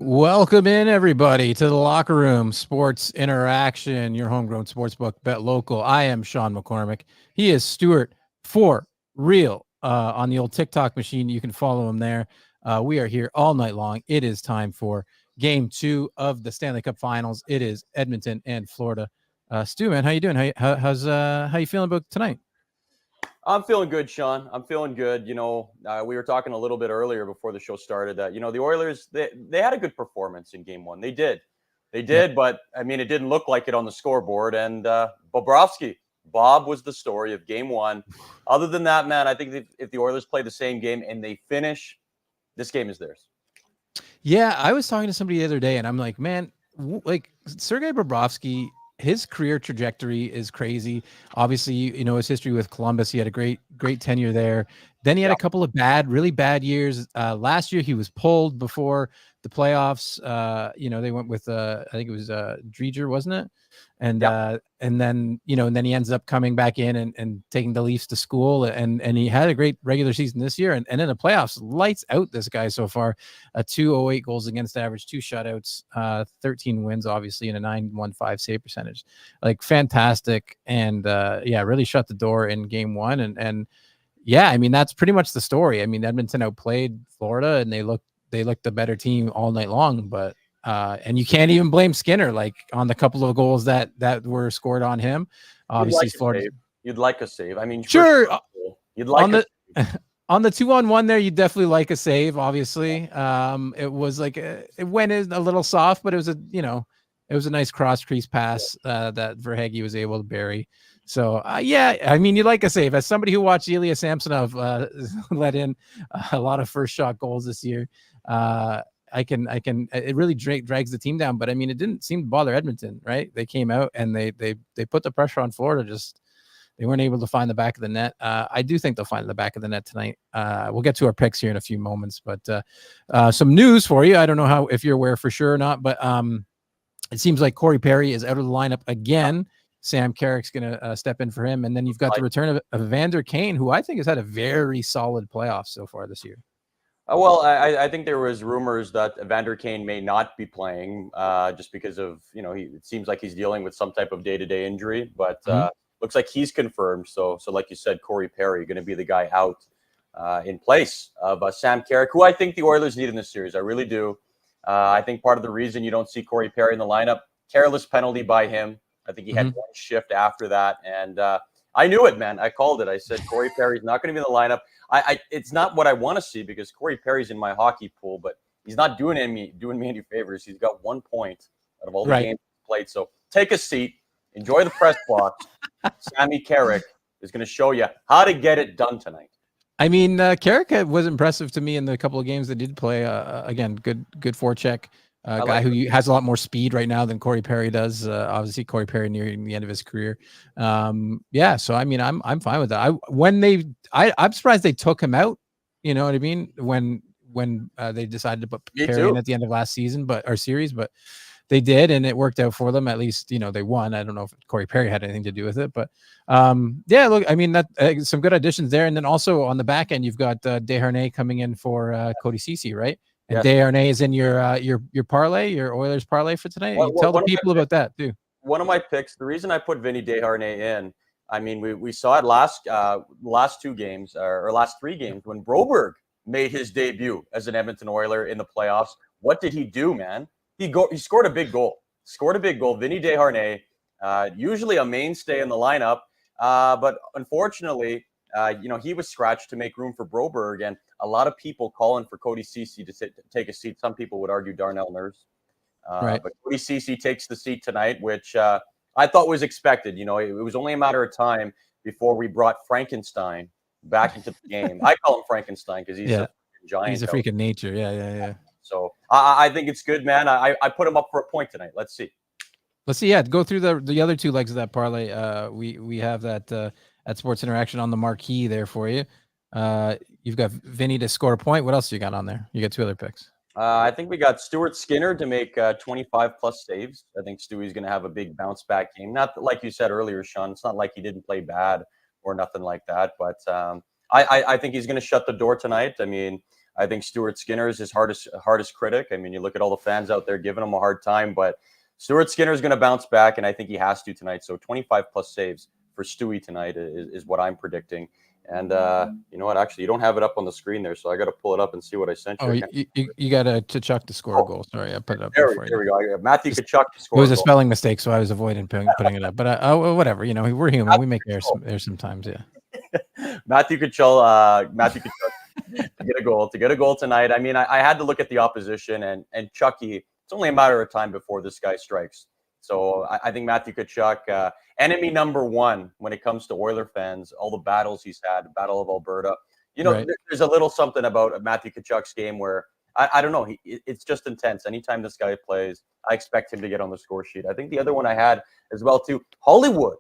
Welcome in, everybody, to the Locker Room Sports Interaction, your homegrown sportsbook bet local. I am Shawn McCormick. He is Stuart for Real on the old TikTok machine. You can follow him there. We are here all night long. It is time for Game 2 of the Stanley Cup Finals. It is Edmonton and Florida. Stu, man, how you doing? How you feeling about tonight? I'm feeling good, Shawn. I'm feeling good. We were talking a little bit earlier before the show started that, the Oilers, they had a good performance in game one. They did. But, I mean, it didn't look like it on the scoreboard. And Bob was the story of game one. Other than that, man, I think if the Oilers play the same game and they finish, this game is theirs. Yeah, I was talking to somebody the other day, and I'm like, man, Sergei Bobrovsky, his career trajectory is crazy. Obviously, his history with Columbus. He had a great tenure there. Then he had a couple of really bad years. Last year, he was pulled before the playoffs. They went with I think it was Dreger, wasn't it? And then he ends up coming back in and taking the Leafs to school, and he had a great regular season this year, and in the playoffs, lights out this guy so far. 208 goals against average, 2 shutouts, 13 wins, obviously, and a 915 save percentage. Like, fantastic, and really shut the door in game one, and yeah, I mean, that's pretty much the story. I mean, Edmonton outplayed Florida, and they looked the better team all night long, but and you can't even blame Skinner, like, on the couple of goals that were scored on him. Obviously, Florida. You'd like a save. I mean, sure. You'd like on the 2-on-1 there, you definitely like a save. Obviously, it was like it went in a little soft, but it was a nice cross crease pass that Verhaeghe was able to bury. So I mean, you like a save. As somebody who watched Ilya Samsonov let in a lot of first shot goals this year, I can. It really drags the team down. But I mean, it didn't seem to bother Edmonton, right? They came out and they put the pressure on Florida. Just they weren't able to find the back of the net. I do think they'll find the back of the net tonight. We'll get to our picks here in a few moments, but some news for you. I don't know if you're aware for sure or not, but it seems like Corey Perry is out of the lineup again. Sam Carrick's going to step in for him. And then you've got the return of Evander Kane, who I think has had a very solid playoff so far this year. Well, I think there was rumors that Evander Kane may not be playing just because of, it seems like he's dealing with some type of day-to-day injury, but looks like he's confirmed. So like you said, Corey Perry going to be the guy out in place of Sam Carrick, who I think the Oilers need in this series. I really do. I think part of the reason you don't see Corey Perry in the lineup, careless penalty by him. I think he had one shift after that. And I knew it, man. I called it. I said, Corey Perry's not going to be in the lineup. It's not what I want to see because Corey Perry's in my hockey pool, but he's not doing me any favors. He's got 1 point out of all the games played. So take a seat, enjoy the press box. Sammy Carrick is going to show you how to get it done tonight. I mean, Carrick was impressive to me in the couple of games that did play. Again, good forecheck. Guy who has a lot more speed right now than Corey Perry does. Obviously, Corey Perry nearing the end of his career. So I mean, I'm fine with that. I'm surprised they took him out. You know what I mean? When they decided to put Perry in at the end of last season, but they did, and it worked out for them. At least, they won. I don't know if Corey Perry had anything to do with it, but look, I mean, that some good additions there. And then also on the back end, you've got Desharnais coming in for Cody Ceci, right? And Desharnais is in your parlay, your Oilers parlay for tonight. Tell the people about that too. One of my picks. The reason I put Vinny Desharnais in, I mean, we saw it last 2 games or last 3 games when Broberg made his debut as an Edmonton Oiler in the playoffs. What did he do, man? He scored a big goal. Vinny Desharnais, usually a mainstay in the lineup, but unfortunately, he was scratched to make room for Broberg, and a lot of people calling for Cody Ceci to take a seat. Some people would argue Darnell Nurse. But Cody Ceci takes the seat tonight, which I thought was expected. It was only a matter of time before we brought Frankenstein back into the game. I call him Frankenstein because he's a giant. He's a freak of nature. Yeah. So I think it's good, man. I put him up for a point tonight. Let's see. Yeah, go through the other 2 legs of that parlay. We have that at Sports Interaction on the marquee there for you. You've got Vinny to score a point. What else you got on there? You got 2 other picks. I think we got Stuart Skinner to make 25 plus saves. I think Stewie's going to have a big bounce back game. Not like you said earlier, Shawn. It's not like he didn't play bad or nothing like that. But I think he's going to shut the door tonight. I mean, I think Stuart Skinner is his hardest critic. I mean, you look at all the fans out there giving him a hard time, but Stuart Skinner is going to bounce back, and I think he has to tonight. So 25 plus saves for Stewie tonight is what I'm predicting. And you know what? Actually, you don't have it up on the screen there, so I got to pull it up and see what I sent you. Oh, you got to Chuck to score a goal. Sorry, I put it up there for you. There we go. Matthew Tkachuk to score. It was a spelling mistake, so I was avoiding putting it up. But whatever, you know, we're human. We make errors sometimes. Yeah. Matthew Tkachuk to get a goal tonight. I mean, I had to look at the opposition and Chucky. It's only a matter of time before this guy strikes. So I think Matthew Tkachuk, enemy number one when it comes to Oiler fans, all the battles he's had, the Battle of Alberta. You know, right. There's a little something about Matthew Tkachuk's game where, I don't know, it's just intense. Anytime this guy plays, I expect him to get on the score sheet. I think the other one I had as well, too, Hollywood,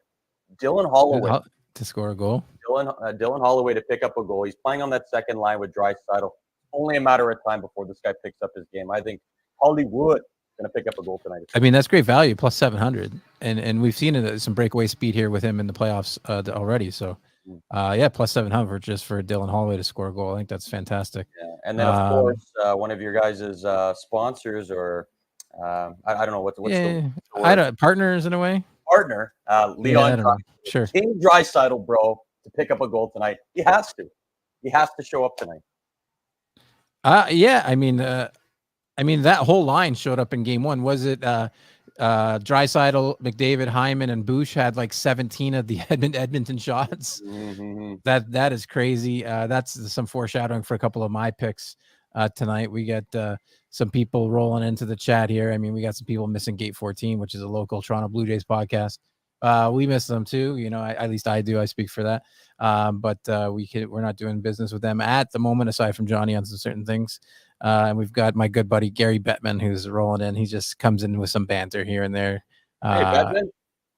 Dylan Holloway. To score a goal? Dylan Holloway to pick up a goal. He's playing on that second line with Draisaitl. Only a matter of time before this guy picks up his game. I think Hollywood going to pick up a goal tonight. I mean, that's great value, plus 700. And we've seen some breakaway speed here with him in the playoffs already. So, yeah, plus 700 just for Dylan Holloway to score a goal. I think that's fantastic. Yeah. And then, of course, one of your guys' sponsors or I don't know what's the word? Partners in a way. Partner, Leon. Yeah, sure. King Draisaitl, bro, to pick up a goal tonight. He has to. He has to show up tonight. Yeah, I mean, that whole line showed up in game one. Was it Draisaitl, McDavid, Hyman, and Bush had like 17 of the Edmonton shots? Mm-hmm. That is crazy. That's some foreshadowing for a couple of my picks tonight. We got some people rolling into the chat here. I mean, we got some people missing Gate 14, which is a local Toronto Blue Jays podcast. We miss them too. You know, at least I do. I speak for that. But we're not doing business with them at the moment, aside from Johnny on some certain things. And we've got my good buddy Gary Bettman who's rolling in. He just comes in with some banter here and there. Hey, Bettman.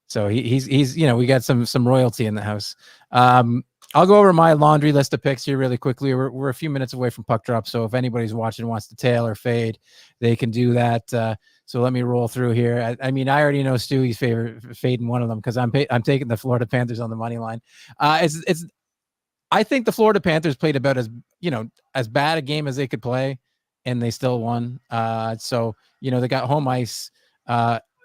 So he's you know, we got some royalty in the house. I'll go over my laundry list of picks here really quickly. We're a few minutes away from puck drop, so if anybody's watching wants to tail or fade, they can do that. So let me roll through here. I mean, I already know Stewie's fading one of them because I'm taking the Florida Panthers on the money line. I think the Florida Panthers played about as bad a game as they could play, and they still won. So you know, they got home ice.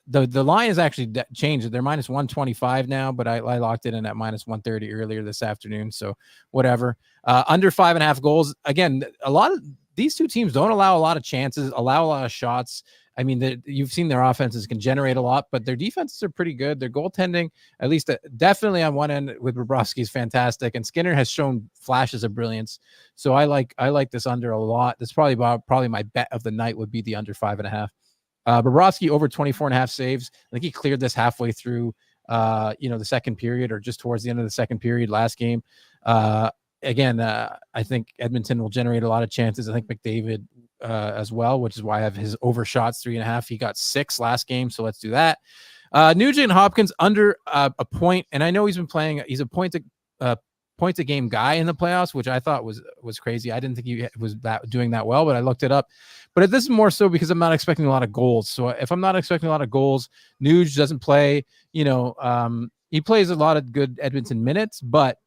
The line is actually changed. They're minus 125 now, but I locked it in at minus 130 earlier this afternoon. So whatever. Under 5.5 goals. Again, a lot of these two teams don't allow a lot of chances, allow a lot of shots. I mean, you've seen their offenses can generate a lot, but their defenses are pretty good. Their goaltending, at least definitely on one end with Bobrovsky, is fantastic, and Skinner has shown flashes of brilliance. So I like this under a lot. That's probably my bet of the night would be the under 5.5. Bobrovsky over 24.5 saves. I think he cleared this halfway through, the second period or just towards the end of the second period last game. Again, I think Edmonton will generate a lot of chances. I think McDavid as well, which is why I have his overshots 3.5. He got 6 last game, so let's do that. Nugent Hopkins under a point, and I know he's been playing. He's a point a game guy in the playoffs, which I thought was crazy. I didn't think he was doing that well, but I looked it up. But this is more so because I'm not expecting a lot of goals. So if I'm not expecting a lot of goals, Nuge doesn't play. You know, he plays a lot of good Edmonton minutes, but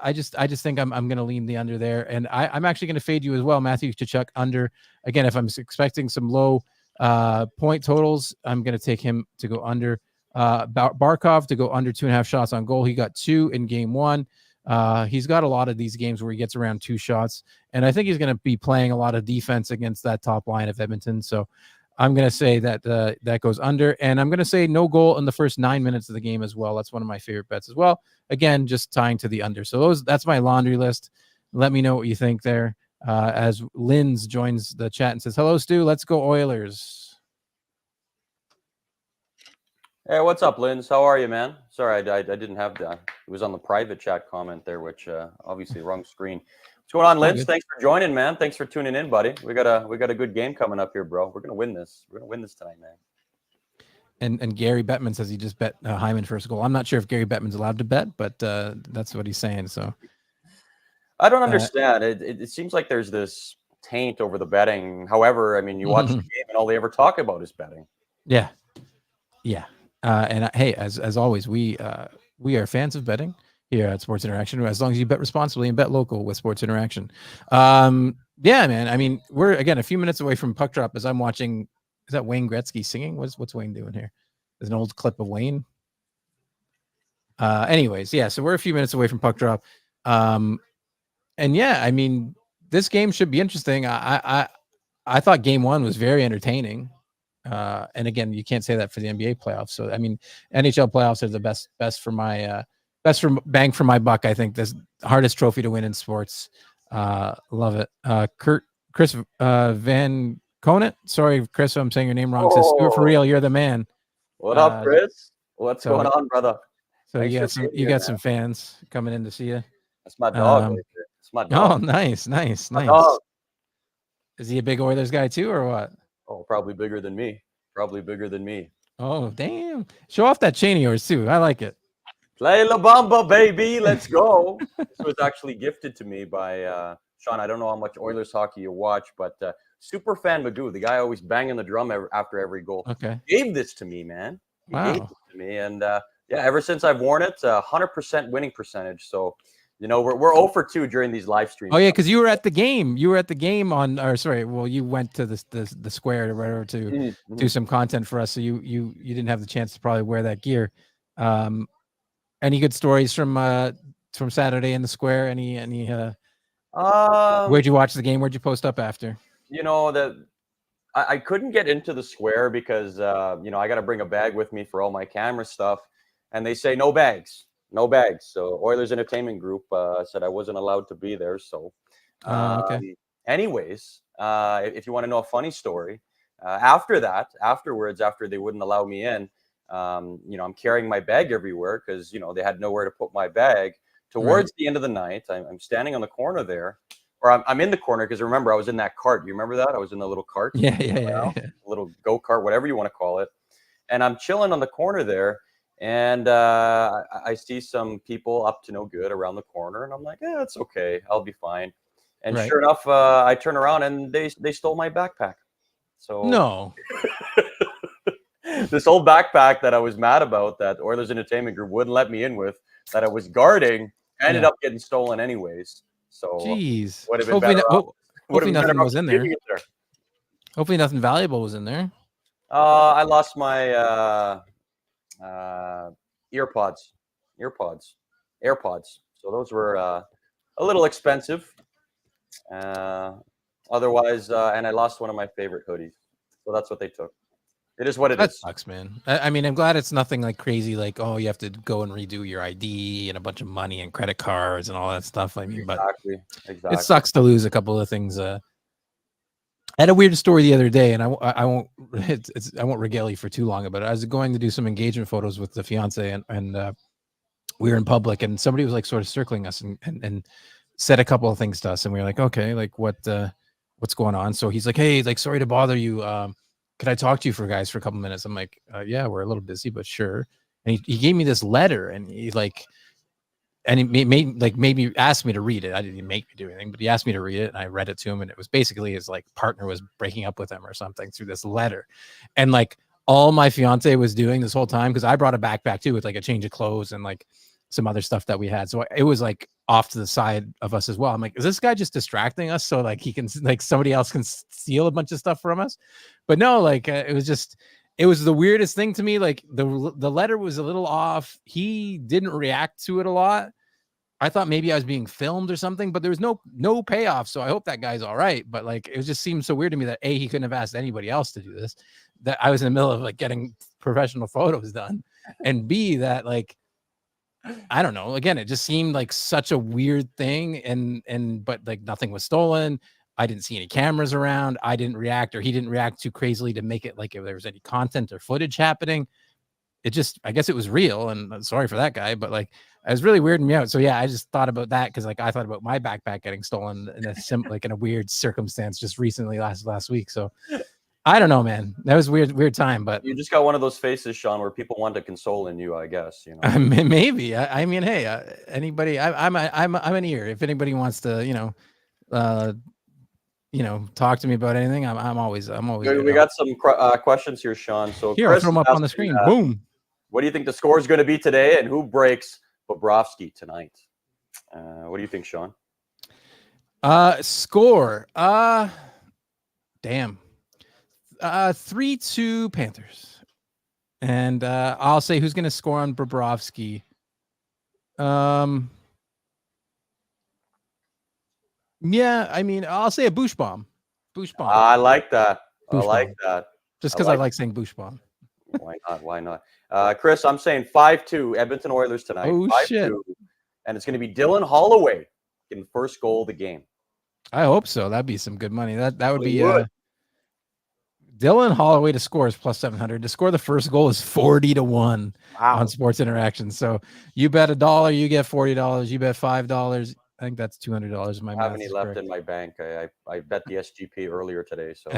I just think I'm going to lean the under there, and I'm actually going to fade you as well, Matthew Tkachuk under. Again, if I'm expecting some low point totals, I'm going to take him to go under. Barkov to go under 2.5 shots on goal. He got 2 in game 1. He's got a lot of these games where he gets around 2 shots, and I think he's going to be playing a lot of defense against that top line of Edmonton. So I'm going to say that that goes under, and I'm going to say no goal in the first 9 minutes of the game as well. That's one of my favorite bets as well. Again, just tying to the under. So that's my laundry list. Let me know what you think there. As Linz joins the chat and says, "Hello, Stu. Let's go Oilers." Hey, what's up, Linz? How are you, man? Sorry, I didn't have that. It was on the private chat comment there, which obviously wrong screen. What's going on, Linz? Thanks for joining, man. Thanks for tuning in, buddy. We got a good game coming up here, bro. We're gonna win this. We're gonna win this tonight, man. And Gary Bettman says he just bet Hyman first goal. I'm not sure if Gary Bettman's allowed to bet, but that's what he's saying. So I don't understand. It seems like there's this taint over the betting. However, I mean, you watch the game and all they ever talk about is betting. Yeah. And hey, as always, we are fans of betting. here at Sports Interaction, as long as you bet responsibly and bet local with Sports Interaction. Yeah, man. I mean, we're again a few minutes away from puck drop as I'm watching. Is that Wayne Gretzky singing? What's Wayne doing here? There's an old clip of Wayne. Anyways, yeah. So we're a few minutes away from puck drop. And yeah, I mean, this game should be interesting. I thought game one was very entertaining. And again, you can't say that for the NBA playoffs. So I mean, NHL playoffs are the best for my best for bang for my buck. I think this hardest trophy to win in sports. Love it. Chris Van Conant. Sorry, Chris, I'm saying your name wrong. Says StuartForReal, you're the man. What up, Chris? What's going on, brother? So you got some fans coming in to see you. That's my dog. That's my dog. Oh, nice. Dog. Is he a big Oilers guy too, or what? Oh, probably bigger than me. Oh, damn. Show off that chain of yours too. I like it. Play La Bamba, baby. Let's go. This was actually gifted to me by Shawn. I don't know how much Oilers hockey you watch, but super fan Magoo, the guy always banging the drum after every goal. Okay. Gave this to me, man. He wow. gave this to me. And yeah, ever since I've worn it, 100% winning percentage. So, you know, we're 0 for 2 during these live streams. Oh yeah, because you were at the game. You went to the square or whatever to do some content for us. So you didn't have the chance to probably wear that gear. Any good stories from Saturday in the square? Any where'd you watch the game? Where'd you post up after? You know, I couldn't get into the square because you know, I got to bring a bag with me for all my camera stuff, and they say no bags. So Oilers Entertainment Group said I wasn't allowed to be there. So okay. Anyways, if you want to know a funny story, afterwards, after they wouldn't allow me in, you know, I'm carrying my bag everywhere because, you know, they had nowhere to put my bag. Towards the end of the night, I'm standing on the corner there, or I'm in the corner because remember, I was in that cart. You remember that? I was in the little cart. Yeah. Little go-kart, whatever you want to call it. And I'm chilling on the corner there. And I see some people up to no good around the corner. And I'm like, yeah, it's okay. I'll be fine. And sure enough, I turn around and they stole my backpack. So no. This old backpack that I was mad about, that Oilers Entertainment Group wouldn't let me in with, that I was guarding, ended up getting stolen anyways. So jeez. Would have been better. Hopefully nothing was in there. Hopefully nothing valuable was in there. I lost my AirPods. So those were a little expensive. Otherwise, and I lost one of my favorite hoodies. So that's what they took. It is what it is. That sucks, man. I mean, I'm glad it's nothing like crazy, like, oh, you have to go and redo your ID and a bunch of money and credit cards and all that stuff. I mean, exactly. It sucks to lose a couple of things. I had a weird story the other day, and I won't regale you for too long about it. I was going to do some engagement photos with the fiance, and we were in public, and somebody was like sort of circling us and said a couple of things to us, and we were like, okay, like what's going on? So he's like, hey, like, sorry to bother you. Could I talk to you for a couple minutes? I'm like, yeah, we're a little busy, but sure. And he gave me this letter, and he maybe asked me to read it. I didn't make me do anything, but he asked me to read it, and I read it to him, and it was basically his like partner was breaking up with him or something through this letter. And like all my fiance was doing this whole time, because I brought a backpack too with like a change of clothes and like some other stuff that we had. So it was like off to the side of us as well. I'm like, is this guy just distracting us so like he can, like, somebody else can steal a bunch of stuff from us? But no, like it was the weirdest thing to me. Like the letter was a little off. He didn't react to it a lot. I thought maybe I was being filmed or something, but there was no payoff. So I hope that guy's all right. But like, it just seemed so weird to me that A, he couldn't have asked anybody else to do this, that I was in the middle of like getting professional photos done, and B, that like, I don't know. Again, it just seemed like such a weird thing, but like nothing was stolen. I didn't see any cameras around. I didn't react, or he didn't react too crazily to make it like if there was any content or footage happening. It just, I guess it was real, and I'm sorry for that guy, but like, it was really weirding me out. So yeah, I just thought about that because like I thought about my backpack getting stolen in a weird circumstance just recently last week. So I don't know, man. That was weird time, but you just got one of those faces, Shawn, where people want to console in you, I guess. You know, maybe. I mean, hey, anybody, I'm an ear. If anybody wants to, talk to me about anything, I'm always. We got some questions here, Shawn. So here, Chris, I'll throw them up on the screen. Boom. What do you think the score is going to be today, and who breaks Bobrovsky tonight. What do you think, Sean? Score. Damn. 3-2 Panthers. And I'll say who's going to score on Bobrovsky. Yeah, I mean, I'll say a Bush bomb. I like that. Bush I like bomb. That. Just because I like saying Bush bomb. Why not? Why not? Chris, I'm saying 5-2 Edmonton Oilers tonight. Oh, 5-2, shit. And it's going to be Dylan Holloway getting the first goal of the game. I hope so. That'd be some good money. That would be Dylan Holloway to score is plus 700. To score the first goal is 40-1 on Sports Interaction. So you bet $1, you get $40. You bet $5. I think that's $200. My I haven't any left in my bank. I bet the SGP earlier today. So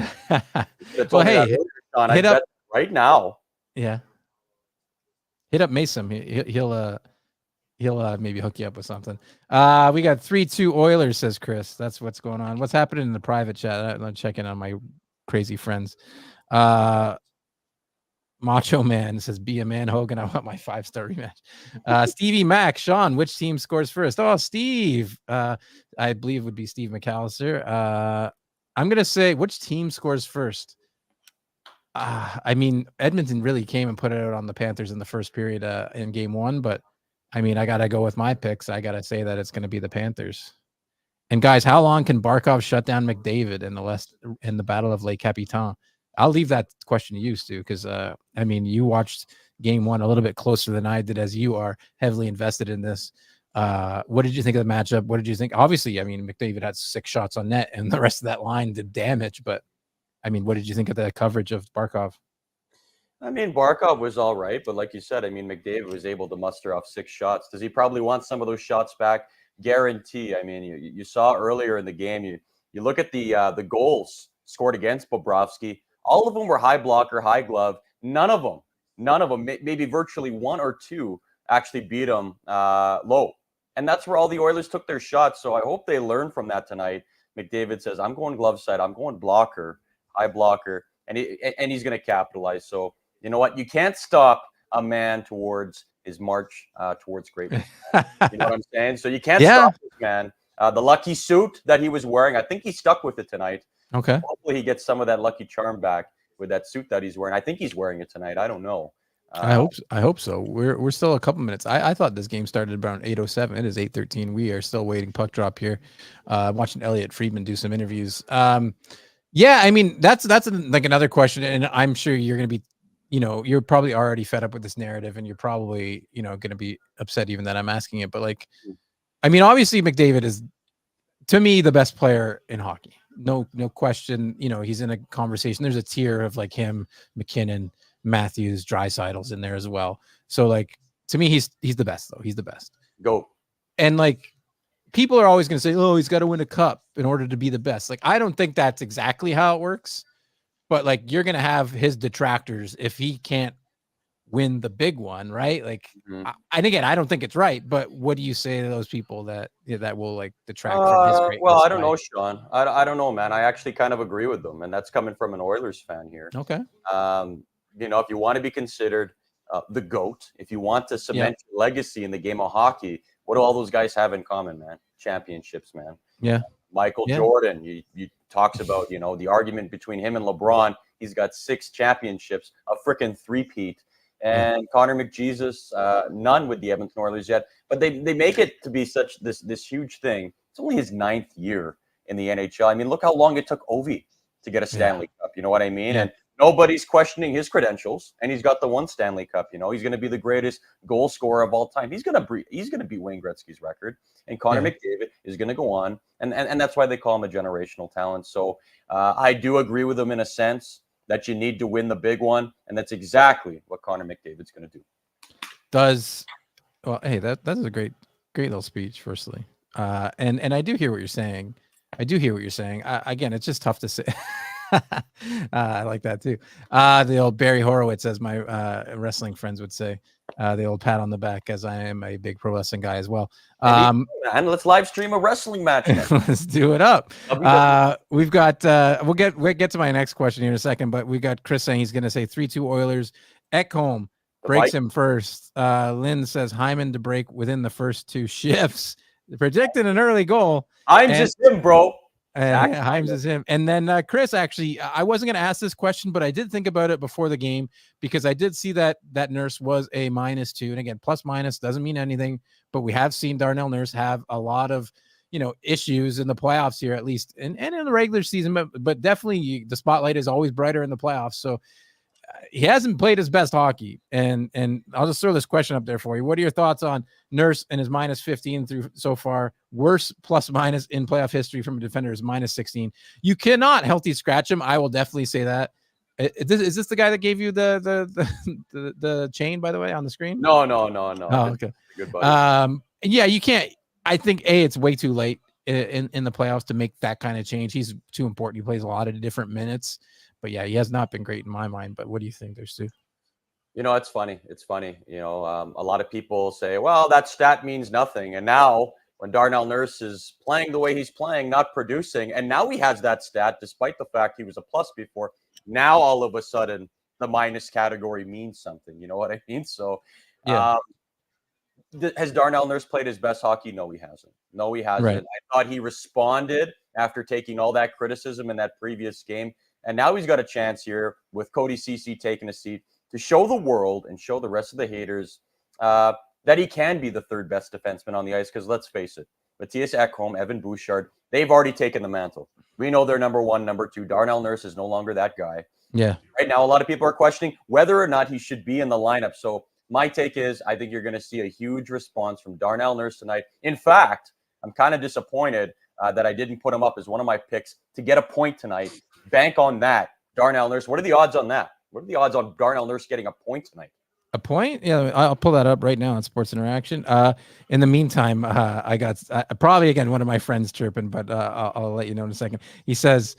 well, hey, I bet right now. Yeah. Hit up Mason. He'll maybe hook you up with something. We got 3-2 Oilers, says Chris. That's what's going on. What's happening in the private chat? I'm checking on my crazy friends. Macho Man says, be a man, Hogan. I want my 5-star rematch. Stevie Mac, Sean, which team scores first? Oh, Steve. I believe it would be Steve McAllister. I'm going to say, which team scores first? I mean, Edmonton really came and put it out on the Panthers in the first period in game 1, but I mean, I got to go with my picks. I got to say that it's going to be the Panthers. And guys, how long can Barkov shut down McDavid in the Battle of Lake Capitan? I'll leave that question to you, Stu, because I mean, you watched game 1 a little bit closer than I did, as you are heavily invested in this. What did you think of the matchup? What did you think? Obviously, I mean, McDavid had 6 shots on net, and the rest of that line did damage. But I mean, what did you think of the coverage of Barkov? I mean, Barkov was all right, but like you said, I mean, McDavid was able to muster off 6 shots. Does he probably want some of those shots back? Guarantee. I mean, you saw earlier in the game, you look at the goals scored against Bobrovsky. All of them were high blocker, high glove. None of them, maybe virtually 1 or 2 actually beat him low. And that's where all the Oilers took their shots. So I hope they learn from that tonight. McDavid says, I'm going glove side. I'm going blocker, high blocker. And he's going to capitalize. So you know what? You can't stop a man towards his march towards greatness. You know what I'm saying? So you can't stop this man. The lucky suit that he was wearing, I think he stuck with it tonight. Okay. Hopefully he gets some of that lucky charm back with that suit that he's wearing. I think he's wearing it tonight. I don't know. I hope so. We're still a couple minutes. I thought this game started around 8:07. It is 8:13. We are still waiting puck drop here. Watching Elliot Friedman do some interviews. Yeah, I mean, that's like another question, and I'm sure you're going to be, you're probably already fed up with this narrative, and you're probably, going to be upset even that I'm asking it. But like, I mean, obviously McDavid is, to me, the best player in hockey. No question. He's in a conversation. There's a tier of like him, McKinnon, Matthews, Draisaitl's in there as well. So like, to me, he's the best though. He's the best. Go. And like, people are always going to say, oh, he's got to win a cup in order to be the best. Like, I don't think that's exactly how it works, but like, you're going to have his detractors if he can't win the big one, right? Like, and again, I don't think it's right, but what do you say to those people that will like detract from his greatness? Well, I don't know, Sean. I don't know, man. I actually kind of agree with them, and that's coming from an Oilers fan here. Okay. If you want to be considered the GOAT, if you want to cement your legacy in the game of hockey, what do all those guys have in common, man? Championships, man. Yeah. Michael Jordan, you talks about, the argument between him and LeBron. He's got 6 championships, a freaking three-peat. And Connor McJesus, none with the Edmonton Oilers yet. But they make it to be such this huge thing. It's only his 9th year in the NHL. I mean, look how long it took Ovi to get a Stanley Cup. You know what I mean? Yeah. And nobody's questioning his credentials. And he's got the 1 Stanley Cup. He's going to be the greatest goal scorer of all time. He's going to beat Wayne Gretzky's record. And Connor McDavid is going to go on. And that's why they call him a generational talent. So I do agree with him in a sense that you need to win the big one, and that's exactly what Connor McDavid's going to do. Hey, that is a great little speech, firstly. And I do hear what you're saying. Again, it's just tough to say. I like that too. The old Barry Horowitz, as my wrestling friends would say, the old pat on the back, as I am a big pro wrestling guy as well. And let's live stream a wrestling match. Let's do it up. We've got we'll get to my next question here in a second, but we got Chris saying he's going to say 3-2 Oilers. Ekholm, breaks him first. Lynn says Hyman to break within the first 2 shifts. Predicted an early goal. I'm just him, bro. Himes is him. And then Chris, actually, I wasn't going to ask this question, but I did think about it before the game because I did see that Nurse was a -2. And again, plus minus doesn't mean anything, but we have seen Darnell Nurse have a lot of, issues in the playoffs here, at least, and in the regular season, but definitely the spotlight is always brighter in the playoffs. So he hasn't played his best hockey. And I'll just throw this question up there for you. What are your thoughts on Nurse and his -15 through so far? Worst plus minus in playoff history from a defender is -16. You cannot healthy scratch him. I will definitely say that. Is this the guy that gave you the chain, by the way, on the screen? No. Oh, okay. Good buddy. Yeah, you can't. I think it's way too late in the playoffs to make that kind of change. He's too important. He plays a lot of different minutes. But yeah, he has not been great in my mind. But what do you think there, Stu? It's funny. It's funny. A lot of people say, well, that stat means nothing. And now when Darnell Nurse is playing the way he's playing, not producing, and now he has that stat, despite the fact he was a plus before, now all of a sudden the minus category means something. You know what I mean? So yeah. Has Darnell Nurse played his best hockey? No, he hasn't. Right. I thought he responded after taking all that criticism in that previous game. And now he's got a chance here with Cody Ceci taking a seat to show the world and show the rest of the haters that he can be the third best defenseman on the ice. Because let's face it, Matthias Ekholm, Evan Bouchard, they've already taken the mantle. We know they're number 1, number 2. Darnell Nurse is no longer that guy. Yeah. Right now, a lot of people are questioning whether or not he should be in the lineup. So my take is I think you're going to see a huge response from Darnell Nurse tonight. In fact, I'm kind of disappointed that I didn't put him up as one of my picks to get a point tonight. Bank on that. Darnell Nurse. What are the odds on that? What are the odds on Darnell Nurse getting a point tonight? A point? Yeah, I'll pull that up right now on Sports Interaction. In the meantime, I got probably, again, one of my friends chirping, but I'll let you know in a second. He says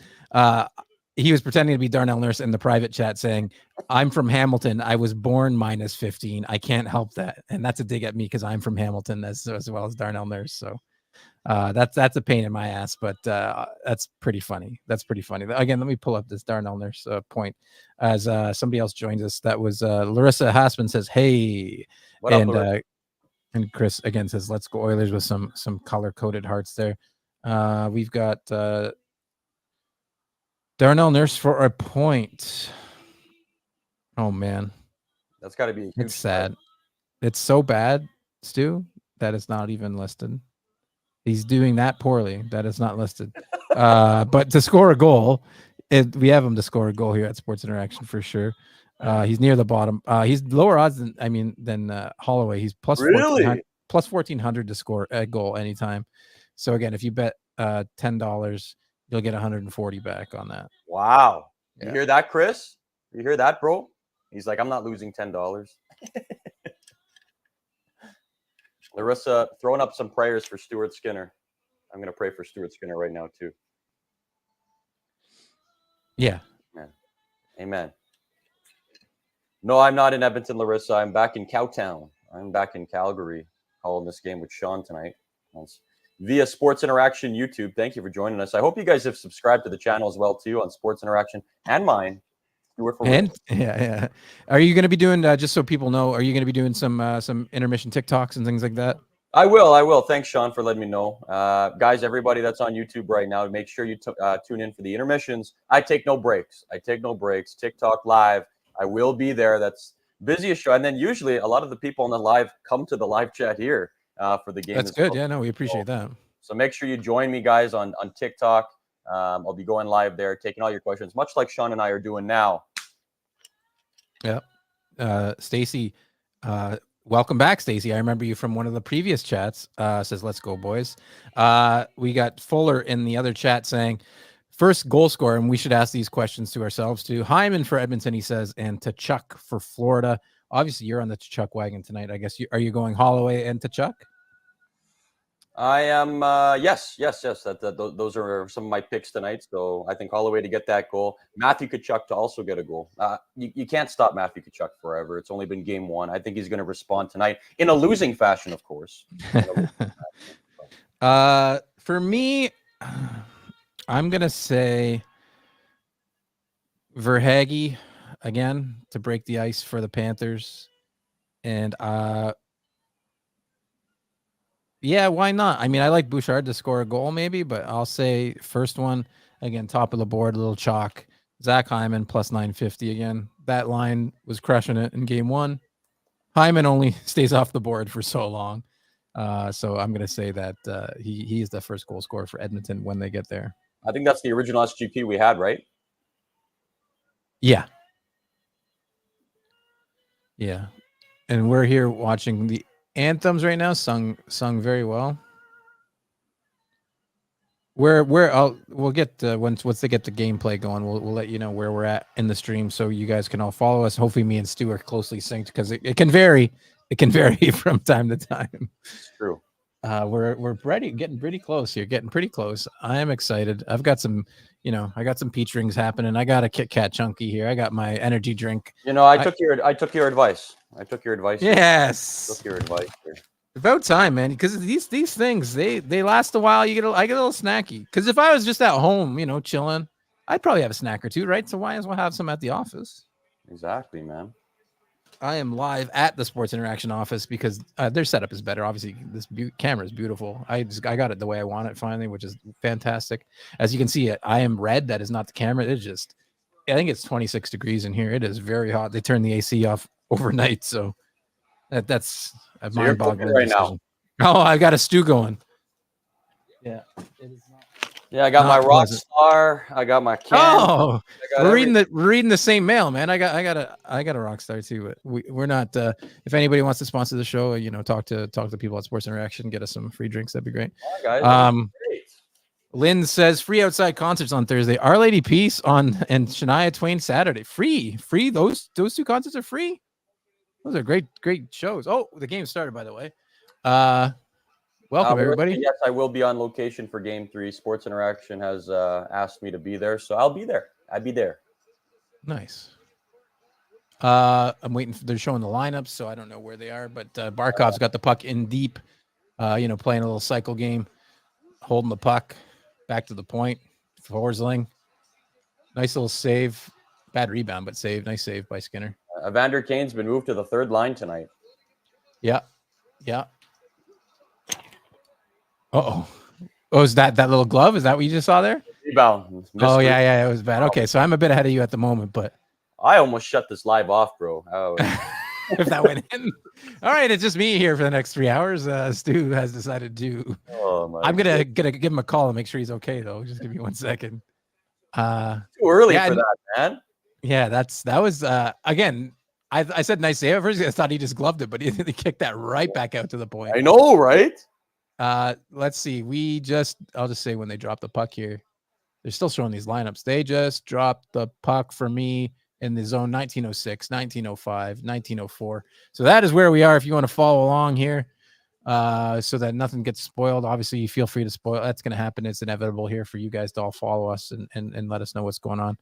he was pretending to be Darnell Nurse in the private chat saying, I'm from Hamilton. I was born -15. I can't help that. And that's a dig at me because I'm from Hamilton as well as Darnell Nurse. So that's a pain in my ass, but that's pretty funny. Again, let me pull up this Darnell Nurse point as somebody else joins us. That was Larissa Hassman says, hey, what up, Larissa? And Chris again says, let's go Oilers with some color-coded hearts there. We've got Darnell Nurse for a point. Oh man, that's got to be. It's sad. It's so bad, Stu, that it's not even listed. He's doing that poorly. That is not listed. But to score a goal, we have him to score a goal here at Sports Interaction for sure. He's near the bottom. He's lower odds than Holloway. He's plus 1,400 to score a goal anytime. So again, if you bet $10, you'll get 140 back on that. Wow. You hear that, Chris? You hear that, bro? He's like, I'm not losing $10. Larissa, throwing up some prayers for Stuart Skinner. I'm going to pray for Stuart Skinner right now, too. Yeah. Amen. No, I'm not in Edmonton, Larissa. I'm back in Cowtown. I'm back in Calgary calling this game with Shawn tonight. Via Sports Interaction YouTube. Thank you for joining us. I hope you guys have subscribed to the channel as well, too, on Sports Interaction and mine. And yeah. Are you going to be doing, just so people know, are you going to be doing some intermission TikToks and things like that? I will. Thanks, Shawn, for letting me know. Guys, everybody that's on YouTube right now, make sure you tune in for the intermissions. I take no breaks. TikTok live. I will be there. That's busiest show. And then usually a lot of the people on the live come to the live chat here for the game. That's good. Well. Yeah, no, we appreciate that. So make sure you join me, guys, on TikTok. I'll be going live there, taking all your questions, much like Shawn and I are doing now. Yeah. Stacy, welcome back, Stacy. I remember you from one of the previous chats. Says, let's go, boys. We got Fuller in the other chat saying, first goal scorer, and we should ask these questions to ourselves too. Hyman for Edmonton, he says, and Tkachuk for Florida. Obviously, you're on the Tkachuk wagon tonight. I guess are you going Holloway and Tkachuk? I am. Yes. Those are some of my picks tonight. So I think Holloway to get that goal. Matthew Tkachuk to also get a goal. You can't stop Matthew Tkachuk forever. It's only been game one. I think he's going to respond tonight in a losing fashion, of course. For me, I'm going to say Verhaeghe again to break the ice for the Panthers. And yeah, why not? I mean, I like Bouchard to score a goal maybe, but I'll say first one, again, top of the board, a little chalk. Zach Hyman plus 950 again. That line was crushing it in game one. Hyman only stays off the board for so long. So I'm going to say that he is the first goal scorer for Edmonton when they get there. I think that's the original SGP we had, right? Yeah. Yeah. And we're here watching the anthems right now, sung very well. We'll get once they get the gameplay going, we'll let you know where we're at in the stream, so you guys can all follow us. Hopefully, me and Stu are closely synced because it can vary. It can vary from time to time. It's true. We're getting pretty close here. Getting pretty close. I am excited. I've got some, I got some peach rings happening. I got a Kit Kat chunky here. I got my energy drink. I took your advice. I took your advice. Yes. Took your advice here. About time, man, because these things they last a while. I get a little snacky. Because if I was just at home, chilling, I'd probably have a snack or two, right? So why as well have some at the office? Exactly, man. I am live at the Sports Interaction office because their setup is better. Obviously, this camera is beautiful. I got it the way I want it finally, which is fantastic. As you can see, I am red. That is not the camera. It's just, I think it's 26 degrees in here. It is very hot. They turned the AC off overnight, so that's a mind-boggling right decision. Oh, I got a stew going. Yeah, it is not. Yeah, I got my rock star. I got my can. Oh, we're reading the same mail, man. I got a rock star too. But we're not. If anybody wants to sponsor the show, talk to people at Sports Interaction, get us some free drinks. That'd be great. Right, guys, Lynn says free outside concerts on Thursday. Our Lady Peace and Shania Twain Saturday. Free. Those two concerts are free. Those are great shows. Oh, the game started, by the way. Welcome, everybody. Yes, I will be on location for Game 3. Sports Interaction has asked me to be there, so I'll be there. I'll be there. Nice. I'm waiting. They're showing the lineups, so I don't know where they are. But Barkov's got the puck in deep, playing a little cycle game, holding the puck back to the point. Forsling. Nice little save. Bad rebound, but save. Nice save by Skinner. Evander Kane's been moved to the third line tonight. Yeah. Oh, is that little glove? Is that what you just saw there? Rebound. Oh, yeah, it was bad. Okay, so I'm a bit ahead of you at the moment, but I almost shut this live off, bro. If that went in. All right, it's just me here for the next 3 hours. Stu has decided to. I'm gonna give him a call and make sure he's okay, though. Just give me 1 second. Too early for that, man. Yeah, that was again. I said nice save. At first, I thought he just gloved it, but he kicked that right back out to the point. I know, right? Let's see. I'll just say when they drop the puck here, they're still showing these lineups. They just dropped the puck for me in the zone 1906, 1905, 1904. So that is where we are. If you want to follow along here, so that nothing gets spoiled. Obviously, you feel free to spoil. That's going to happen. It's inevitable here for you guys to all follow us and let us know what's going on.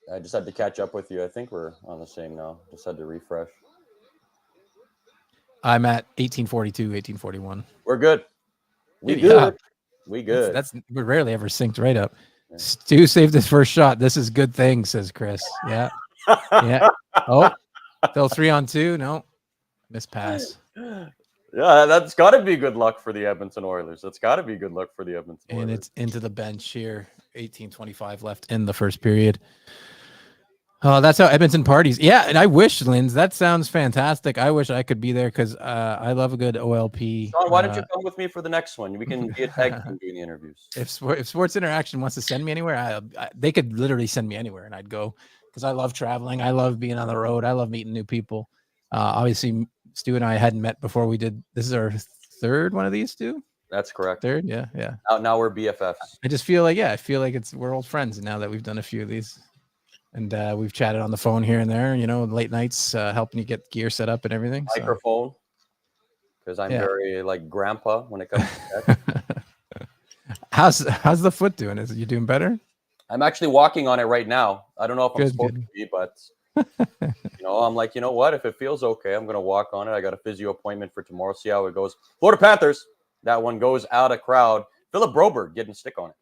I just had to catch up with you. I think we're on the same now. Just had to refresh. I'm at 1842, 1841. We're good. We good. We good. We're rarely ever synced right up. Yeah. Stu saved his first shot. This is good thing, says Chris. Yeah. Yeah. Oh, still 3-on-2. No. Missed pass. Yeah, that's got to be good luck for the Edmonton Oilers. That's got to be good luck for the Edmonton Oilers. And it's into the bench here. 18:25 left in the first period. Oh, that's how Edmonton parties. Yeah, and I wish, Linz, that sounds fantastic. I wish I could be there because I love a good OLP. Sean, why don't you come with me for the next one? We can be a tag team doing the interviews. If Sports Interaction wants to send me anywhere, they could literally send me anywhere, and I'd go because I love traveling. I love being on the road. I love meeting new people. Obviously, Stu and I hadn't met before we did. This is our third one of these, Stu? That's correct. Third, yeah. Now we're BFFs. I just feel like, we're old friends now that we've done a few of these. And we've chatted on the phone here and there, late nights, helping you get gear set up and everything. Microphone, because I'm very like grandpa when it comes to that. How's the foot doing? Is you doing better? I'm actually walking on it right now. I don't know if I'm supposed to be, but I'm like, you know what? If it feels okay, I'm gonna walk on it. I got a physio appointment for tomorrow. See how it goes. Florida Panthers. That one goes out of crowd. Philip Broberg getting a stick on it.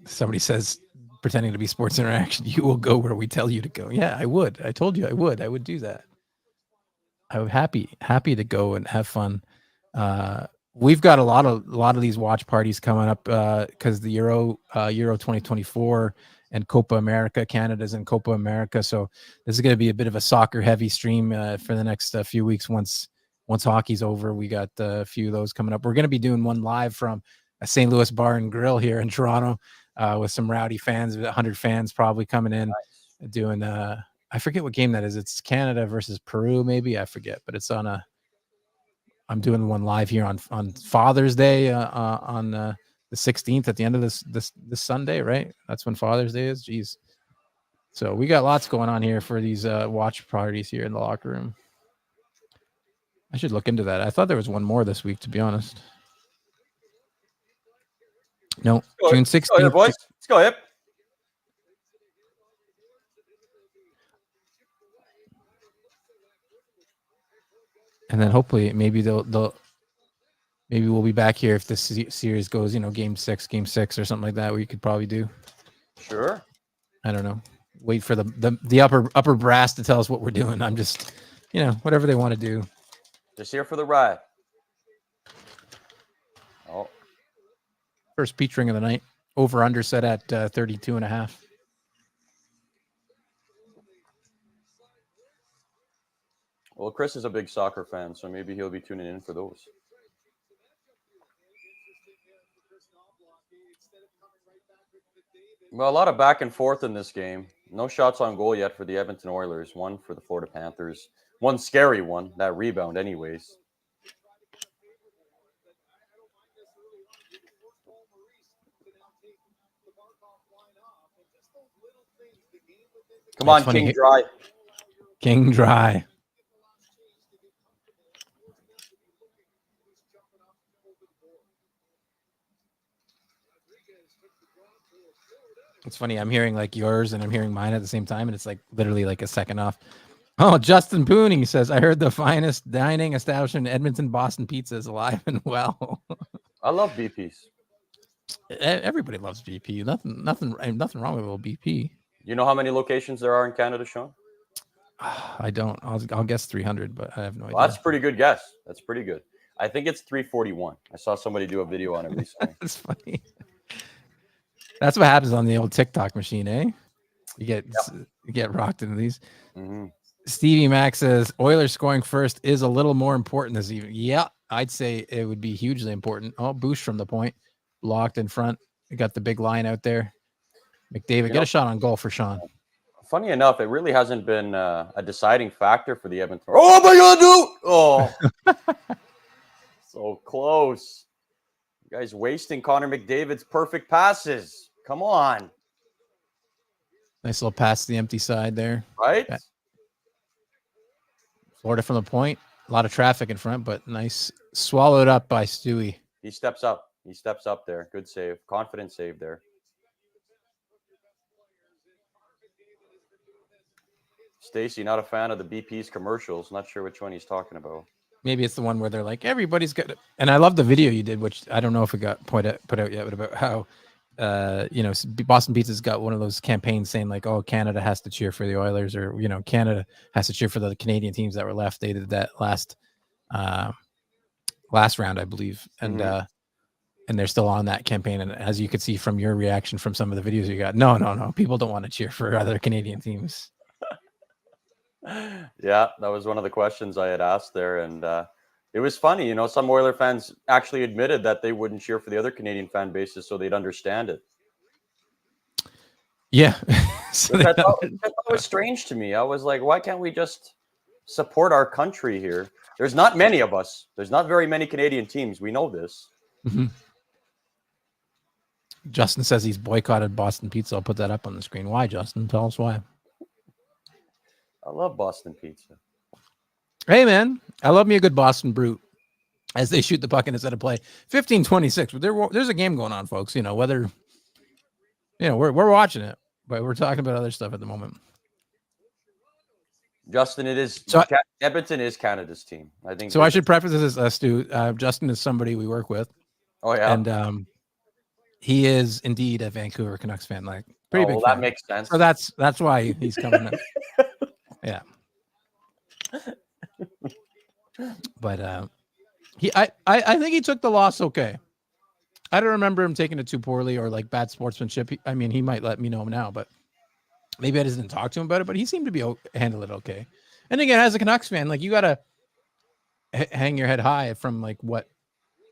Somebody says, pretending to be Sports Interaction, you will go where we tell you to go. Yeah, I would. I told you I would. I would do that. I would happy to go and have fun. We've got a lot of these watch parties coming up because the Euro 2024 and Copa America, Canada's in Copa America. So this is going to be a bit of a soccer heavy stream for the next few weeks. Once hockey's over, we got a few of those coming up. We're going to be doing one live from a St. Louis bar and grill here in Toronto with some rowdy fans, 100 fans probably coming in. Nice. Doing I forget what game that is. It's Canada versus Peru, maybe. I forget, but it's on I'm doing one live here on Father's Day on the 16th at the end of this Sunday, right? That's when Father's Day is. Jeez. So we got lots going on here for these watch parties here in the locker room. I should look into that. I thought there was one more this week, to be honest. No, June 16th. Let's go ahead, boys. Let's go ahead. And then hopefully maybe maybe we'll be back here if this series goes, game six or something like that. We could probably do. Sure. I don't know. Wait for the upper brass to tell us what we're doing. I'm just, whatever they want to do. Just here for the ride. Oh. First peach ring of the night. Over under set at 32.5. Well, Chris is a big soccer fan, so maybe he'll be tuning in for those. Well, a lot of back and forth in this game. No shots on goal yet for the Edmonton Oilers. One for the Florida Panthers. One scary one, that rebound anyways. Come on, King Dry. King Dry. It's funny. I'm hearing like yours and I'm hearing mine at the same time. And it's like literally like a second off. Oh, Justin Pooning says, I heard the finest dining establishment in Edmonton, Boston Pizza is alive and well. I love BP's. Everybody loves BP. Nothing wrong with a little BP. You know how many locations there are in Canada, Sean? I don't. I'll guess 300, but I have no idea. That's a pretty good guess. That's pretty good. I think it's 341. I saw somebody do a video on it recently. That's funny. That's what happens on the old TikTok machine, eh? You get rocked into these. Mm-hmm. Stevie Mac says Oilers scoring first is a little more important this evening. Yeah, I'd say it would be hugely important. Oh, boost from the point, blocked in front. We got the big line out there. McDavid, get a shot on goal for Sean. Funny enough, it really hasn't been a deciding factor for the Edmonton. Oh my God, dude! Oh, so close. You guys wasting Connor McDavid's perfect passes. Come on. Nice little pass to the empty side there. Right? Okay. Florida from the point. A lot of traffic in front, but nice. Swallowed up by Stewie. He steps up. He steps up there. Good save. Confident save there. Stacy, not a fan of the BP's commercials. Not sure which one he's talking about. Maybe it's the one where they're like, everybody's got it. And I love the video you did, which I don't know if it got put out yet, but about how, Boston Pizza's got one of those campaigns saying like, oh, Canada has to cheer for the Oilers, or, Canada has to cheer for the Canadian teams that were left. They did that last round, I believe. And, and they're still on that campaign. And as you could see from your reaction from some of the videos you got, no, people don't want to cheer for other Canadian teams. Yeah, that was one of the questions I had asked there. And it was funny, some Oiler fans actually admitted that they wouldn't cheer for the other Canadian fan bases so they'd understand it. Yeah. That was strange to me. I was like, why can't we just support our country here? There's not many of us. There's not very many Canadian teams. We know this. Mm-hmm. Justin says he's boycotted Boston Pizza. I'll put that up on the screen. Why, Justin? Tell us why. I love Boston Pizza. Hey, man. I love me a good Boston Brute as they shoot the puck in instead of play. 15-26. There's a game going on, folks. Whether, we're watching it, but we're talking about other stuff at the moment. Justin, Edmonton is Canada's team. I think. So I should preface this as Stu. Justin is somebody we work with. Oh, yeah. And He is indeed a Vancouver Canucks fan, like pretty big well, fan. that makes sense. So that's why he's coming in. Yeah. But I think he took the loss okay. I don't remember him taking it too poorly or like bad sportsmanship. I mean, he might let me know now, but maybe I just didn't talk to him about it. But he seemed to be handle it okay. And again, as a Canucks fan, like you gotta hang your head high from like what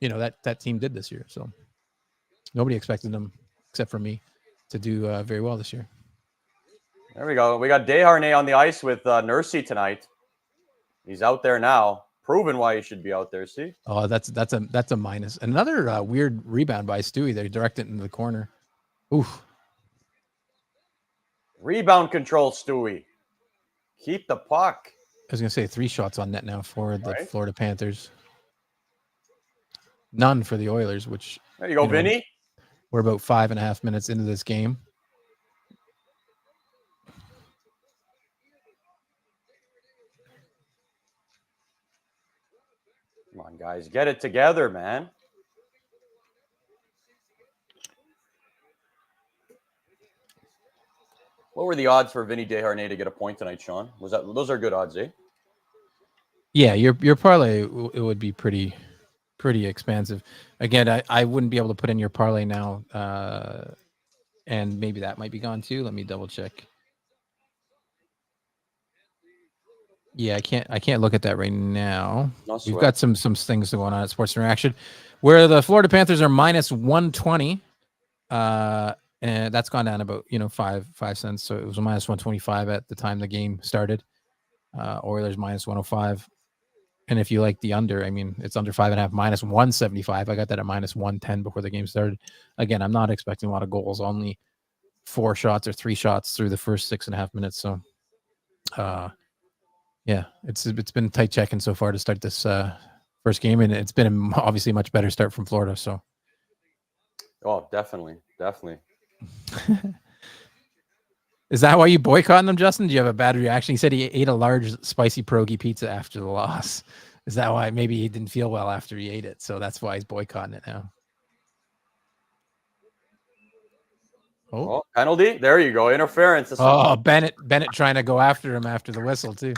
that team did this year. So nobody expected them except for me to do very well this year. There we go. We got Desharnais on the ice with Nursey tonight. He's out there now, proving why he should be out there. See? Oh, that's a minus. Another weird rebound by Stewie. They direct it into the corner. Oof. Rebound control, Stewie. Keep the puck. I was gonna say 3 shots on net now for the Florida Panthers. None for the Oilers, which there you go, Vinny. We're about 5.5 minutes into this game. Come on, guys, get it together, man. What were the odds for Vinny Desharnais to get a point tonight, Sean? Those are good odds, eh? Yeah, your parlay it would be pretty expansive. Again, I wouldn't be able to put in your parlay now, and maybe that might be gone too. Let me double check. Yeah, I can't look at that right now. We've got some things going on at Sports Interaction, where the Florida Panthers are minus 120. And that's gone down about 5 cents. So it was a minus 125 at the time the game started. Oilers minus 105. And if you like the under, I mean, it's under 5.5, minus 175. I got that at minus 110 before the game started. Again, I'm not expecting a lot of goals, only 4 shots or 3 shots through the first 6.5 minutes. So, yeah, it's been tight checking so far to start this first game, and it's been obviously a much better start from Florida. So, oh, definitely. Is that why you boycotting them, Justin? Do you have a bad reaction? He said he ate a large spicy pierogi pizza after the loss. Is that why maybe he didn't feel well after he ate it? So that's why he's boycotting it now. Oh, penalty. There you go. Interference. Bennett trying to go after him after the whistle too.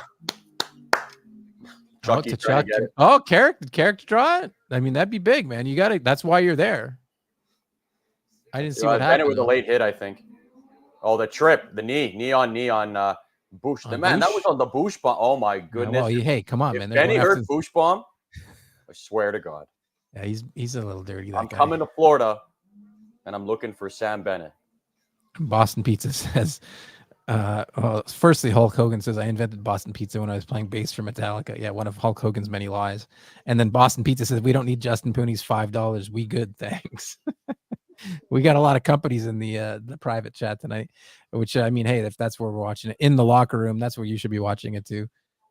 Chucky character draw it. I mean, that'd be big, man. You got to. That's why you're there. I didn't see what happened. Bennett with a late hit, I think. Oh, the trip, the knee on Bush. That was on the Bush bomb. Oh my goodness! Well, hey, come on, man. Benny heard Bush bomb. I swear to God. Yeah, he's a little dirty. I'm coming to Florida, and I'm looking for Sam Bennett. Boston Pizza says, firstly, Hulk Hogan says, I invented Boston Pizza when I was playing bass for Metallica. Yeah, one of Hulk Hogan's many lies. And then Boston Pizza says, we don't need Justin Pooney's $5. We good, thanks. We got a lot of companies in the private chat tonight, which, I mean, hey, if that's where we're watching it, in the locker room, that's where you should be watching it too.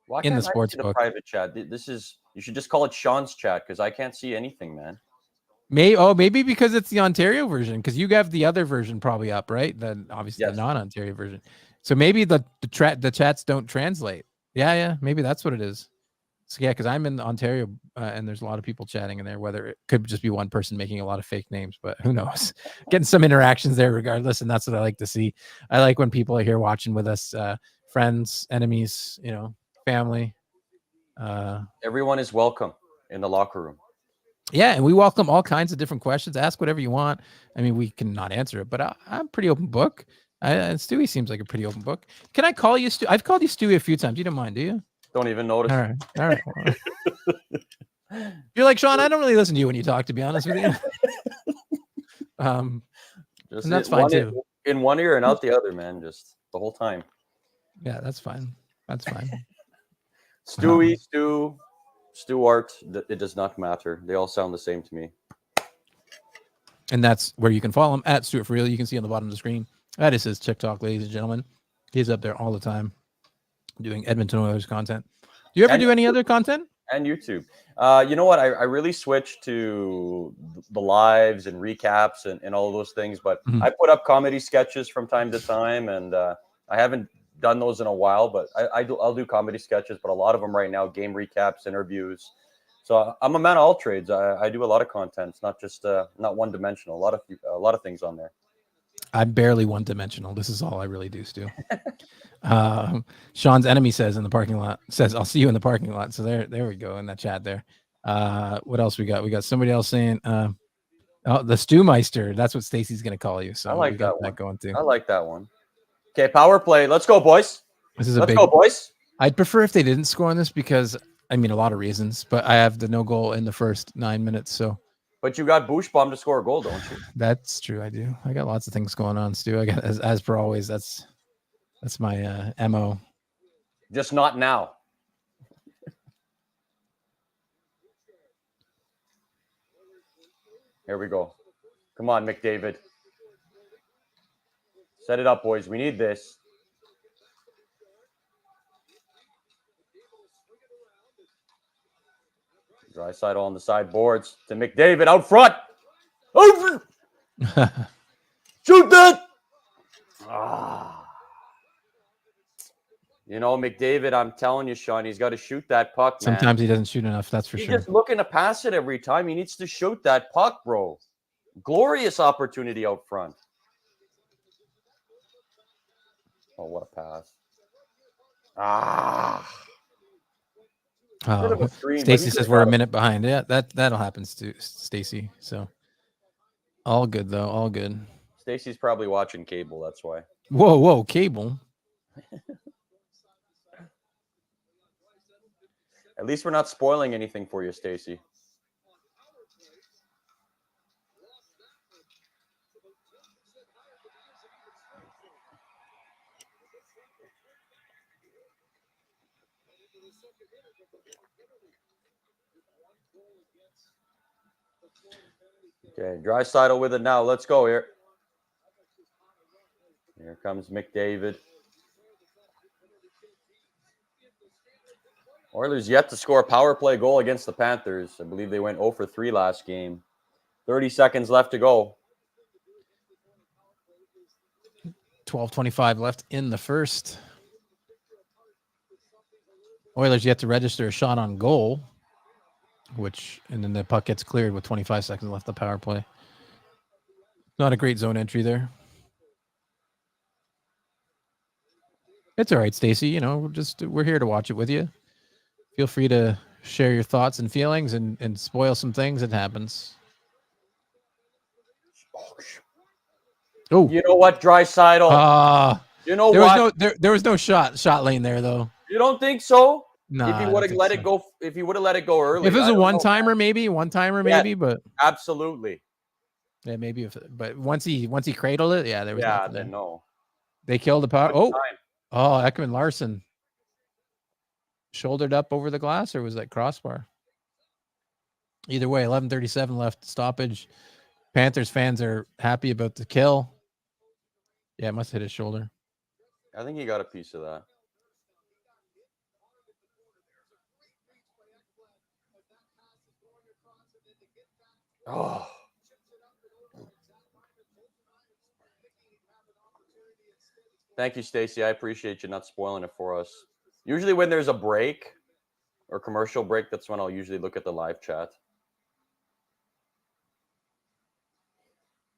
Why in the sports book. Private chat. You should just call it Sean's chat, because I can't see anything, man. Maybe because it's the Ontario version, because you have the other version probably up, right? Obviously the non-Ontario version. So maybe the chats don't translate. Yeah, maybe that's what it is. So yeah, because I'm in Ontario and there's a lot of people chatting in there, whether it could just be one person making a lot of fake names, but who knows? Getting some interactions there regardless, and that's what I like to see. I like when people are here watching with us, friends, enemies, family. Everyone is welcome in the locker room. Yeah, and we welcome all kinds of different questions. Ask whatever you want. I mean, we can not answer it, but I'm pretty open book. Stewie seems like a pretty open book. Can I call you Stewie? I've called you Stewie a few times. You don't mind, do you? Don't even notice. All right. You're like, Sean, I don't really listen to you when you talk, to be honest with you. And that's fine too. In one ear and out the other, man, just the whole time. Yeah, that's fine. Stewie, Stuart, it does not matter. They all sound the same to me. And that's where you can follow him at StuartForReal. You can see on the bottom of the screen. That is his TikTok, ladies and gentlemen. He's up there all the time doing Edmonton Oilers content. Do you ever do any other content? And YouTube. You know what? I really switched to the lives and recaps and all those things, but I put up comedy sketches from time to time, and I haven't done those in a while, but I'll do comedy sketches, but a lot of them right now, game recaps, interviews. So I'm a man of all trades. I do a lot of content. It's not just not one dimensional. A lot of things on there. I'm barely one dimensional. This is all I really do, Stu. Sean's enemy says in the parking lot, says, I'll see you in the parking lot. So there we go in that chat there. What else we got? We got somebody else saying, oh, the Stewmeister. That's what Stacy's going to call you. So I like we got that one. going too. I like that one. Okay, power play. Let's go, boys. Let's go, boys. I'd prefer if they didn't score on this because, I mean, a lot of reasons, but I have the no goal in the first 9 minutes. So, but you got Bushbaum to score a goal, don't you? That's true. I do. I got lots of things going on, Stu. I got as per always. That's my MO. Just not now. Here we go. Come on, McDavid. Set it up, boys. We need this. Draisaitl on the sideboards to McDavid out front. Over. Shoot that. You know, McDavid, I'm telling you, Sean, he's got to shoot that puck, man. Sometimes he doesn't shoot enough, that's for sure. He's just looking to pass it every time. He needs to shoot that puck, bro. Glorious opportunity out front. Oh, what a pass. Oh, Stacy says we're a minute behind. Yeah, that'll happen to Stacy. So all good though, all good. Stacy's probably watching cable, that's why. Whoa, cable. At least we're not spoiling anything for you, Stacy. Okay, Draisaitl with it now. Let's go here. Here comes McDavid. Oilers yet to score a power play goal against the Panthers. I believe they went 0 for 3 last game. 30 seconds left to go. 12:25 left in the first. Oilers yet to register a shot on goal, and then the puck gets cleared with 25 seconds left. The power play. Not a great zone entry there. It's all right, Stacy. You know, we're here to watch it with you. Feel free to share your thoughts and feelings and spoil some things. It happens. Oh, you know what, Draisaitl? You know there was no shot lane there though. You don't think so? No. If he would have let it go, if he would have let it go early. If it was a one-timer, maybe, but absolutely. Yeah, maybe but once he cradled it, yeah, there was nothing then no. They killed the power. Ekman Larson shouldered up over the glass, or was that crossbar? Either way, 11:37 left, stoppage. Panthers fans are happy about the kill. Yeah, it must have hit his shoulder. I think he got a piece of that. Oh. Thank you, Stacy. I appreciate you not spoiling it for us. Usually when there's a break or commercial break, that's when I'll usually look at the live chat.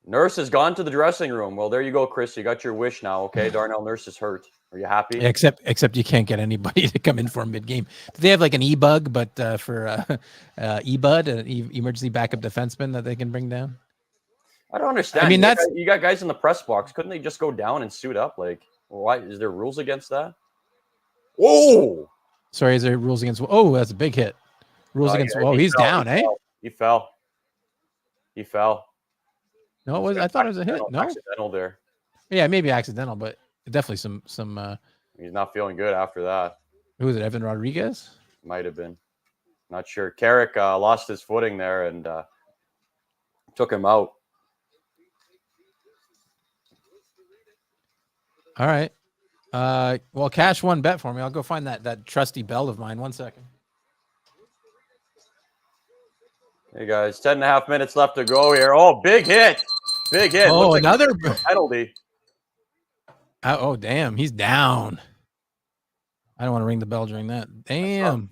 Nurse has gone to the dressing room. Well, there you go, Chris. You got your wish now, okay? Darnell Nurse is hurt. Are you happy? Except you can't get anybody to come in for mid-game. Do they have like an e-bug, but for e-bud, an emergency backup defenseman that they can bring down? I don't understand. I mean, you got guys in the press box. Couldn't they just go down and suit up? Like, why is there rules against that? Whoa! Sorry, is there rules against? Oh, that's a big hit. Rules against? Oh, he's down, eh? He fell. No, it was. I thought it was a hit. No, accidental there. Yeah, maybe accidental, but definitely some. He's not feeling good after that. Who was it? Evan Rodriguez? Might have been. Not sure. Carrick lost his footing there and took him out. All right. Well, Cash won bet for me. I'll go find that trusty belt of mine. 1 second. Hey guys, 10.5 minutes left to go here. Oh, big hit. Big hit. Oh, another penalty. Oh, damn. He's down. I don't want to ring the bell during that. Damn.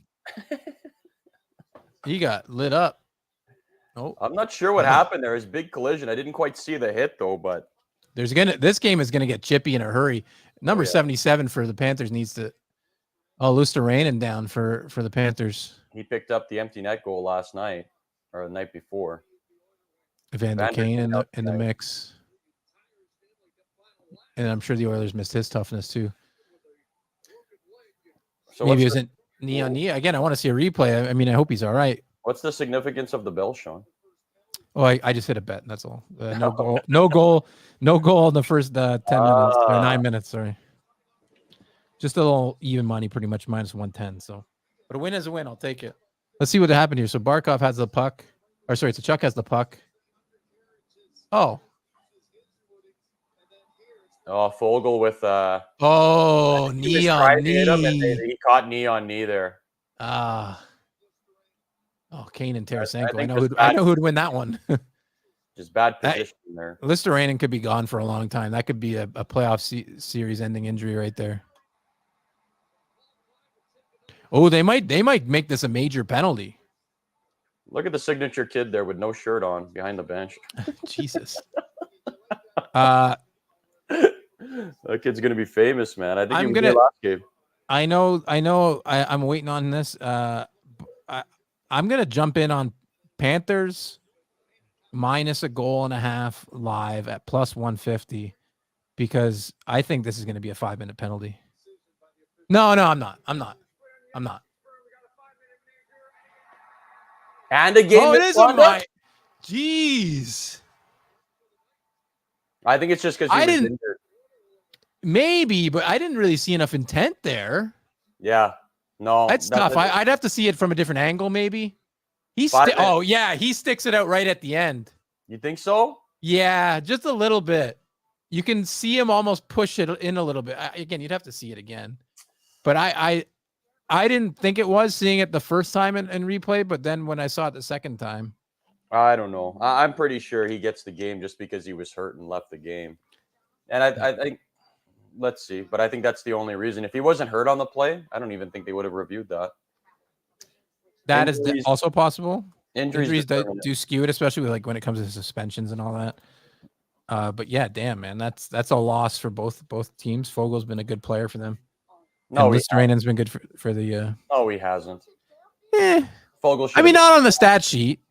He got lit up. Oh, I'm not sure what happened there. It was a big collision. I didn't quite see the hit though, but this game is gonna get chippy in a hurry. Number 77 for the Panthers needs to. Oh, Luosterainen down for the Panthers. he picked up the empty net goal last night or the night before. Evander Kane in the mix. And I'm sure the Oilers missed his toughness too. So maybe it isn't knee on knee. Again, I want to see a replay. I mean, I hope he's all right. What's the significance of the bell, Sean? Oh, I just hit a bet. That's all. No goal. No goal in the first 10 minutes or 9 minutes. Sorry. Just a little even money, pretty much minus 110. So, but a win is a win. I'll take it. Let's see what happened here. So Barkov has the puck. Or sorry, so Chuck has the puck. Oh, Fogle with knee on knee. He caught knee on knee there. Kane and Tarasenko. I know who'd win that one. Just bad position there. Luosterainen could be gone for a long time. That could be a playoff series ending injury right there. Oh, they might make this a major penalty. Look at the signature kid there with no shirt on behind the bench. Jesus. That kid's gonna be famous, man. I think he was there last game. I know. I'm waiting on this. I'm gonna jump in on Panthers minus a goal and a half live at plus 150 because I think this is gonna be a 5-minute penalty. No, I'm not. And a game. Oh, it is on my. Jeez. I think it's just because he was injured. Maybe, but I didn't really see enough intent there. Yeah. No. That's tough. I'd have to see it from a different angle, maybe. He sticks it out right at the end. You think so? Yeah, just a little bit. You can see him almost push it in a little bit. Again, you'd have to see it again. But I didn't think it was seeing it the first time in replay, but then when I saw it the second time. I don't know. I'm pretty sure he gets the game just because he was hurt and left the game. And I think, let's see, but I think that's the only reason. If he wasn't hurt on the play, I don't even think they would have reviewed that. That is also possible. Injuries do skew it, especially with when it comes to suspensions and all that. But yeah, damn, man, that's a loss for both teams. Fogel's been a good player for them. No, Luosterainen's been good for the. No, he hasn't. Fogel. I mean, not on the stat sheet,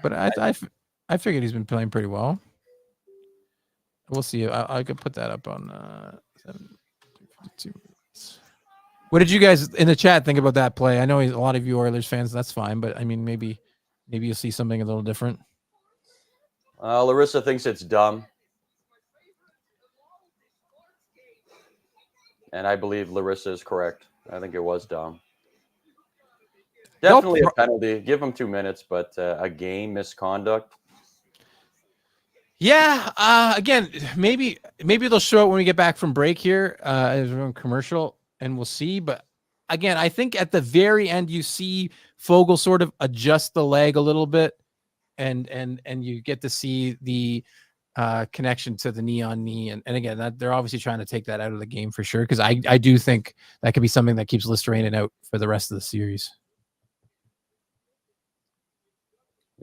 but I figured he's been playing pretty well. We'll see. I could put that up on 7:52 minutes. What did you guys in the chat think about that play? I know a lot of you Oilers fans. That's fine, but I mean, maybe you'll see something a little different. Larissa thinks it's dumb. And I believe Larissa is correct. I think it was dumb. Definitely a penalty. Give him 2 minutes, but a game misconduct. Yeah. Again, maybe they'll show it when we get back from break here as we're on commercial, and we'll see. But again, I think at the very end you see Fogle sort of adjust the leg a little bit, and you get to see the connection to the knee on knee. And again, that they're obviously trying to take that out of the game for sure. Because I do think that could be something that keeps Luosterainen out for the rest of the series.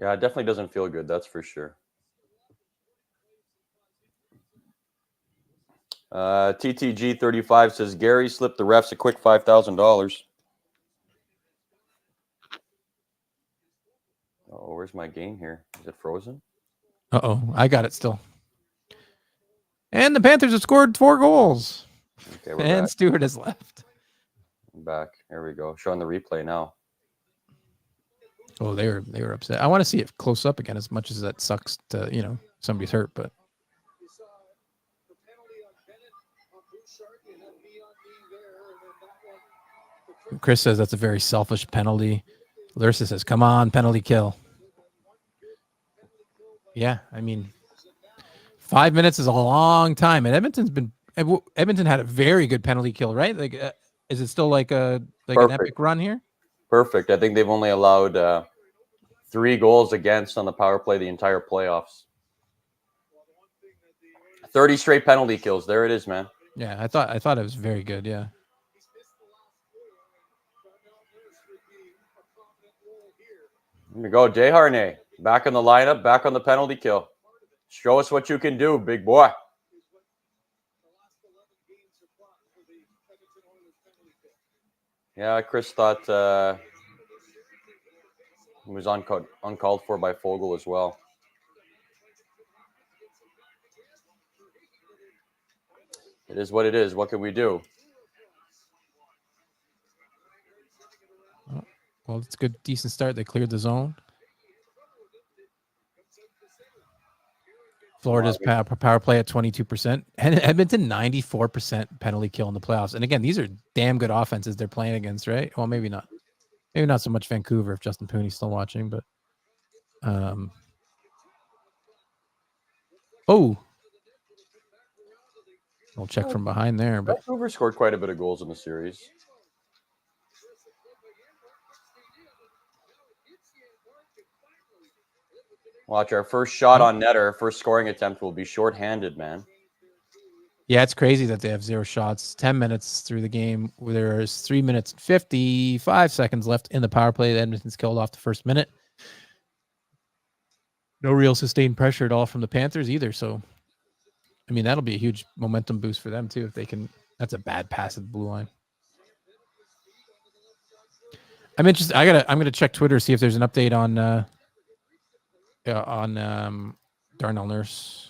Yeah, it definitely doesn't feel good. That's for sure. TTG35 says Gary slipped the refs a quick $5,000. Oh, where's my game here? Is it frozen? I got it still. And the Panthers have scored 4 goals. Okay, we're and back. Stuart has left. I'm back. Here we go. Showing the replay now. Oh, they were upset. I want to see it close up again, as much as that sucks to, somebody's hurt, but Chris says that's a very selfish penalty. Larissa says, come on, penalty kill. Yeah, I mean, 5 minutes is a long time, and Edmonton had a very good penalty kill, right? Like, is it still like an epic run here? Perfect. I think they've only allowed 3 goals against on the power play the entire playoffs. 30 straight penalty kills. There it is, man. Yeah, I thought it was very good. Yeah. Here we go. Desharnais back in the lineup, back on the penalty kill. Show us what you can do, big boy. Yeah, Chris thought he was uncalled for by Fogle as well. It is what it is. What can we do? Well, it's a good, decent start. They cleared the zone. Florida's power play at 22%. And Edmonton, 94% penalty kill in the playoffs. And again, these are damn good offenses they're playing against, right? Well, maybe not. Maybe not so much Vancouver if Justin Pooney's still watching, but oh. We'll check from behind there. But Vancouver scored quite a bit of goals in the series. Watch, our first shot on net, our first scoring attempt will be shorthanded, man. Yeah, it's crazy that they have 0 shots. 10 minutes through the game. There's 3 minutes and 55 seconds left in the power play. Edmonton's killed off the first minute. No real sustained pressure at all from the Panthers either. So, I mean, that'll be a huge momentum boost for them too if they can. That's a bad pass at the blue line. I'm interested. I'm gonna check Twitter, see if there's an update on Darnell Nurse.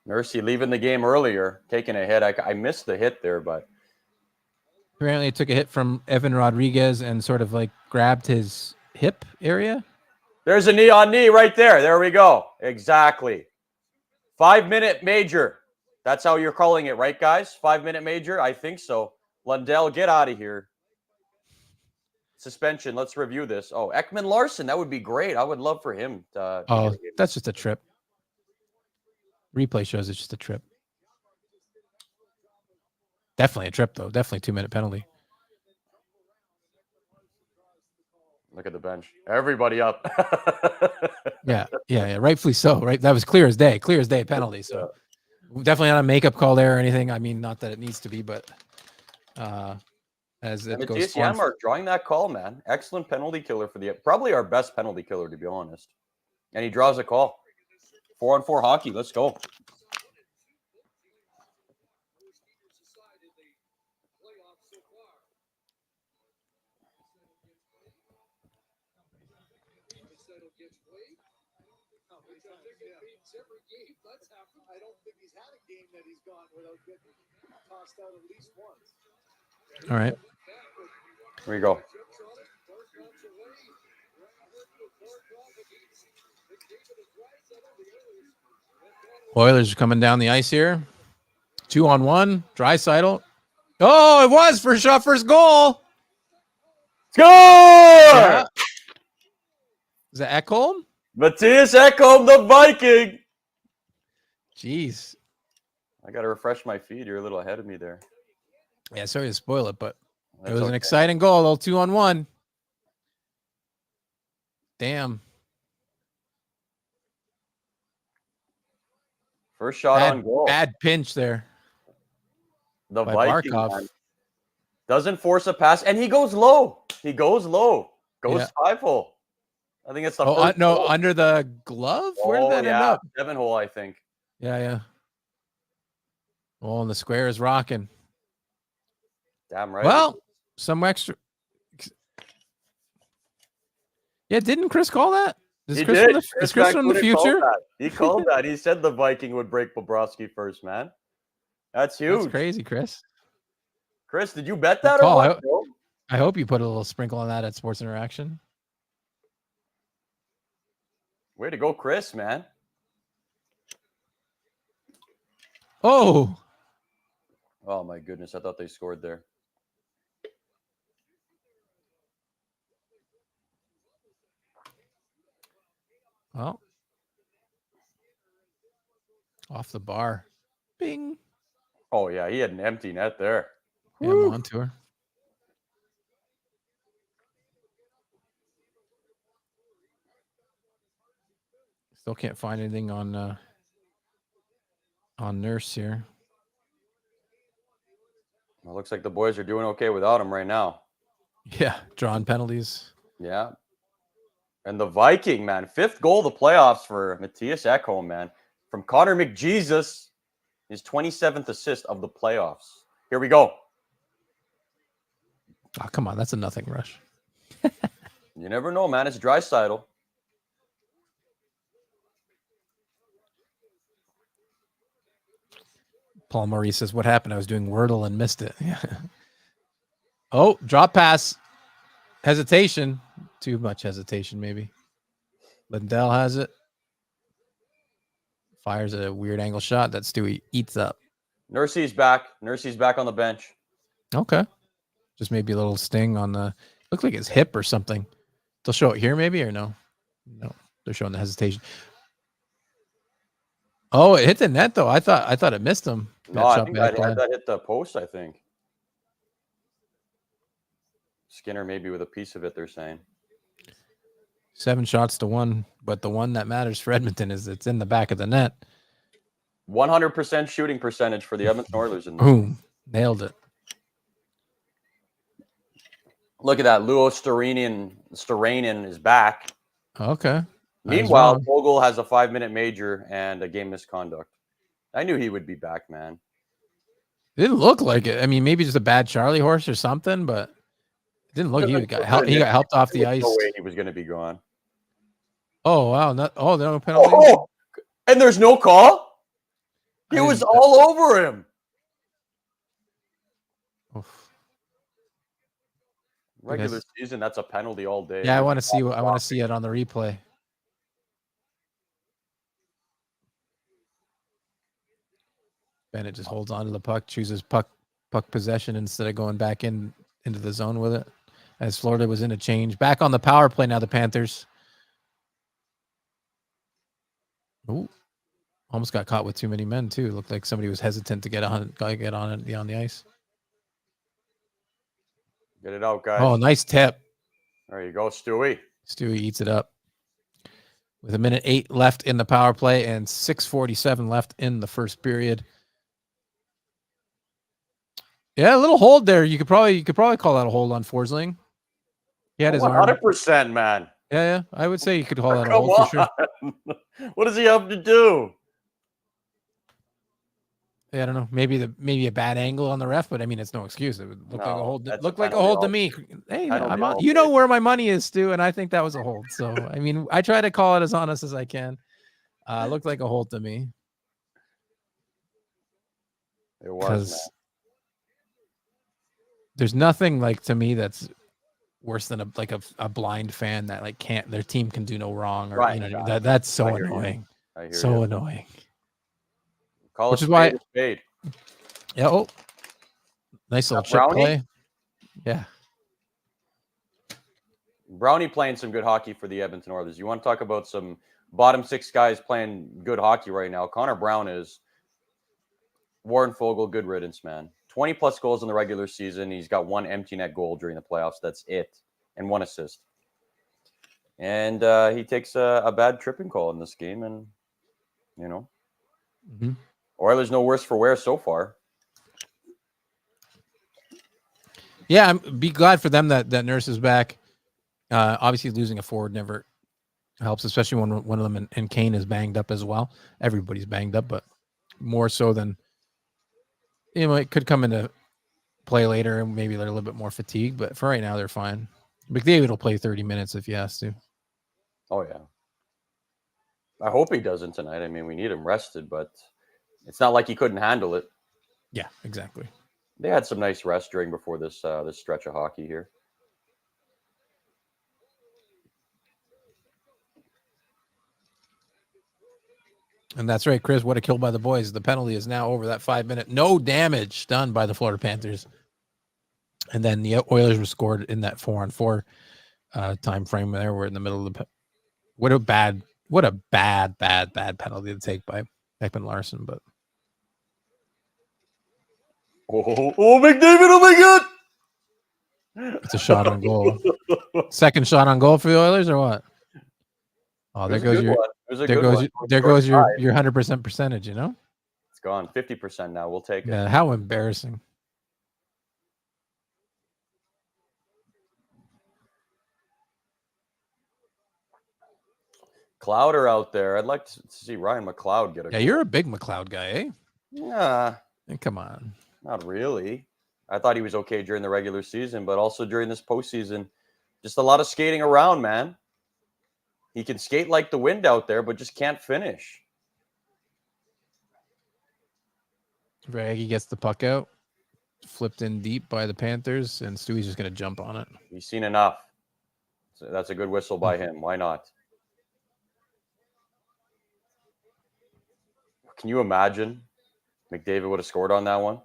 Nursey leaving the game earlier, taking a hit. I missed the hit there, but apparently it took a hit from Evan Rodriguez and sort of like grabbed his hip area. There's a knee on knee right there. There we go. Exactly. 5-minute major. That's how you're calling it, right, guys? 5-minute major? I think so. Lundell, get out of here. Suspension. Let's review this. Oh, Ekman Larson. That would be great. I would love for him to oh, that's just a trip. Replay shows it's just a trip. Definitely a trip, though. Definitely 2-minute penalty. Look at the bench. Everybody up. Yeah. Rightfully so, right? That was clear as day penalty. So definitely not a makeup call there or anything. I mean, not that it needs to be, but as it goes DCM are drawing that call, man. Excellent penalty killer for probably our best penalty killer, to be honest. And he draws a call. 4-on-4 hockey. Let's go. I don't think he's had a game that he's gone without getting tossed out at least once. All right. Here we go. Oilers are coming down the ice here. 2-on-1. Draisaitl. Oh, it was first shot, first goal. Score! Yeah. Is that Ekholm? Matthias Ekholm, the Viking. Jeez. I got to refresh my feed. You're a little ahead of me there. Yeah, sorry to spoil it, but That's it was okay. an exciting goal. Little 2-on-1. Damn. First shot on goal. Bad pinch there. The by Viking Barkov. man. Doesn't force a pass, and he goes low. Goes 5-hole. I think it's the first no, goal. under the glove? Where did that end up? 7-hole, I think. Yeah. Oh, and the square is rocking. Damn right. Well, some extra. Yeah, didn't Chris call that? Is Chris from the future? He called that. He said the Viking would break Bobrovsky first, man. That's huge. That's crazy, Chris. Chris, did you bet that or what, bro? I hope you put a little sprinkle on that at Sports Interaction. Way to go, Chris, man. Oh, my goodness. I thought they scored there. well, off the bar. Bing. Oh, yeah. He had an empty net there. Yeah, I'm on to her. Still can't find anything on Nurse here. Well, looks like the boys are doing okay without him right now. Yeah, drawing penalties. Yeah. And the Viking, man, 5th goal of the playoffs for Matthias Ekholm, man. From Connor McJesus, his 27th assist of the playoffs. Here we go. Oh, come on. That's a nothing rush. You never know, man. It's Draisaitl. Paul Maurice says, what happened? I was doing Wordle and missed it. Yeah. Oh, drop pass. Hesitation. Too much hesitation, maybe. Lindell has it. Fires a weird angle shot that Stewie eats up. Nursey's back. Nursey's back on the bench. Okay. Just maybe a little sting on the, looks like his hip or something. They'll show it here maybe or no? No, they're showing the hesitation. Oh, it hit the net though. I thought it missed him. No, I think that hit the post, I think. Skinner maybe with a piece of it, they're saying. 7 shots to 1, but the one that matters for Edmonton is it's in the back of the net. 100% shooting percentage for the Edmonton Oilers in this. Boom. Nailed it. Look at that. Luo Starainen is back. Okay. Meanwhile, Vogel has a 5-minute major and a game misconduct. I knew he would be back, man. It didn't look like it. I mean, maybe just a bad Charlie horse or something, but it didn't look. He got helped off the ice. No way he was going to be gone. Oh wow! No penalty. Oh, and there's no call. He was all over him. Oof. Regular season, that's a penalty all day. Yeah, I want to see. I want to see it on the replay. Bennett just holds on to the puck, chooses puck possession instead of going back into the zone with it. As Florida was in a change, back on the power play now. The Panthers. Ooh, almost got caught with too many men too. Looked like somebody was hesitant to get on the ice. Get it out, guys. Oh, nice tip. There you go, Stewie. Stewie eats it up. With 1:08 left in the power play and 6:47 left in the first period. Yeah, a little hold there. You could probably call that a hold on Forsling. He had his 100%, man. Yeah, I would say you could call that a hold for sure. What does he have to do? Yeah, I don't know. Maybe a bad angle on the ref, but I mean, it's no excuse. It would look like a hold. Look like a hold to me. Hey, I'm on. You know where my money is, Stu, and I think that was a hold. So I mean, I try to call it as honest as I can. Looked like a hold to me. It was. Man. There's nothing like to me that's worse than a blind fan that like can't their team can do no wrong or right, you know that's so annoying. So annoying. Call which is why paid. Yeah. Oh, nice little chip play. Yeah. Brownie playing some good hockey for the Edmonton Oilers. You want to talk about some bottom 6 guys playing good hockey right now? Connor Brown is. Warren Fogle, good riddance, man. 20-plus goals in the regular season. He's got 1 empty net goal during the playoffs. That's it. And 1 assist. And he takes a bad tripping call in this game. And, you know, Oilers no worse for wear so far. Yeah, be glad for them that Nurse is back. Obviously, losing a forward never helps, especially when one of them and Kane is banged up as well. Everybody's banged up, but more so than, you know, it could come into play later and maybe they're a little bit more fatigued, but for right now, they're fine. McDavid will play 30 minutes if he has to. Oh, yeah. I hope he doesn't tonight. I mean, we need him rested, but it's not like he couldn't handle it. Yeah, exactly. They had some nice rest before this this stretch of hockey here. And that's right, Chris. What a kill by the boys. The penalty is now over that 5-minute. No damage done by the Florida Panthers. And then the Oilers were scored in that 4-on-4 time frame there. We're in the middle of the. What a bad penalty to take by Ekman Larson. But oh, McDavid! Oh my God! It's a shot on goal. Second shot on goal for the Oilers, or what? Oh, there goes your. There goes your 100% percentage, you know? It's gone. 50% now. We'll take it. Yeah, how embarrassing. McLeod out there. I'd like to see Ryan McLeod get a Yeah, goal. you're a big McLeod guy, eh? Yeah, Come on. not really. I thought he was okay during the regular season, but also during this postseason, just a lot of skating around, man. He can skate like the wind out there, but just can't finish. Raggy gets the puck out, flipped in deep by the Panthers, and Stewie's just going to jump on it. He's seen enough. So that's a good whistle by him. Why not? Can you imagine McDavid would have scored on that one?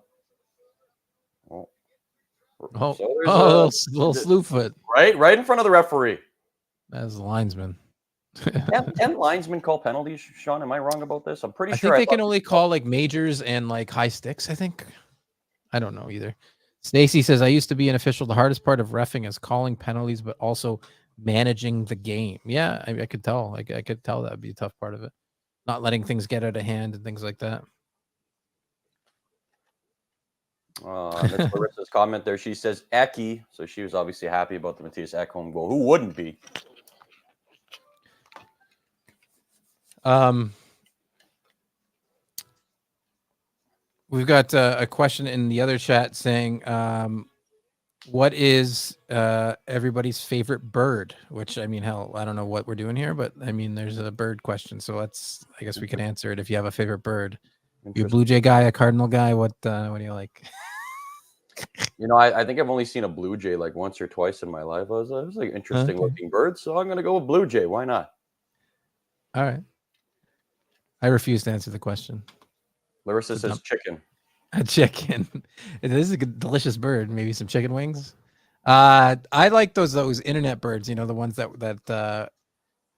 Little slew foot. Right in front of the referee. As the linesman. Can linesmen call penalties, Sean? Am I wrong about this? I'm pretty I sure think they can only call like majors and like high sticks, I think. I don't know either. Stacy says, I used to be an official. The hardest part of reffing is calling penalties, but also managing the game. Yeah, I could tell. I could tell that would be a tough part of it. Not letting things get out of hand and things like that. That's Larissa's comment there. She says Eki, so she was obviously happy about the Matthias Ekholm goal. Who wouldn't be? We've got a question in the other chat saying, what is everybody's favorite bird? Which, I mean, hell, I don't know what we're doing here, but I mean, there's a bird question. So I guess we can answer it if you have a favorite bird. You a Blue Jay guy, a Cardinal guy? What do you like? You know, I think I've only seen a Blue Jay like once or twice in my life. It was like interesting looking bird, so I'm going to go with Blue Jay. Why not? All right. I refuse to answer the question. Larissa says chicken. A chicken. It is a good, delicious bird. Maybe some chicken wings. I like those internet birds. You know, the ones that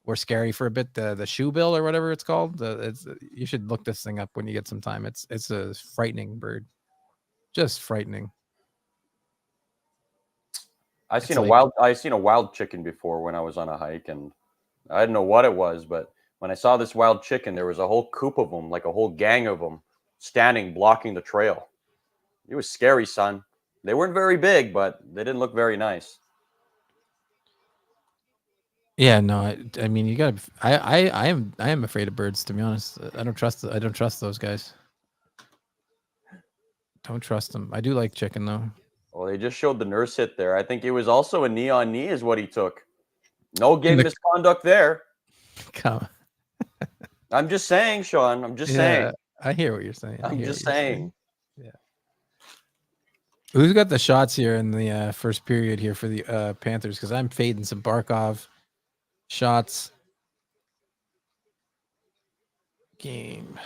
were scary for a bit. The shoebill or whatever it's called. You should look this thing up when you get some time. It's a frightening bird. Just frightening. I seen a wild chicken before when I was on a hike, and I didn't know what it was, but when I saw this wild chicken, there was a whole coop of them, like a whole gang of them, standing blocking the trail. It was scary, son. They weren't very big, but they didn't look very nice. Yeah, no, I mean, you gotta. I am afraid of birds, to be honest. I don't trust those guys. Don't trust them. I do like chicken though. Well, they just showed the nurse hit there. I think it was also a knee on knee is what he took. No game misconduct there. Come. I'm just saying, Sean. I'm just saying. I hear what you're saying. I'm just saying. Yeah. Who's got the shots here in the first period here for the Panthers? Because I'm fading some Barkov shots. Game.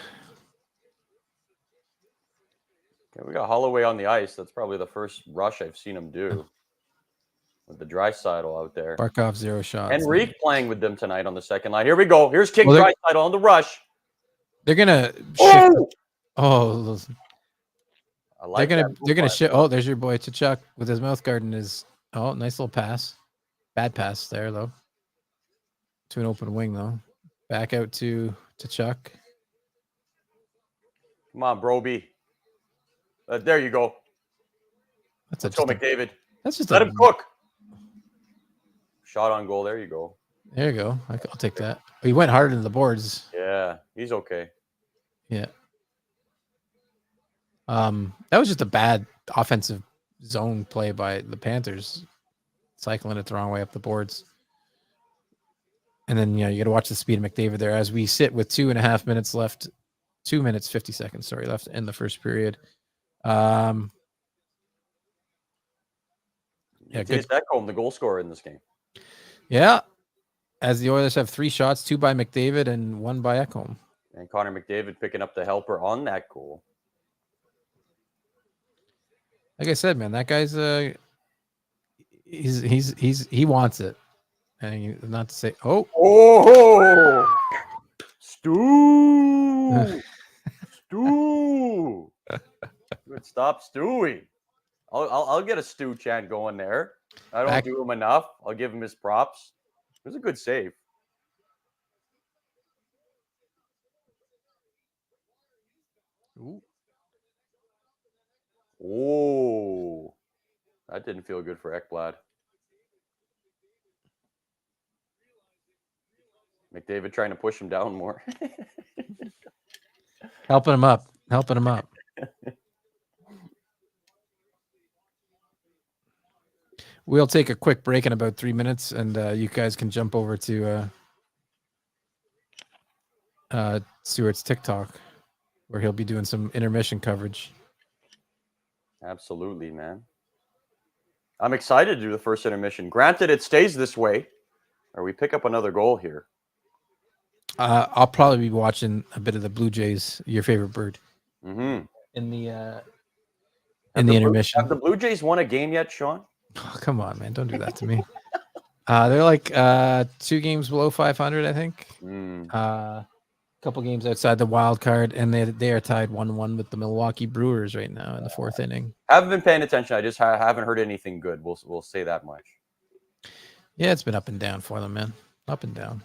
Okay, we got Holloway on the ice. That's probably the first rush I've seen him do. With the Draisaitl out there. Barkov 0 shots. Enrique playing with them tonight on the second line. Here we go. Here's King Draisaitl on the rush. They're gonna shift. They're gonna shift. Oh, there's your boy Tkachuk with his mouth guard and his nice little pass. Bad pass there though. To an open wing though. Back out to Tkachuk. Come on, Broby. There you go. Let's go, McDavid. That's just let him cook. Shot on goal. There you go. There you go. I'll take that. He went hard into the boards. Yeah, he's okay. Yeah. That was just a bad offensive zone play by the Panthers, cycling it the wrong way up the boards. And then you got to watch the speed of McDavid there as we sit with 2.5 minutes left. 2 minutes 50 seconds. Sorry, left in the first period. Yeah, good. Ekholm, the goal scorer in this game. Yeah, as the Oilers have 3 shots, 2 by McDavid and 1 by Ekholm. And Connor McDavid picking up the helper on that goal. Like I said, man, that guy's he wants it, and not to say Stu. Stop stewing. I'll get a Stu chant going there. I don't do him enough. I'll give him his props. It was a good save. Ooh. Oh, that didn't feel good for Ekblad. McDavid trying to push him down more. Helping him up. We'll take a quick break in about 3 minutes, and you guys can jump over to Stuart's TikTok, where he'll be doing some intermission coverage. Absolutely, man. I'm excited to do the first intermission. Granted, it stays this way, or we pick up another goal here. I'll probably be watching a bit of the Blue Jays, your favorite bird, Mm-hmm. in the intermission. Have the Blue Jays won a game yet, Sean? Oh, come on, man. Don't do that to me. They're like 2 games below 500, I think. A couple games outside the wild card, and they are tied 1-1 with the Milwaukee Brewers right now in the 4th inning. Haven't been paying attention. I just haven't heard anything good. We'll say that much. Yeah, it's been up and down for them, man. Up and down.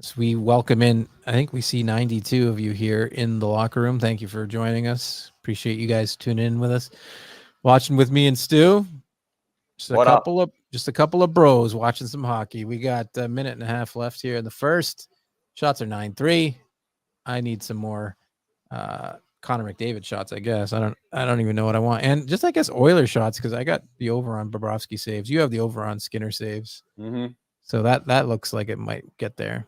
So we welcome in, I think we see 92 of you here in the locker room. Thank you for joining us. Appreciate you guys tuning in with us. Watching with me and Stu. Just a couple of bros watching some hockey. We got a minute and a half left here in the first. Shots are 9-3. I need some more Connor McDavid shots, I guess. I don't even know what I want. And just, I guess, Oiler shots, because I got the over on Bobrovsky saves. You have the over on Skinner saves. Mm-hmm. So that looks like it might get there.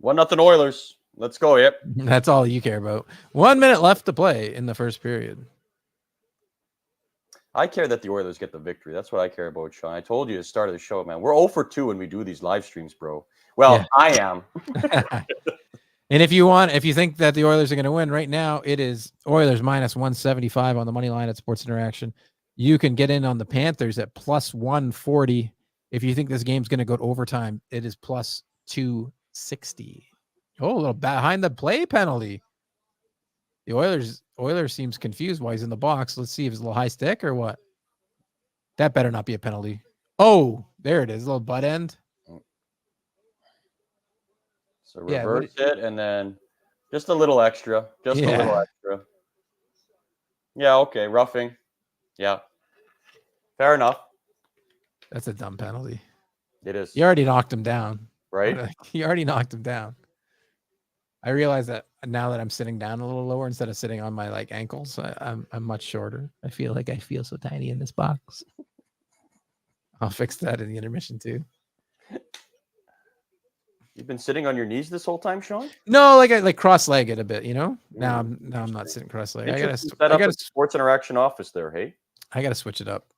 1-0 Oilers. Let's go. Yep. That's all you care about. 1 minute left to play in the first period. I care that the Oilers get the victory. That's what I care about, Sean. I told you at the start of the show, man. We're 0 for 2 when we do these live streams, bro. Well, yeah. I am. And if you think that the Oilers are going to win right now, it is Oilers minus 175 on the money line at Sports Interaction. You can get in on the Panthers at plus 140. If you think this game's going to go to overtime, it is plus 260. Oh, a little behind the play penalty. The Oilers seems confused why he's in the box. Let's see if it's a little high stick or what. That better not be a penalty. Oh, there it is. A little butt end. So reverse it and then just a little extra. A little extra. Yeah, okay. Roughing. Yeah. Fair enough. That's a dumb penalty. It is. You already knocked him down. Right? You already knocked him down. I realize that now that I'm sitting down a little lower instead of sitting on my ankles, I'm much shorter. I feel so tiny in this box. I'll fix that in the intermission too. You've been sitting on your knees this whole time, Sean? No, like cross-legged a bit, you know. Now I'm not sitting cross-legged. I gotta Sports Interaction office there. Hey, I gotta switch it up.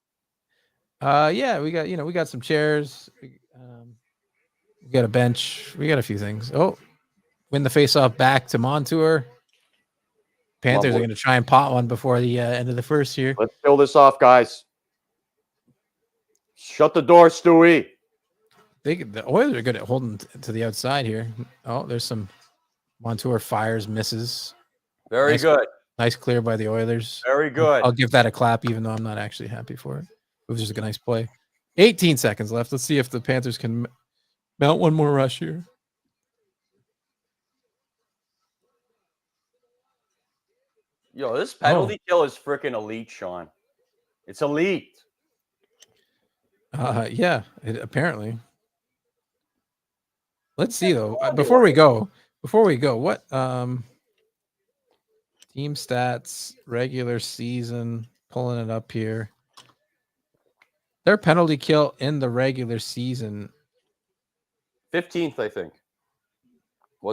Yeah, we got some chairs. We got a bench. We got a few things. Oh, win the face-off back to Montour. Panthers are going to try and pot one before the end of the first here. Let's kill this off, guys. Shut the door, Stewie. The Oilers are good at holding to the outside here. Oh, there's some Montour fires, misses. Very good. Nice clear by the Oilers. Very good. I'll give that a clap, even though I'm not actually happy for it. It was just a nice play. 18 seconds left. Let's see if the Panthers can mount one more rush here. Yo, this penalty kill is freaking elite, Sean. It's elite. Yeah, apparently. Let's see though. Before we go, what team stats, regular season, pulling it up here. Their penalty kill in the regular season. 15th, I think.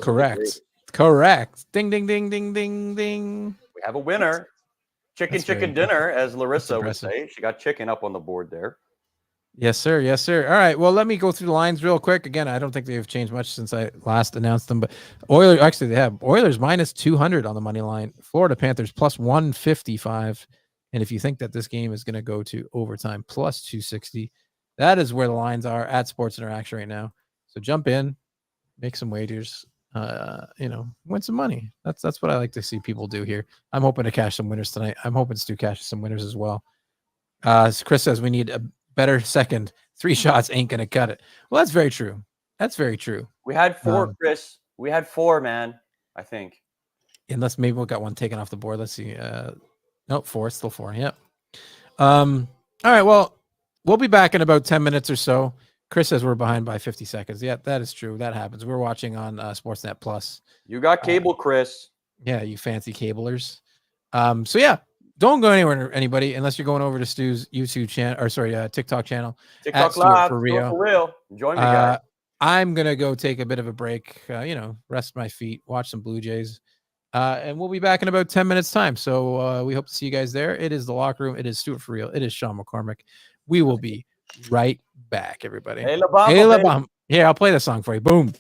Correct. Correct. Ding, ding, ding, ding, ding, ding. We have a winner. Chicken dinner, as Larissa would impressive. say. She got chicken up on the board there. Yes, sir. Yes, sir. All right. Well, let me go through the lines real quick. Again, I don't think they've changed much since I last announced them, but they have Oilers minus 200 on the money line. Florida Panthers plus 155. And if you think that this game is going to go to overtime, plus 260. That is where the lines are at Sports Interaction right now. So jump in, make some wagers, win some money. That's what I like to see people do here. I'm hoping to cash some winners tonight. I'm hoping Stu cashes some winners as well. Chris says we need a better second. 3 shots ain't going to cut it. Well, that's very true. That's very true. We had 4, Chris. We had 4, man, I think. Unless maybe we got one taken off the board. Let's see. Nope, 4. Still 4. Yep. All right. Well, we'll be back in about 10 minutes or so. Chris says we're behind by 50 seconds. Yeah, that is true. That happens. We're watching on Sportsnet Plus. You got cable, Chris. Yeah, you fancy cablers. So yeah, don't go anywhere, anybody, unless you're going over to Stu's YouTube channel, or sorry, TikTok channel. TikTok Stuart Live, for Stuart real. for real. Join me, guys. I'm gonna go take a bit of a break. Rest my feet, watch some Blue Jays, and we'll be back in about 10 minutes time. So we hope to see you guys there. It is the Locker Room. It is Stuart for real. It is Shawn McCormick. We will be right back, everybody. Hey, La Bamba, Hey, La baby. Bamba. Yeah, I'll play the song for you. Boom.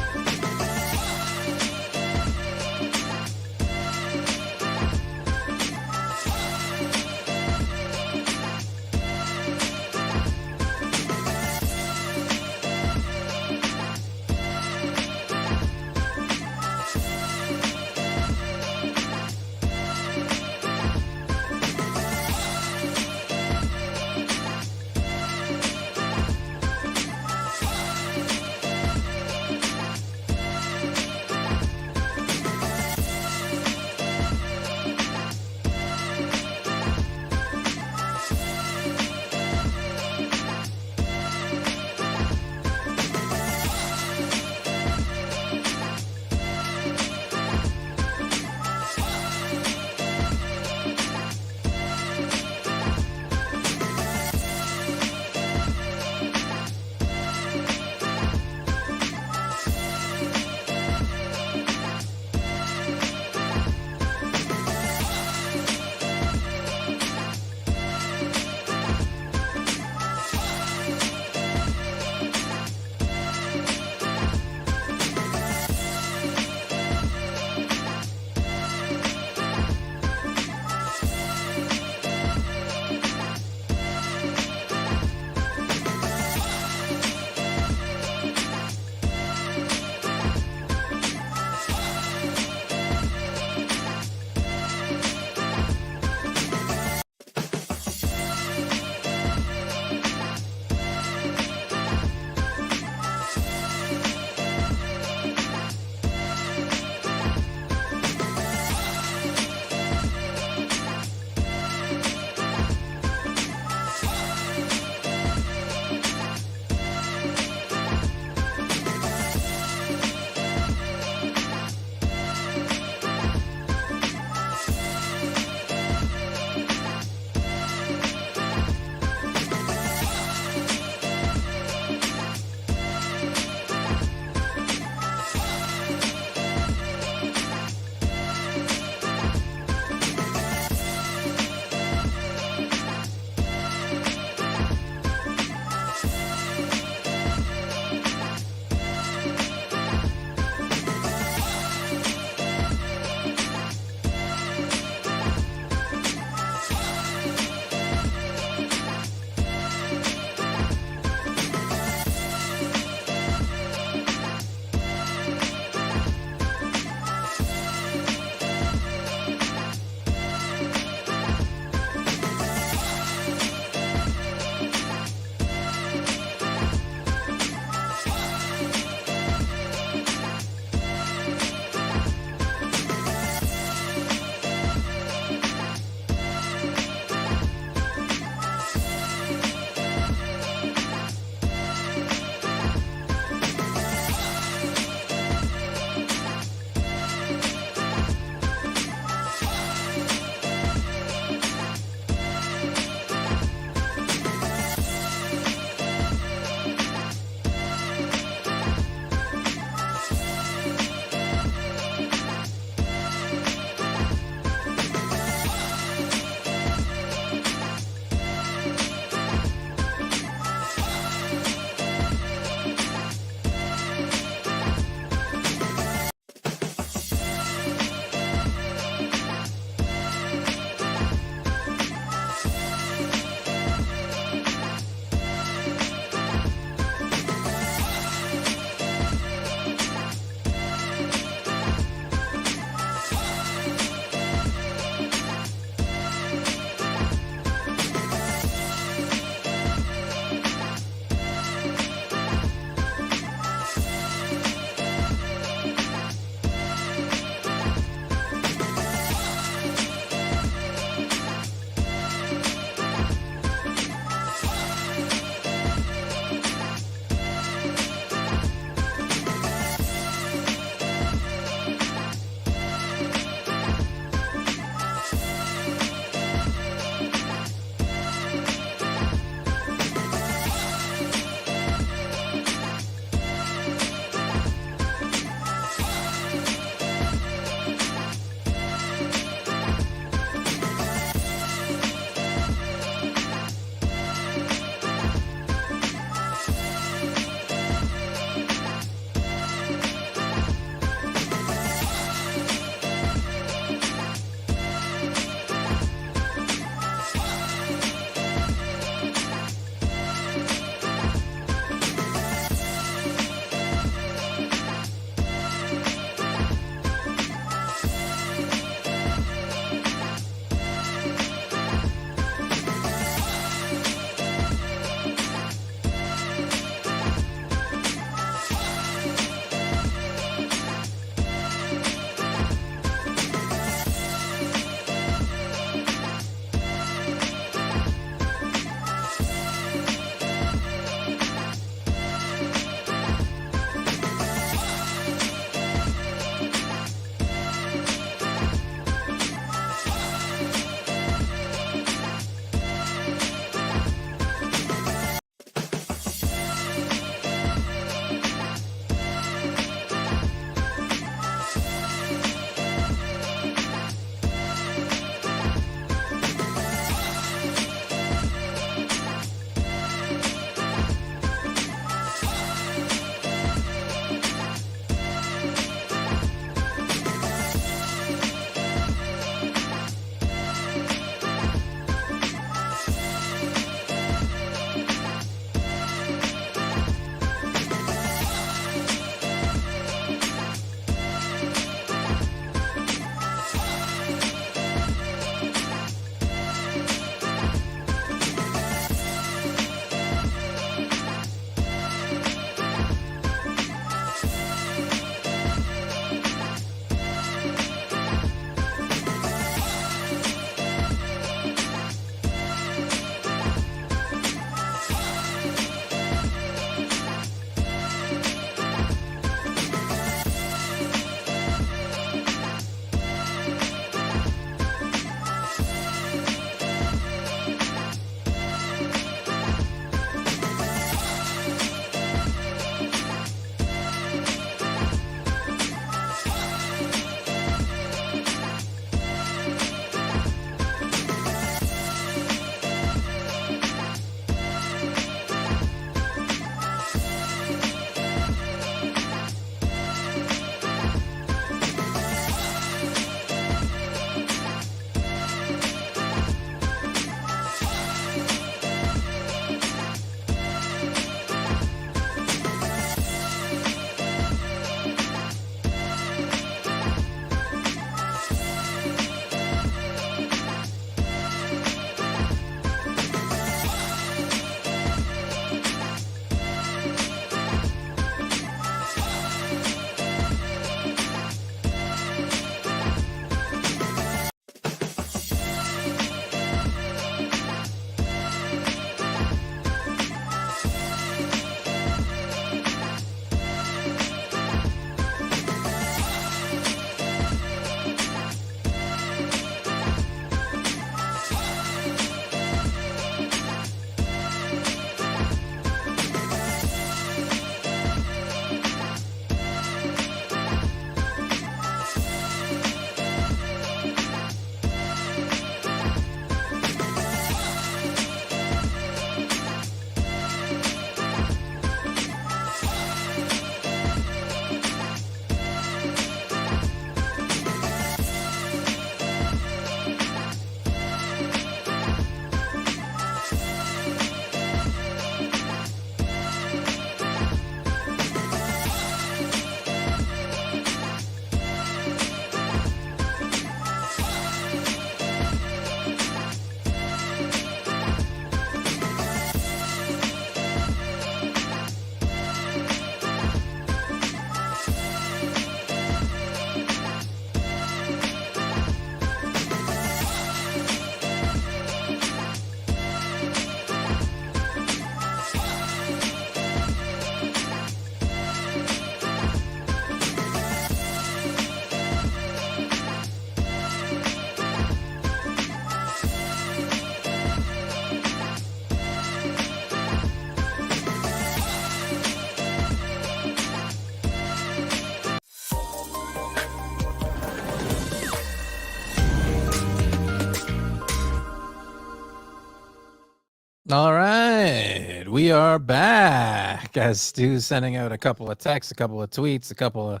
All right, we are back. As Stu's sending out a couple of texts, a couple of tweets, a couple of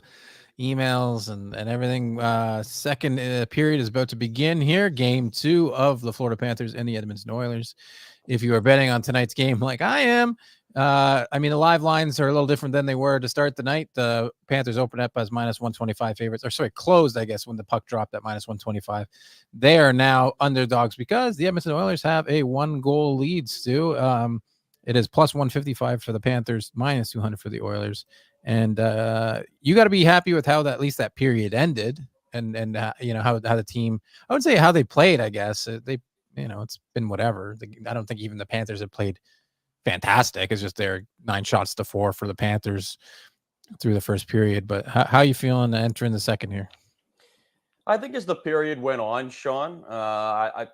emails, and everything. Second period is about to begin here. Game 2 of the Florida Panthers and the Edmonton Oilers. If you are betting on tonight's game, like I am, I mean the live lines are a little different than they were to start the night. The Panthers opened up as -125 favorites, or sorry, closed, I guess, when the puck dropped at -125. They are now underdogs because the Edmonton Oilers have a 1-goal lead. Stu, it is +155 for the Panthers, -200 for the Oilers, and you got to be happy with how that at least that period ended, and you know how the team. I would say how they played. I guess they. You know, it's been whatever. I don't think even the Panthers have played fantastic. It's just they're 9-4 for the Panthers through the first period. But how you feeling entering the second here? I think as the period went on, Sean,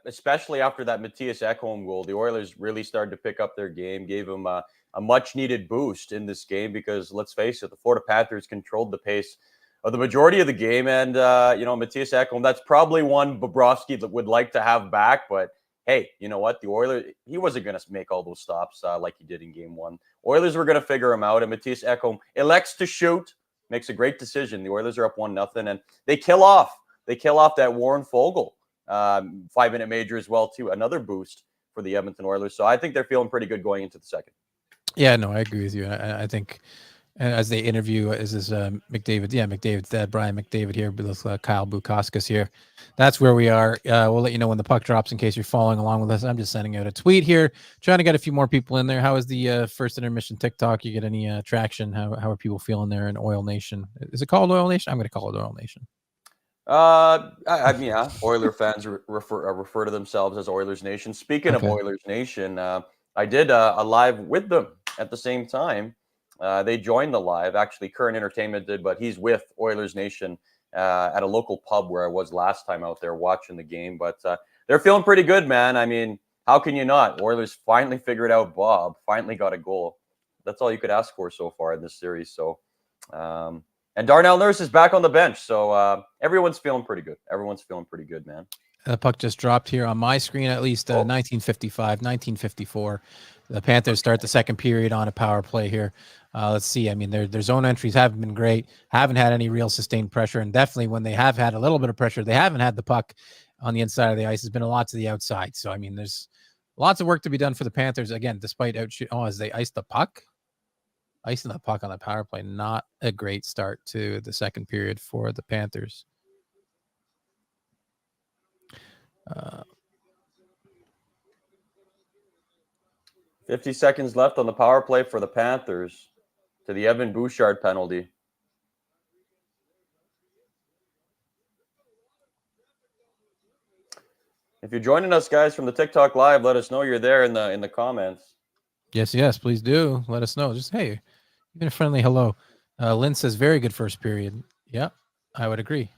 especially after that Matthias Ekholm goal, the Oilers really started to pick up their game, gave them a much-needed boost in this game because, let's face it, the Florida Panthers controlled the pace of the majority of the game. And, you know, Matthias Ekholm, that's probably one Bobrovsky that would like to have back. But, hey, you know what? The Oilers, he wasn't going to make all those stops like he did in game 1. Oilers were going to figure him out. And Matthias Ekholm elects to shoot, makes a great decision. The Oilers are up 1-0, and they kill off. They kill off that Warren Foegele 5-minute major as well, too. Another boost for the Edmonton Oilers. So I think they're feeling pretty good going into the second. Yeah, no, I agree with you. I think as they interview, is this McDavid? Yeah, McDavid's dad, Brian McDavid here, with Kyle Bukauskas here. That's where we are. We'll let you know when the puck drops in case you're following along with us. I'm just sending out a tweet here, trying to get a few more people in there. How is the first intermission TikTok? You get any traction? How are people feeling there in Oil Nation? Is it called Oil Nation? I'm going to call it Oil Nation. I mean, yeah, Oiler fans refer to themselves as Oilers Nation. Speaking of Oilers Nation, I did a live with them at the same time. They joined the live. Actually, Current Entertainment did, but he's with Oilers Nation at a local pub where I was last time out there watching the game. But they're feeling pretty good, man. I mean, how can you not? Oilers finally figured out Bob, finally got a goal. That's all you could ask for so far in this series. So, and Darnell Nurse is back on the bench. So everyone's feeling pretty good. Everyone's feeling pretty good, man. The puck just dropped here on my screen, at least 1955, 1954. The Panthers start the second period on a power play here. Let's see. I mean, their zone entries haven't been great, haven't had any real sustained pressure. And definitely when they have had a little bit of pressure, they haven't had the puck on the inside of the ice. It's been a lot to the outside. So, I mean, there's lots of work to be done for the Panthers. Again, despite as they ice the puck. Icing the puck on the power play, not a great start to the second period for the Panthers. 50 seconds left on the power play for the Panthers to the Evan Bouchard penalty. If you're joining us, guys, from the TikTok live, let us know you're there in the comments. Yes, please do. Let us know. Just, hey, even a friendly hello. Lynn says, very good first period. Yeah, I would agree.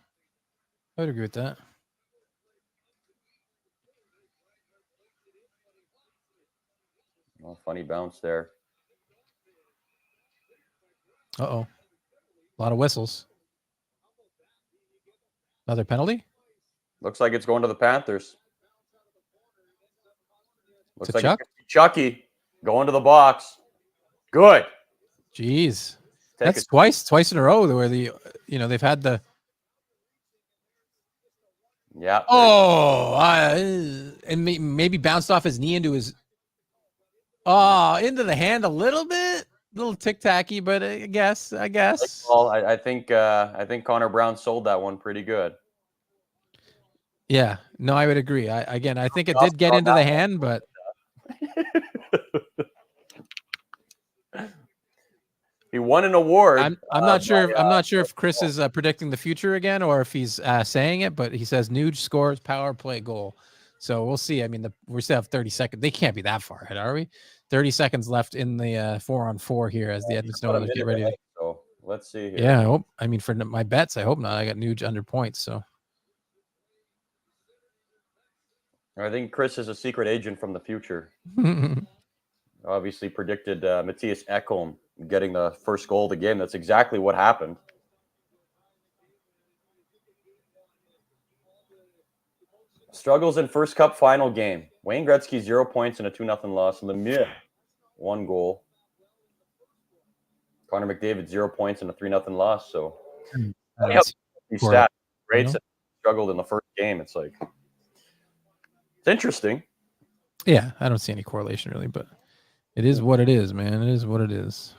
I would agree with that. Oh, funny bounce there. Uh-oh. A lot of whistles. Another penalty? Looks like it's going to the Panthers. Looks like Chuck? Chucky going to the box. Good. Jeez. That's twice in a row where they've had the. Yeah. Oh, and maybe bounced off his knee into his. Oh, into the hand a little bit, a little tic-tacky, but I guess. Well, I think Connor Brown sold that one pretty good. Yeah, no, I would agree. I think it did get into the hand, but. He won an award. I'm not sure. I'm not sure if Chris is predicting the future again or if he's saying it, but he says Nuge scores power play goal. So we'll see. I mean, we still have 30 seconds. They can't be that far ahead, are we? 30 seconds left in the 4-on-4 here as the Edmonton Oilers get ready. So let's see here. Yeah, I mean, for my bets, I hope not. I got Nuge under points. So I think Chris is a secret agent from the future. Obviously predicted Matthias Ekholm getting the first goal of the game. That's exactly what happened. Struggles in first cup final game. Wayne Gretzky 0 points in a 2-0 loss. Lemieux 1 goal. Connor McDavid 0 points in a 3-0 loss. So these stats, greats struggled in the first game. It's like it's interesting. Yeah, I don't see any correlation really, but it is what it is, man. It is what it is.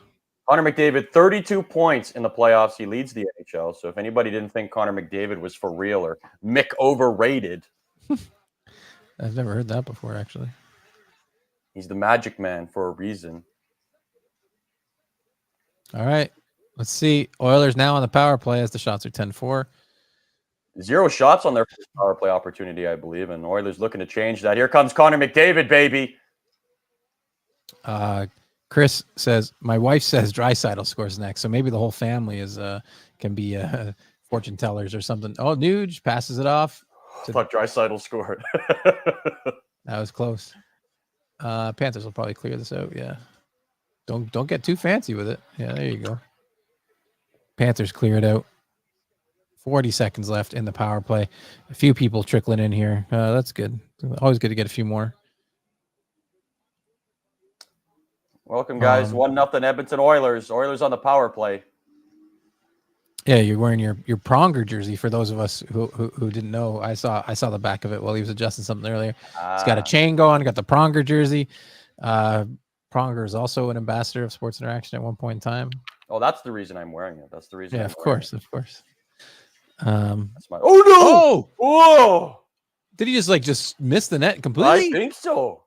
Connor McDavid, 32 points in the playoffs. He leads the NHL. So if anybody didn't think Connor McDavid was for real or Mick overrated, I've never heard that before, actually. he's the magic man for a reason. All right. Let's see. Oilers now on the power play as the shots are 10-4. 0 shots on their first power play opportunity, I believe. And Oilers looking to change that. Here comes Connor McDavid, baby. Chris says, my wife says Draisaitl scores next. So maybe the whole family is can be fortune tellers or something. Oh, Nuge passes it off. I thought Draisaitl scored. That was close. Panthers will probably clear this out. Yeah. Don't get too fancy with it. Yeah, there you go. Panthers clear it out. 40 seconds left in the power play. A few people trickling in here. That's good. Always good to get a few more. Welcome, guys. 1-0 Edmonton Oilers. Oilers on the power play. Yeah, you're wearing your Pronger jersey. For those of us who didn't know, I saw the back of it while he was adjusting something earlier. It's got a chain going. Got the Pronger jersey. Pronger is also an ambassador of Sports Interaction at one point in time. Oh, that's the reason I'm wearing it. That's the reason. Yeah, of course. That's my. Oh no! Whoa! Did he just miss the net completely? I think so.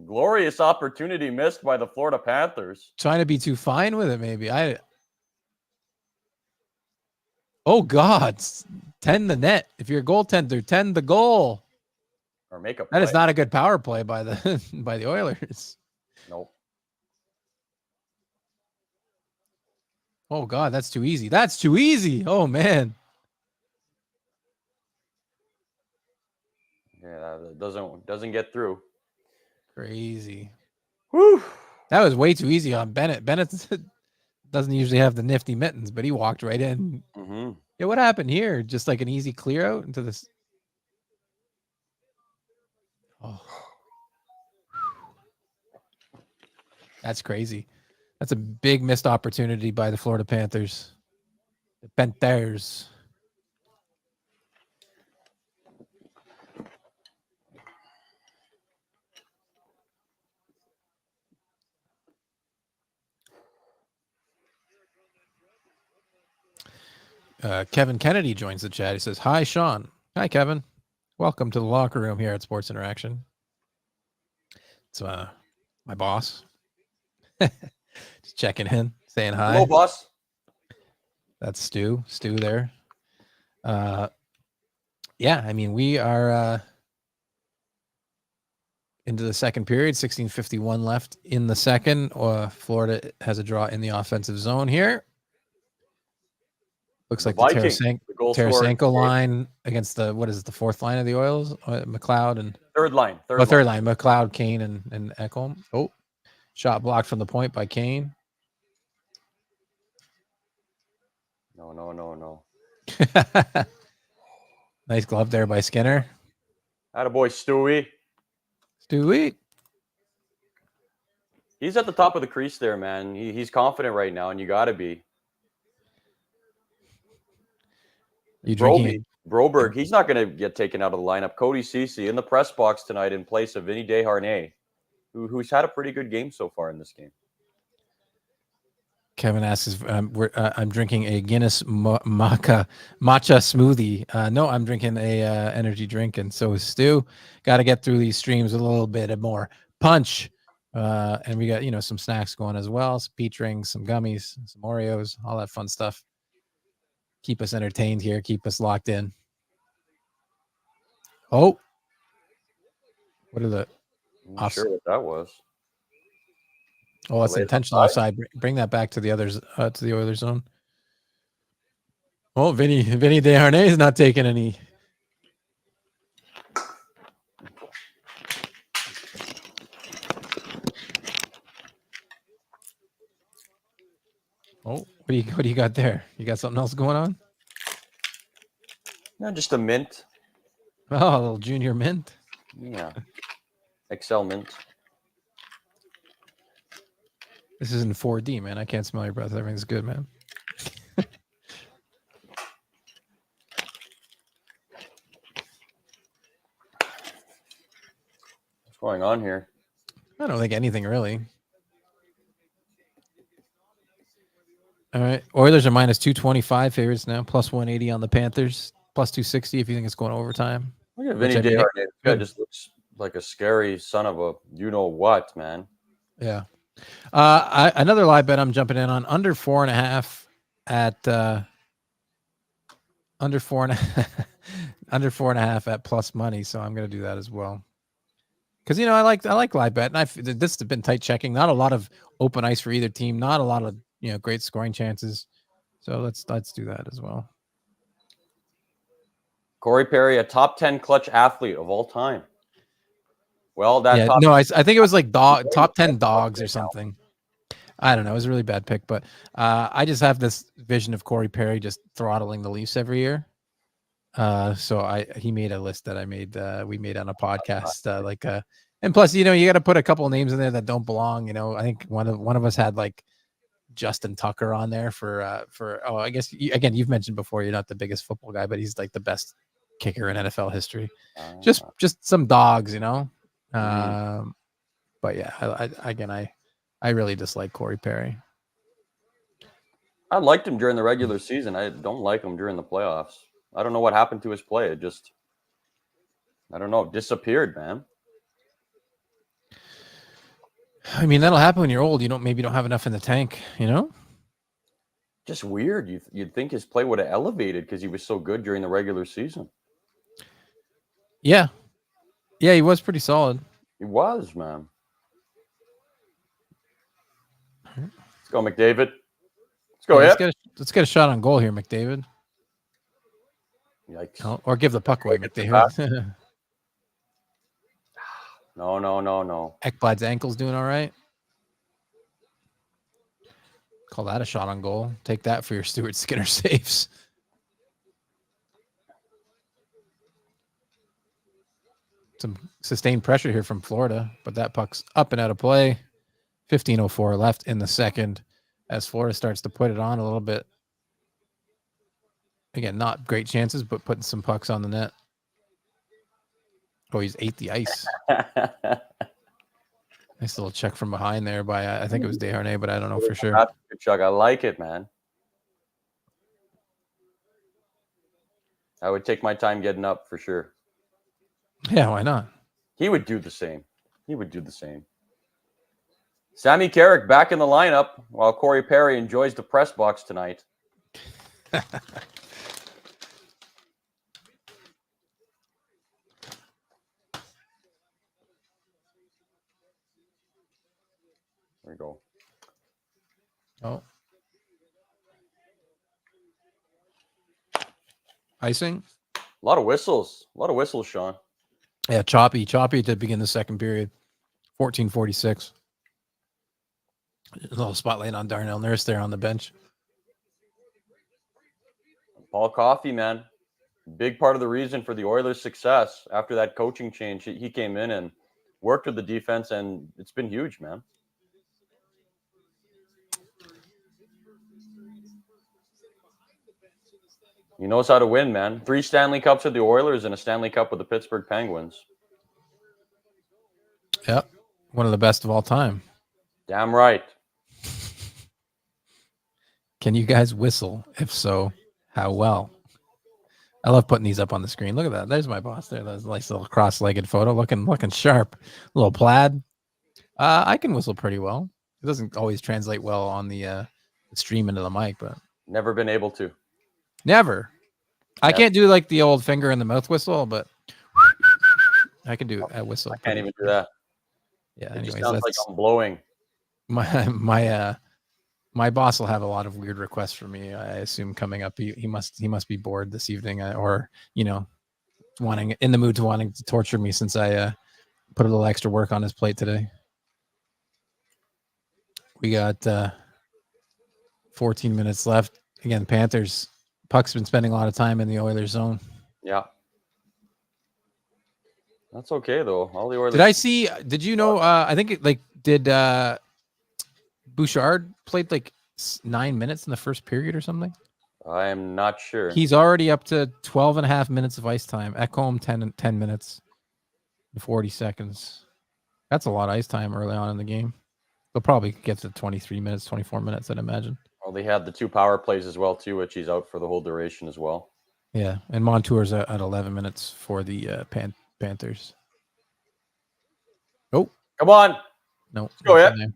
Glorious opportunity missed by the Florida Panthers. Trying to be too fine with it, maybe. Oh God! 10 the net. If you're a goaltender, 10 the goal. Or make a play. That is not a good power play by the by the Oilers. Nope. Oh God, that's too easy. That's too easy. Oh man. Yeah, that doesn't get through. Crazy. Whew. That was way too easy on Bennett. Bennett doesn't usually have the nifty mittens, but he walked right in. Mm-hmm. Yeah, what happened here? Just like an easy clear out into this. Oh, that's crazy. That's a big missed opportunity by the Florida Panthers. The Panthers. Kevin Kennedy joins the chat. He says, "Hi, Sean. Hi, Kevin. Welcome to the locker room here at Sports Interaction." It's my boss. Just checking in, saying hi. Hello, boss. That's Stu. Stu there. Yeah, I mean, we are into the second period. 16:51 left in the second. Florida has a draw in the offensive zone here. Looks like the Tarasenko line against the fourth line of the Oilers? McLeod and third line. Third line. McLeod, Kane, and Ekholm. Oh, shot blocked from the point by Kane. No. Nice glove there by Skinner. Attaboy, Stewie. Stewie. He's at the top of the crease there, man. He's confident right now, and you got to be. Broberg, he's not going to get taken out of the lineup. Cody Ceci in the press box tonight in place of Vinny Desharnais, who's had a pretty good game so far in this game. Kevin asks, I'm drinking a Guinness matcha smoothie. No, I'm drinking a energy drink, and so is Stu. Got to get through these streams with a little bit more punch. And we got, some snacks going as well. Some peach rings, some gummies, some Oreos, all that fun stuff. Keep us entertained here. Keep us locked in. Oh. What are the... I'm not sure what that was. Oh, that's intentional offside. Bring that back to the others, to the Oilers zone. Oh, Vinny Desharnais is not taking any. Oh, what do you got there? You got something else going on? No, just a mint. Oh, a little junior mint. Yeah. Excel Mint. This is in 4D, man. I can't smell your breath. Everything's good, man. What's going on here? I don't think anything really. All right. Oilers are minus 225 favorites now, plus 180 on the Panthers, plus 260 if you think it's going overtime. Look at Which, Vinny I mean, Desharnais. This guy just looks like a scary son of a you-know-what, man. Yeah. Another live bet I'm jumping in on under 4.5 at under 4.5 under 4.5 at plus money. So I'm going to do that as well. Because, you know, I like live bet, and this has been tight checking. Not a lot of open ice for either team. Not a lot of, you know, great scoring chances. So let's do that as well. Corey Perry, a top 10 clutch athlete of all time. Well, that I think it was like top 10 dogs or something. I don't know. It was a really bad pick, but I just have this vision of Corey Perry just throttling the Leafs every year. So he made a list that we made on a podcast, and plus, you know, you got to put a couple of names in there that don't belong. You know, I think one of us had like Justin Tucker on there for I guess you've mentioned before you're not the biggest football guy, but he's like the best kicker in NFL history. Just some dogs, you know. But yeah, I really dislike Corey Perry. I liked him during the regular season. I don't like him during the playoffs. I don't know what happened to his play. It just, I don't know, disappeared, man. I mean, that'll happen when you're old. You don't have enough in the tank, you know? Just weird. You'd think his play would have elevated because he was so good during the regular season. Yeah. Yeah, he was pretty solid. He was, man. Let's go, McDavid. Let's go, let's get a shot on goal here, McDavid. Yikes. Or give the puck away, McDavid. No. Ekblad's ankle's doing all right. Call that a shot on goal. Take that for your Stuart Skinner saves. Some sustained pressure here from Florida, but that puck's up and out of play. 15:04 left in the second as Florida starts to put it on a little bit. Again, not great chances, but putting some pucks on the net. Oh, he's ate the ice. Nice little check from behind there by, I think it was Desharnais, but I don't know for sure. That's a good chuck. I like it, man. I would take my time getting up for sure. Yeah, why not? He would do the same. Sammy Carrick back in the lineup while Corey Perry enjoys the press box tonight. There we go. Oh. Icing? A lot of whistles, Sean. Yeah, choppy to begin the second period. 14:46. A little spotlight on Darnell Nurse there on the bench. Paul Coffey, man. Big part of the reason for the Oilers' success after that coaching change. He came in and worked with the defense, and it's been huge, man. He knows how to win, man. 3 Stanley Cups with the Oilers and a Stanley Cup with the Pittsburgh Penguins. Yep. One of the best of all time. Damn right. Can you guys whistle? If so, how well? I love putting these up on the screen. Look at that. There's my boss there. That's a nice little cross-legged photo. Looking sharp. A little plaid. I can whistle pretty well. It doesn't always translate well on the stream into the mic, but Never been able to. Never. I can't do like the old finger in the mouth whistle, but I can do a whistle. I can't even do that. Yeah. It Anyways, just sounds like I'm blowing. My boss will have a lot of weird requests for me. I assume coming up, he must be bored this evening, or wanting to torture me since I put a little extra work on his plate today. We got 14 minutes left. Again, Panthers. Puck's been spending a lot of time in the Oilers zone. Yeah. That's okay though. All the Oilers. Did I see? Did you know? I think did Bouchard played like 9 minutes in the first period or something? I am not sure. He's already up to 12 and a half minutes of ice time. Ekholm 10 minutes and 40 seconds. That's a lot of ice time early on in the game. They'll probably get to 23 minutes, 24 minutes, I'd imagine. Well, they had the 2 power plays as well too, which he's out for the whole duration as well. Yeah, and Montour's at 11 minutes for the Panthers. Oh, come on! No, go ahead.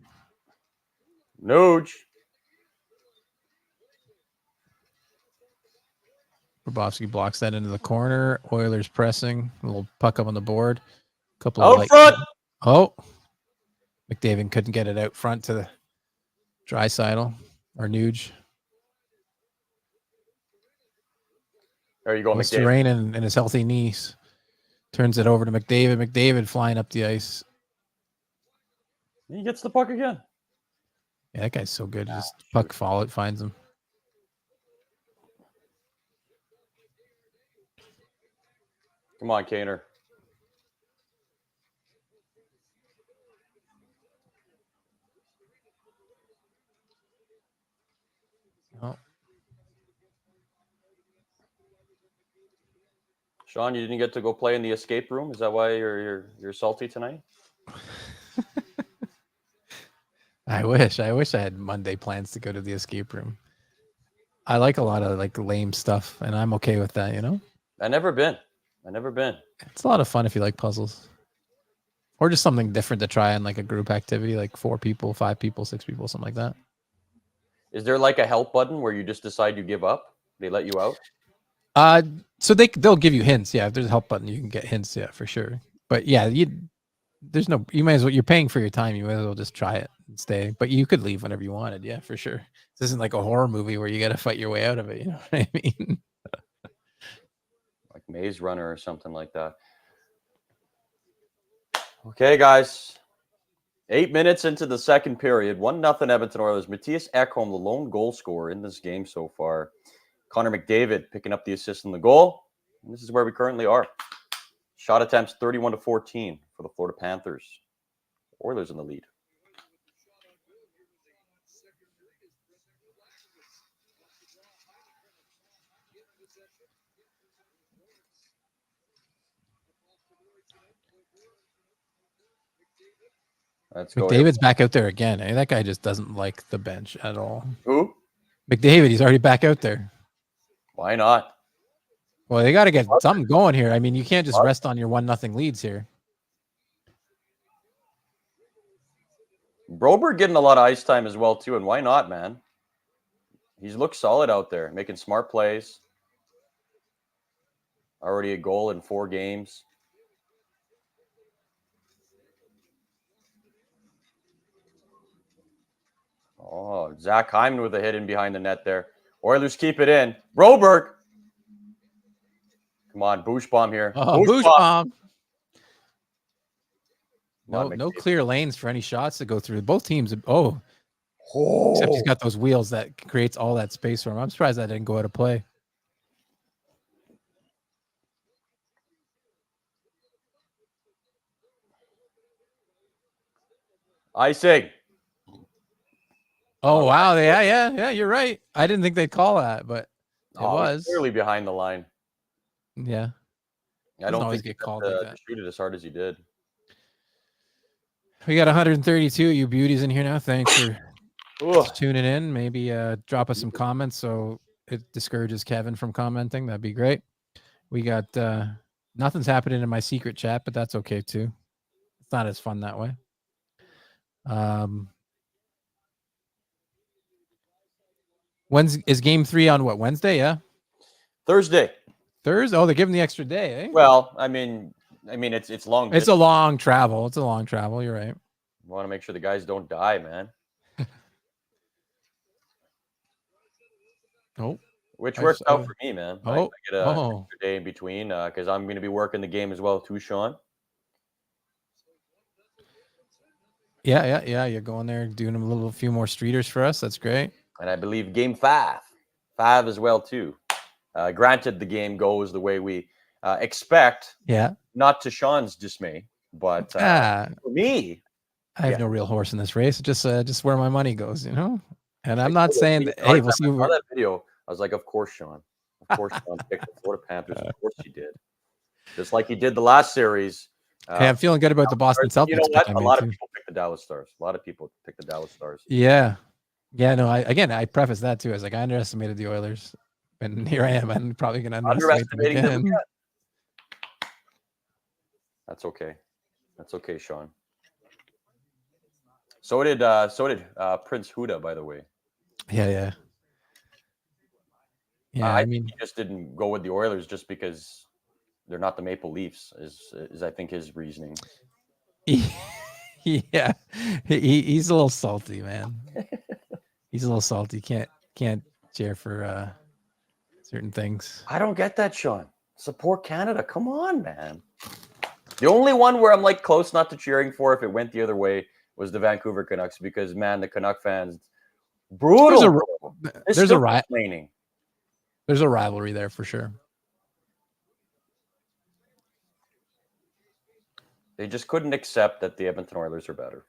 Nuge. Bobrovsky blocks that into the corner. Oilers pressing. A little puck up on the board. Couple out of front. Oh, McDavid couldn't get it out front to the Draisaitl or Nuge. There you go, McDavid. Rain and his healthy knees turns it over to McDavid. McDavid flying up the ice. He gets the puck again. Yeah, that guy's so good. Just puck follow it, finds him. Come on, Kaner. Oh. Shawn, you didn't get to go play in the escape room. Is that why you're salty tonight? I wish I had Monday plans to go to the escape room. I like a lot of like lame stuff, and I'm okay with that, you know? I never been. It's a lot of fun if you like puzzles. Or just something different to try in like a group activity, like 4 people, 5 people, 6 people, something like that. Is there like a help button where you just decide you give up? They let you out? So they'll give you hints. Yeah, if there's a help button, you can get hints. Yeah, for sure. But yeah, you might as well. You're paying for your time. You might as well just try it and stay. But you could leave whenever you wanted. Yeah, for sure. This isn't like a horror movie where you got to fight your way out of it. You know what I mean? Like Maze Runner or something like that. Okay, guys. 8 minutes into the second period, 1-0 Edmonton Oilers. Matthias Ekholm, the lone goal scorer in this game so far. Connor McDavid picking up the assist in the goal. And this is where we currently are. Shot attempts 31-14 for the Florida Panthers. Oilers in the lead. Let's go. McDavid's back out there again. That guy just doesn't like the bench at all. Who? McDavid, he's already back out there. Why not? Well, they got to get something going here. I mean, you can't just rest on your 1-0 leads here. Broberg getting a lot of ice time as well, too. And why not, man? He's looked solid out there, making smart plays. Already a goal in 4 games. Oh, Zach Hyman with a hit in behind the net there. Oilers keep it in. Broberg. Come on, Boosh bomb here. Oh, Boosh bomb. No clear lanes for any shots to go through. Both teams. Except he's got those wheels that creates all that space for him. I'm surprised that didn't go out of play. Icing. Oh, wow. Yeah. You're right. I didn't think they'd call that, but it was clearly behind the line. Yeah. I don't think get called like that. To shoot it as hard as he did. We got 132 you beauties in here now. Thanks for tuning in. Maybe drop us some comments so it discourages Kevin from commenting. That'd be great. We got nothing's happening in my secret chat, but that's okay too. It's not as fun that way. When's is game 3 on what, Wednesday? Yeah. Thursday. Oh, they're giving the extra day, eh? Well, I mean it's long. It's a long travel. You're right. We want to make sure the guys don't die, man. Which works out for me, man. I get an extra day in between because I'm going to be working the game as well too, Shawn. Yeah. You're going there doing a few more streeters for us. That's great. And I believe game 5 as well too. Granted, the game goes the way we expect, Yeah. not to Sean's dismay, but for me, I have no real horse in this race. Just where my money goes, you know. And I'm not When saying you that, hey, we'll I see. saw that video. I was like, of course, Sean. Of course, Sean picked the Florida Panthers. Of course, he did. Just like he did the last series. Hey, I'm feeling good about the Boston Celtics. You know what? pick I A lot made, of people picked the Dallas Stars. A lot of people picked the Dallas Stars. Yeah. No, I preface that too. I was like, I underestimated the Oilers, and here I am. I'm probably going to underestimate them again. That's okay. That's okay, Sean. So did Prince Huda, by the way. Yeah. I mean, he just didn't go with the Oilers just because they're not the Maple Leafs. Is I think his reasoning. Yeah, he's a little salty, man. He's a little salty. Can't cheer for certain things. I don't get that, Sean. Support Canada. Come on, man. The only one where I'm like close not to cheering for if it went the other way was the Vancouver Canucks, because man, the Canuck fans, brutal. There's a rivalry. There's a rivalry there for sure. They just couldn't accept that the Edmonton Oilers are better.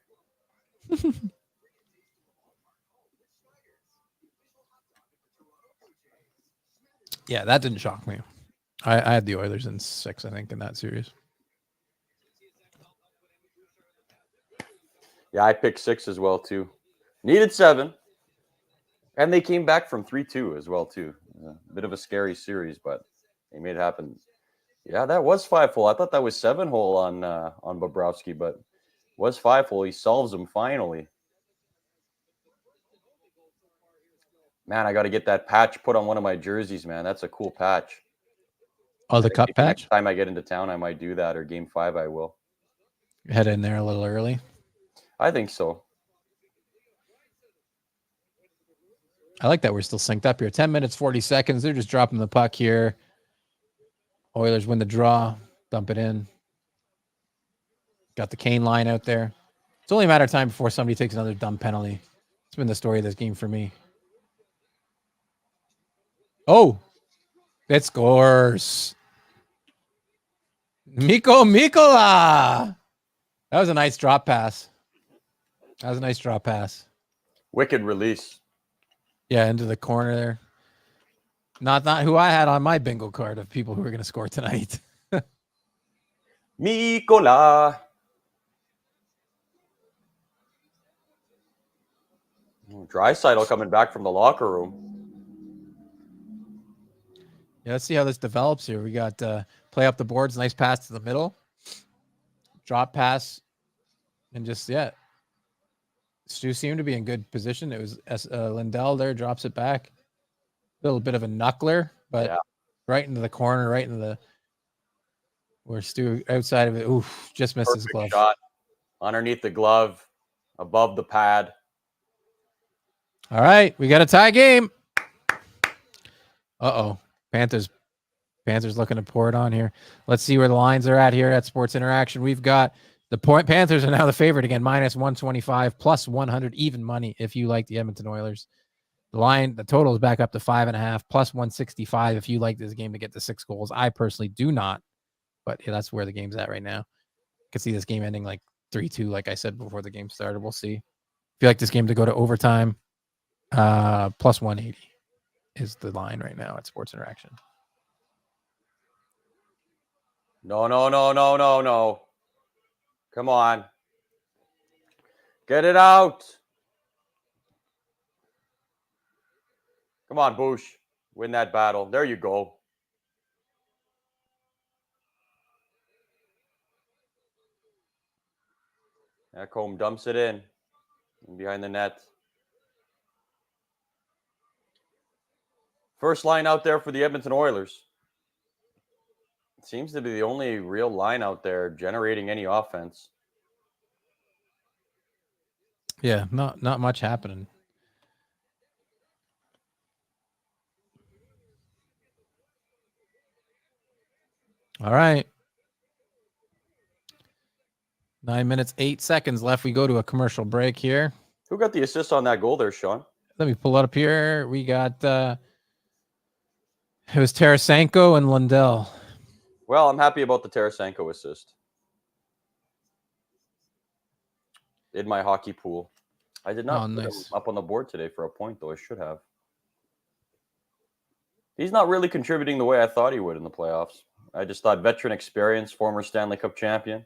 Yeah, that didn't shock me. I had the Oilers in 6, I think, in that series. Yeah, I picked 6 as well, too. Needed 7. And they came back from 3-2 as well, too. A bit of a scary series, but they made it happen. Yeah, that was 5-hole. I thought that was 7-hole on Bobrovsky, but it was 5-hole. He solves them finally. Man, I got to get that patch put on one of my jerseys, man. That's a cool patch. Oh, the cup patch? Next time I get into town, I might do that, or Game 5 I will. Head in there a little early? I think so. I like that we're still synced up here. 10 minutes, 40 seconds. They're just dropping the puck here. Oilers win the draw. Dump it in. Got the Kane line out there. It's only a matter of time before somebody takes another dumb penalty. It's been the story of this game for me. Oh, it scores. Mikko Mikkola. That was a nice drop pass. Wicked release. Yeah, into the corner there. Not who I had on my bingo card of people who are going to score tonight. Mikkola. Draisaitl coming back from the locker room. Yeah, let's see how this develops here. We got play up the boards, nice pass to the middle, drop pass, and just Stu seemed to be in good position. It was Lindell there, drops it back, a little bit of a knuckler, but right into the corner, right into the where Stu outside of it. Oof, just missed his glove. Shot underneath the glove, above the pad. All right, we got a tie game. Panthers looking to pour it on here. Let's see where the lines are at here at Sports Interaction. We've got the Panthers are now the favorite again, -125, +100 even money if you like the Edmonton Oilers. The total is back up to 5.5, +165 if you like this game to get to 6 goals. I personally do not, but yeah, that's where the game's at right now. I could see this game ending like 3-2, like I said before the game started. We'll see. If you like this game to go to overtime, +180 is the line right now at Sports Interaction. No. Come on. Get it out. Come on, Bush. Win that battle. There you go. Ekholm dumps it in behind the net. First line out there for the Edmonton Oilers. It seems to be the only real line out there generating any offense. Yeah, not much happening. All right. 9 minutes, 8 seconds left. We go to a commercial break here. Who got the assist on that goal there, Sean? Let me pull it up here. We got it was Tarasenko and Lundell. Well, I'm happy about the Tarasenko assist. In my hockey pool. I did not put him up on the board today for a point, though. I should have. He's not really contributing the way I thought he would in the playoffs. I just thought veteran experience, former Stanley Cup champion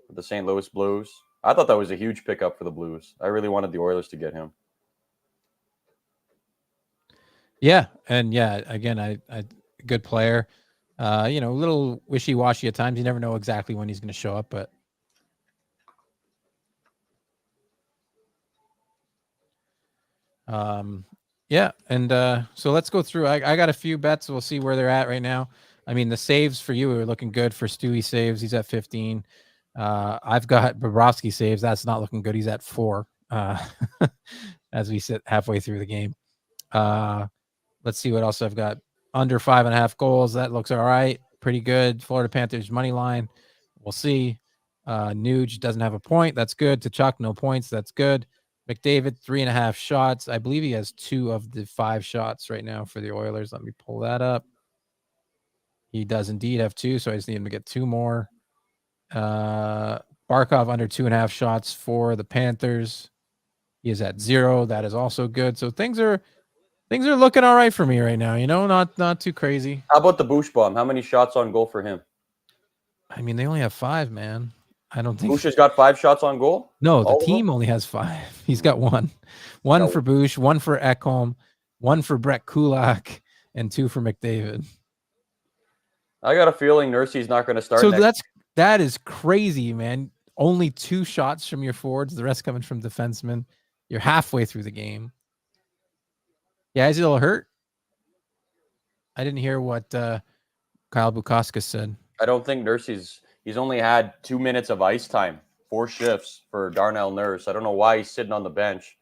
with the St. Louis Blues. I thought that was a huge pickup for the Blues. I really wanted the Oilers to get him. Yeah, and yeah, again, I good player. A little wishy-washy at times. You never know exactly when he's going to show up, but yeah, and so let's go through. I got a few bets. We'll see where they're at right now. I mean, the saves for you are looking good. For Stewie saves, he's at 15. I've got Bobrovsky saves. That's not looking good. He's at 4 as we sit halfway through the game. Let's see what else I've got. Under 5.5 goals. That looks all right. Pretty good. Florida Panthers money line. We'll see. Nuge doesn't have a point. That's good. Tkachuk, no points. That's good. McDavid, 3.5 shots. I believe he has 2 of the 5 shots right now for the Oilers. Let me pull that up. He does indeed have 2, so I just need him to get 2 more. Barkov under 2.5 shots for the Panthers. He is at 0. That is also good. So things are looking all right for me right now. Not too crazy. How about the Bush bomb? How many shots on goal for him? I mean, they only have 5, man. I don't think Bush has got 5 shots on goal. No, the team only has 5. He's got 1. One for Bush, 1 for Ekholm, 1 for Brett Kulak, and 2 for McDavid. I got a feeling Nursey's not going to start. So that is crazy, man. Only 2 shots from your forwards, the rest coming from defensemen. You're halfway through the game. Yeah, is he a little hurt? I didn't hear what Kyle Bukauskas said. I don't think he's only had 2 minutes of ice time, 4 shifts for Darnell Nurse. I don't know why he's sitting on the bench.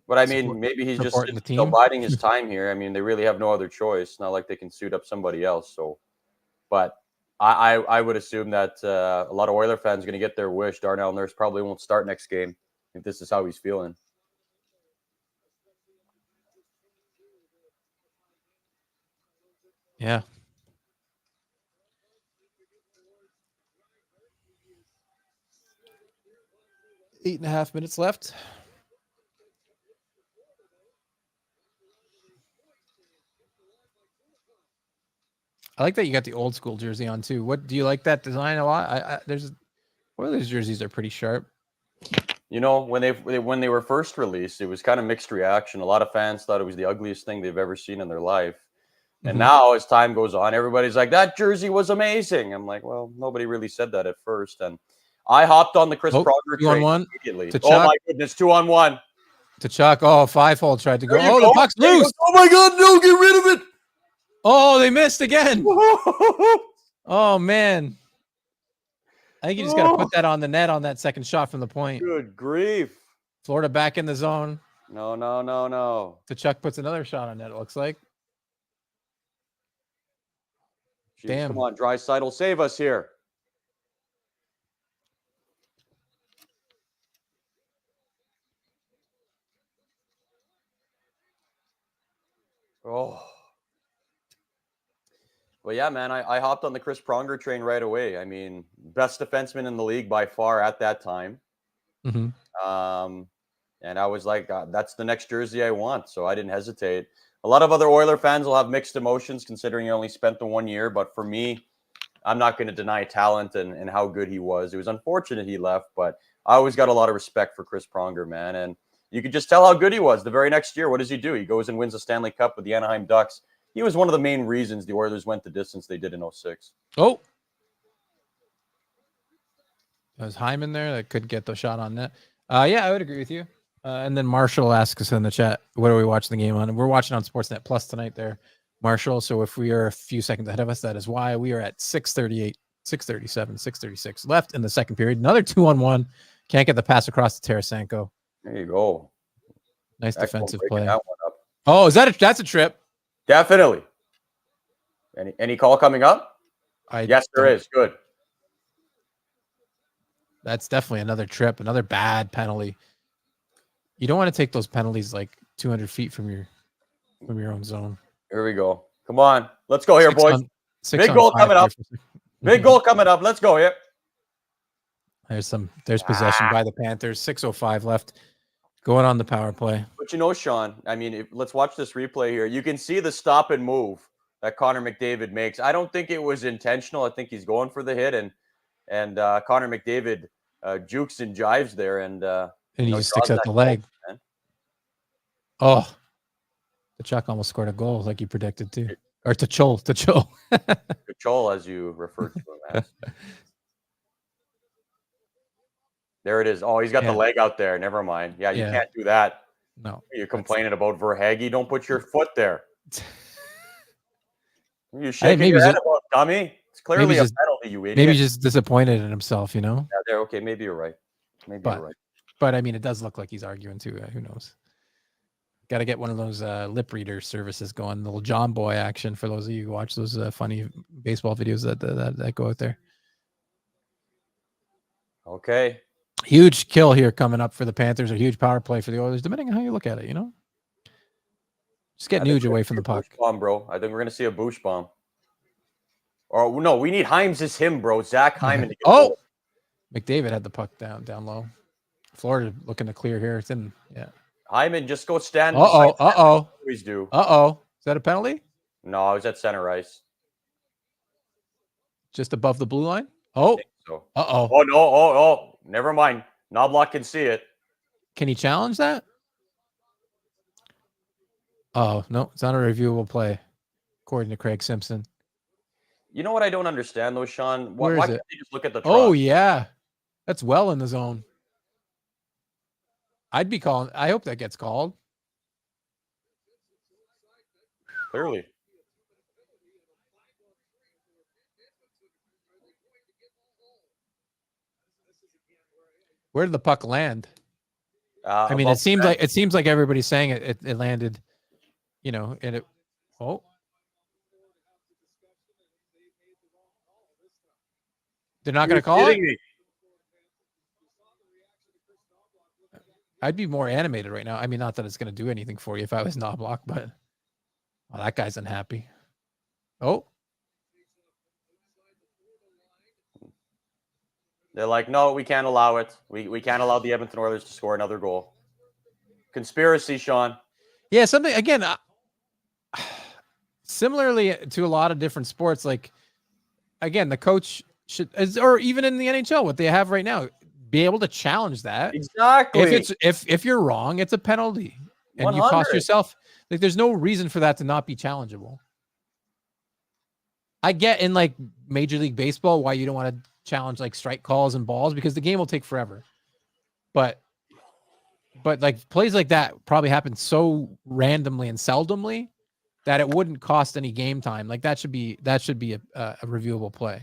But I mean, maybe he's just still biding his time here. I mean, they really have no other choice. Not like they can suit up somebody else. So, but I would assume that a lot of Oiler fans are going to get their wish. Darnell Nurse probably won't start next game if this is how he's feeling. Yeah. Eight and a half minutes left. I like that you got the old school jersey on too. What do you like that design a lot? There's Oilers jerseys are pretty sharp. When they were first released, it was kind of mixed reaction. A lot of fans thought it was the ugliest thing they've ever seen in their life. And now, as time goes on, everybody's like, that jersey was amazing. I'm like, well, nobody really said that at first. And I hopped on the Chris Pronger train immediately. Oh, my goodness, 2-on-1. Tkachuk, 5-hole tried to go. Oh, the puck's loose. Oh, my God, no, get rid of it. Oh, they missed again. Oh, man. I think you just got to put that on the net on that second shot from the point. Good grief. Florida back in the zone. No. Tkachuk puts another shot on net, it looks like. Jeez, damn. Come on, Draisaitl, save us here. Oh. Well, yeah, man, I hopped on the Chris Pronger train right away. I mean, best defenseman in the league by far at that time. And I was like, that's the next jersey I want. So I didn't hesitate. A lot of other Oiler fans will have mixed emotions considering he only spent the 1 year. But for me, I'm not going to deny talent and how good he was. It was unfortunate he left, but I always got a lot of respect for Chris Pronger, man. And you could just tell how good he was. The very next year, what does he do? He goes and wins the Stanley Cup with the Anaheim Ducks. He was one of the main reasons the Oilers went the distance they did in 2006. Oh. There's Hyman there that could get the shot on net. Yeah, I would agree with you. And then Marshall asks us in the chat, what are we watching the game on? And we're watching on Sportsnet Plus tonight there, Marshall. So if we are a few seconds ahead of us, that is why. We are at 6:38, 6:37, 6:36 left in the second period. Another 2-on-1. Can't get the pass across to Tarasenko. There you go. Nice defensive play. That one up. Oh, that's a trip? Definitely. Any call coming up? Yes, there is. Good. That's definitely another trip, another bad penalty. You don't want to take those penalties like 200 feet from your own zone. Here we go. Come on. Let's go here, boys. Big goal coming up. Big goal coming up. Let's go here. There's possession by the Panthers. 6:05 left. Going on the power play. But you know, Sean, I mean, let's watch this replay here. You can see the stop and move that Connor McDavid makes. I don't think it was intentional. I think he's going for the hit, and Connor McDavid jukes and jives there, and he just sticks out the leg. Goal, oh, the Chuck almost scored a goal like he predicted too. Or Tachol. Tachol, as you referred to him as. There it is. Oh, he's got the leg out there. Never mind. Yeah, you can't do that. No. You're complaining about Verhaeghe. Don't put your foot there. You shaking your head about, dummy. It's clearly a penalty, you idiot. Maybe he's just disappointed in himself, you know? Yeah, there. Okay, maybe you're right. You're right. But, I mean, it does look like he's arguing too. Who knows? Got to get one of those lip reader services going. The little John Boy action for those of you who watch those funny baseball videos that go out there. Okay. Huge kill here coming up for the Panthers. A huge power play for the Oilers, depending on how you look at it, you know? Just get Nuge away from the puck. Bomb, bro. I think we're going to see a boosh bomb. Or, no, we need Himes as him, bro. Zach Hyman. Oh! McDavid had the puck down low. Florida looking to clear here. It's in, Hyman, just go stand. Always do. Is that a penalty? No, I was at center ice. Just above the blue line? Oh. So. Oh, no. Oh. Never mind. Knobloch can see it. Can he challenge that? Oh, no. It's not a reviewable play, according to Craig Simpson. You know what I don't understand, though, Sean? Why can't they just look at the truck? Oh, yeah. That's well in the zone. I'd be calling. I hope that gets called. Clearly. Where did the puck land? I mean, it seems like everybody's saying it landed, you know, and it. Oh. They're not going to call it? Me. I'd be more animated right now. I mean, not that it's going to do anything for you if I was Knobloch, but that guy's unhappy. Oh. They're like, no, we can't allow it. We can't allow the Edmonton Oilers to score another goal. Conspiracy, Sean. Yeah, something, again, similarly to a lot of different sports, like, again, the coach should, or even in the NHL, what they have right now, be able to challenge that. Exactly. If you're wrong, it's a penalty. And 100. you cost yourself. Like, there's no reason for that to not be challengeable. I get in, like, Major League Baseball why you don't want to challenge, like, strike calls and balls, because the game will take forever. But like, plays like that probably happen so randomly and seldomly that it wouldn't cost any game time. Like, that should be a reviewable play.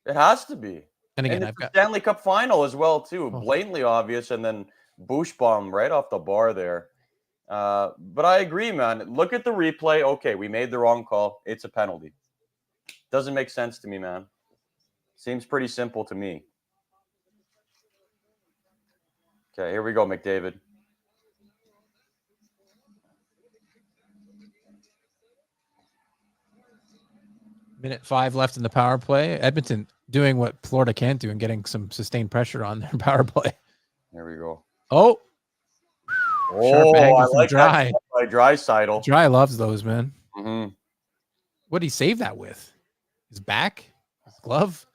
It has to be. And again, I've got Stanley Cup final as well too. Blatantly obvious, and then boosh bomb right off the bar there. But I agree, man. Look at the replay. Okay, we made the wrong call. It's a penalty. Doesn't make sense to me, man. Seems pretty simple to me. Okay, here we go, McDavid. Minute 5 left in the power play. Edmonton doing what Florida can't do and getting some sustained pressure on their power play. Here we go. Oh, I like Dry. That Draisaitl. Dry loves those, man. Mm-hmm. What did he save that with? His back? His glove?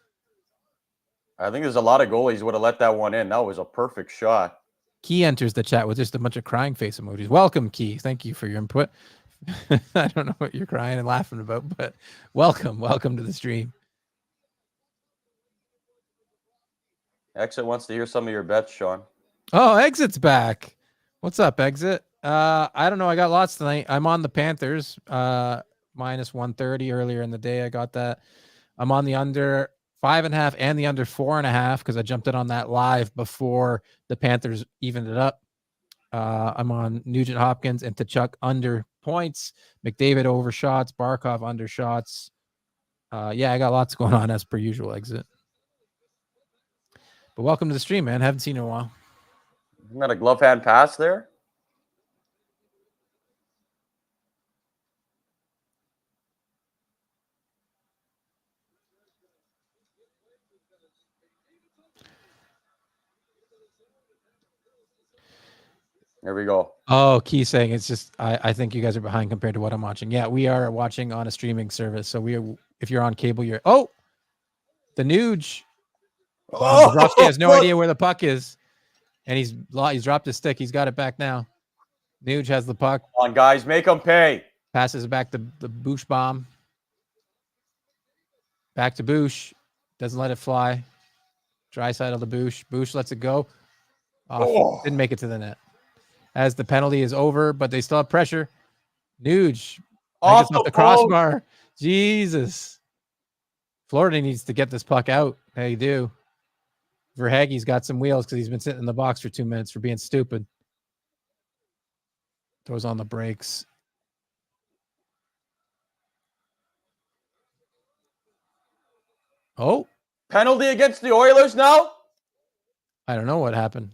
I think there's a lot of goalies would have let that one in. That was a perfect shot. Key enters the chat with just a bunch of crying face emojis. Welcome, Key. Thank you for your input. I don't know what you're crying and laughing about, but welcome to the stream. Exit wants to hear some of your bets, Sean. Oh, Exit's back. What's up, Exit? I don't know. I got lots tonight. I'm on the Panthers, minus 130 earlier in the day. I got that. I'm on the under 5.5 and the under 4.5 because I jumped in on that live before the Panthers evened it up. I'm on Nugent Hopkins and Tkachuk under points, McDavid over shots, Barkov under shots. Yeah, I got lots going on as per usual, Exit. But welcome to the stream, man. Haven't seen you in a while. Isn't that a glove hand pass there? There we go. Oh, Key saying it's just I think you guys are behind compared to what I'm watching. Yeah, we are watching on a streaming service. So we are, if you're on cable, you're the Nuge. Bobrovsky has no idea where the puck is, and he's dropped his stick. He's got it back now. Nuge has the puck. Come on, guys, make them pay. Passes it back to the Boosh bomb. Back to Boosh. Doesn't let it fly. Dry side of the Boosh. Boosh lets it go. Didn't make it to the net. As the penalty is over, but they still have pressure. Nuge off the crossbar. Jesus. Florida needs to get this puck out. They do. Verhaeghe's got some wheels because he's been sitting in the box for 2 minutes for being stupid. Throws on the brakes. Oh. Penalty against the Oilers now? I don't know what happened.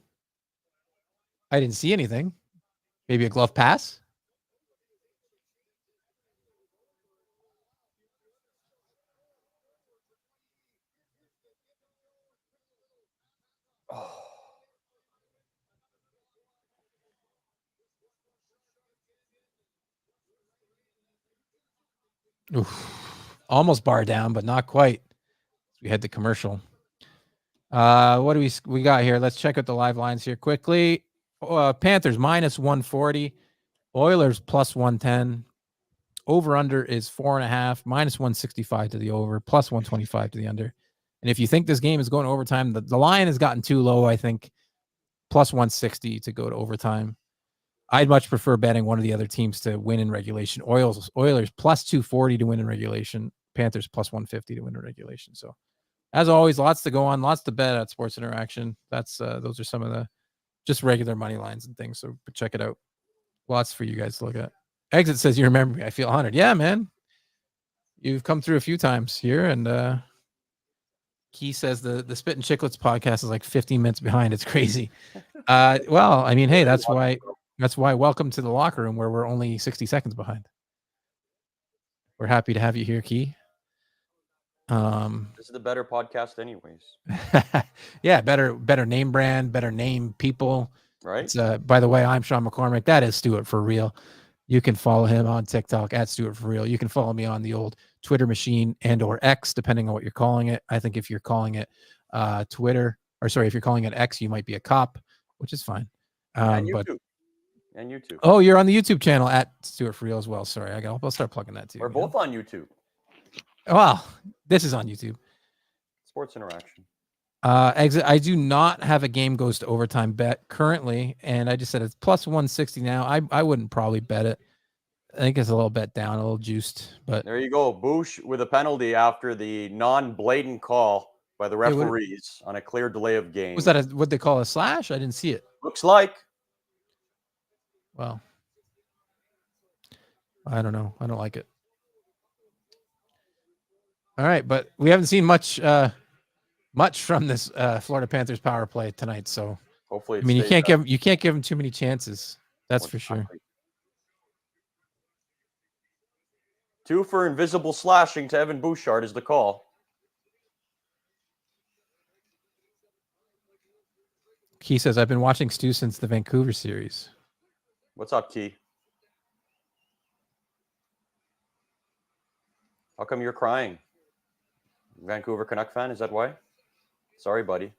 I didn't see anything. Maybe a glove pass? Oof. Almost bar down, but not quite. We had the commercial. What do we got here? Let's check out the live lines here quickly. Panthers minus 140. Oilers plus 110. Over under is 4.5. Minus 165 to the over. Plus 125 to the under. And if you think this game is going to overtime, the line has gotten too low, I think. Plus 160 to go to overtime. I'd much prefer betting one of the other teams to win in regulation. Oilers plus 240 to win in regulation. Panthers plus 150 to win in regulation. So, as always, lots to go on, lots to bet at Sports Interaction. That's those are some of the just regular money lines and things. So check it out. Lots for you guys to look at. Exit says you remember me. I feel honored. Yeah, man. You've come through a few times here, and Key says the Spit and Chicklets podcast is like 15 minutes behind. It's crazy. Well, I mean, hey, that's why. Welcome to the locker room where we're only 60 seconds behind. We're happy to have you here, Key. This is the better podcast anyways. Yeah, better name brand, better name people. Right. It's, by the way, I'm Shawn McCormick. That is StuartForReal. You can follow him on TikTok at StuartForReal. You can follow me on the old Twitter machine and or X, depending on what you're calling it. I think if you're calling it if you're calling it X, you might be a cop, which is fine. And YouTube. And YouTube. Oh, you're on the YouTube channel at StuartForReal as well. Sorry, I'll start plugging that too. We're both on YouTube. Well, this is on YouTube. Sports Interaction. Exit. I do not have a game goes to overtime bet currently, and I just said it's plus 160 now. I wouldn't probably bet it. I think it's a little bet down, a little juiced. But there you go, Boosh with a penalty after the non-blatant call by the referees on a clear delay of game. Was that what they call a slash? I didn't see it. Looks like. Well, I don't know. I don't like it. All right, but we haven't seen much from this Florida Panthers power play tonight. So hopefully, I mean, you can't give them too many chances. That's for sure. 2 for invisible slashing to Evan Bouchard is the call. Key says, I've been watching Stu since the Vancouver series. What's up, Key? How come you're crying? Vancouver Canuck fan, is that why? Sorry, buddy.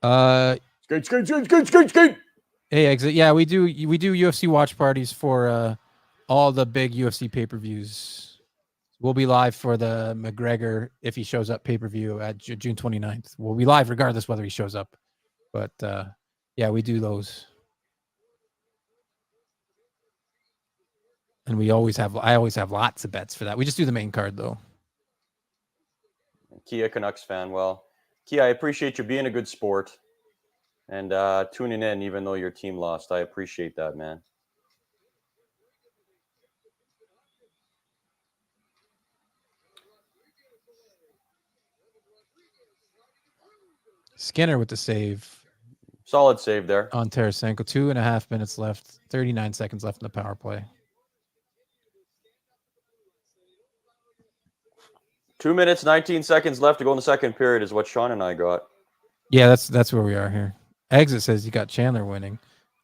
Skate. Hey, Exit. Yeah, we do UFC watch parties for all the big UFC pay-per-views. We'll be live for the McGregor, if he shows up, pay-per-view at June 29th. We'll be live regardless whether he shows up. But yeah, we do those. And I always have lots of bets for that. We just do the main card though. Kia Canucks fan. Well, Kia, I appreciate you being a good sport and tuning in even though your team lost. I appreciate that, man. Skinner with the save. Solid save there. On Tarasenko. 2.5 minutes left. 39 seconds left in the power play. 2 minutes, 19 seconds left to go in the second period is what Sean and I got. Yeah, that's where we are here. Exit says you got Chandler winning.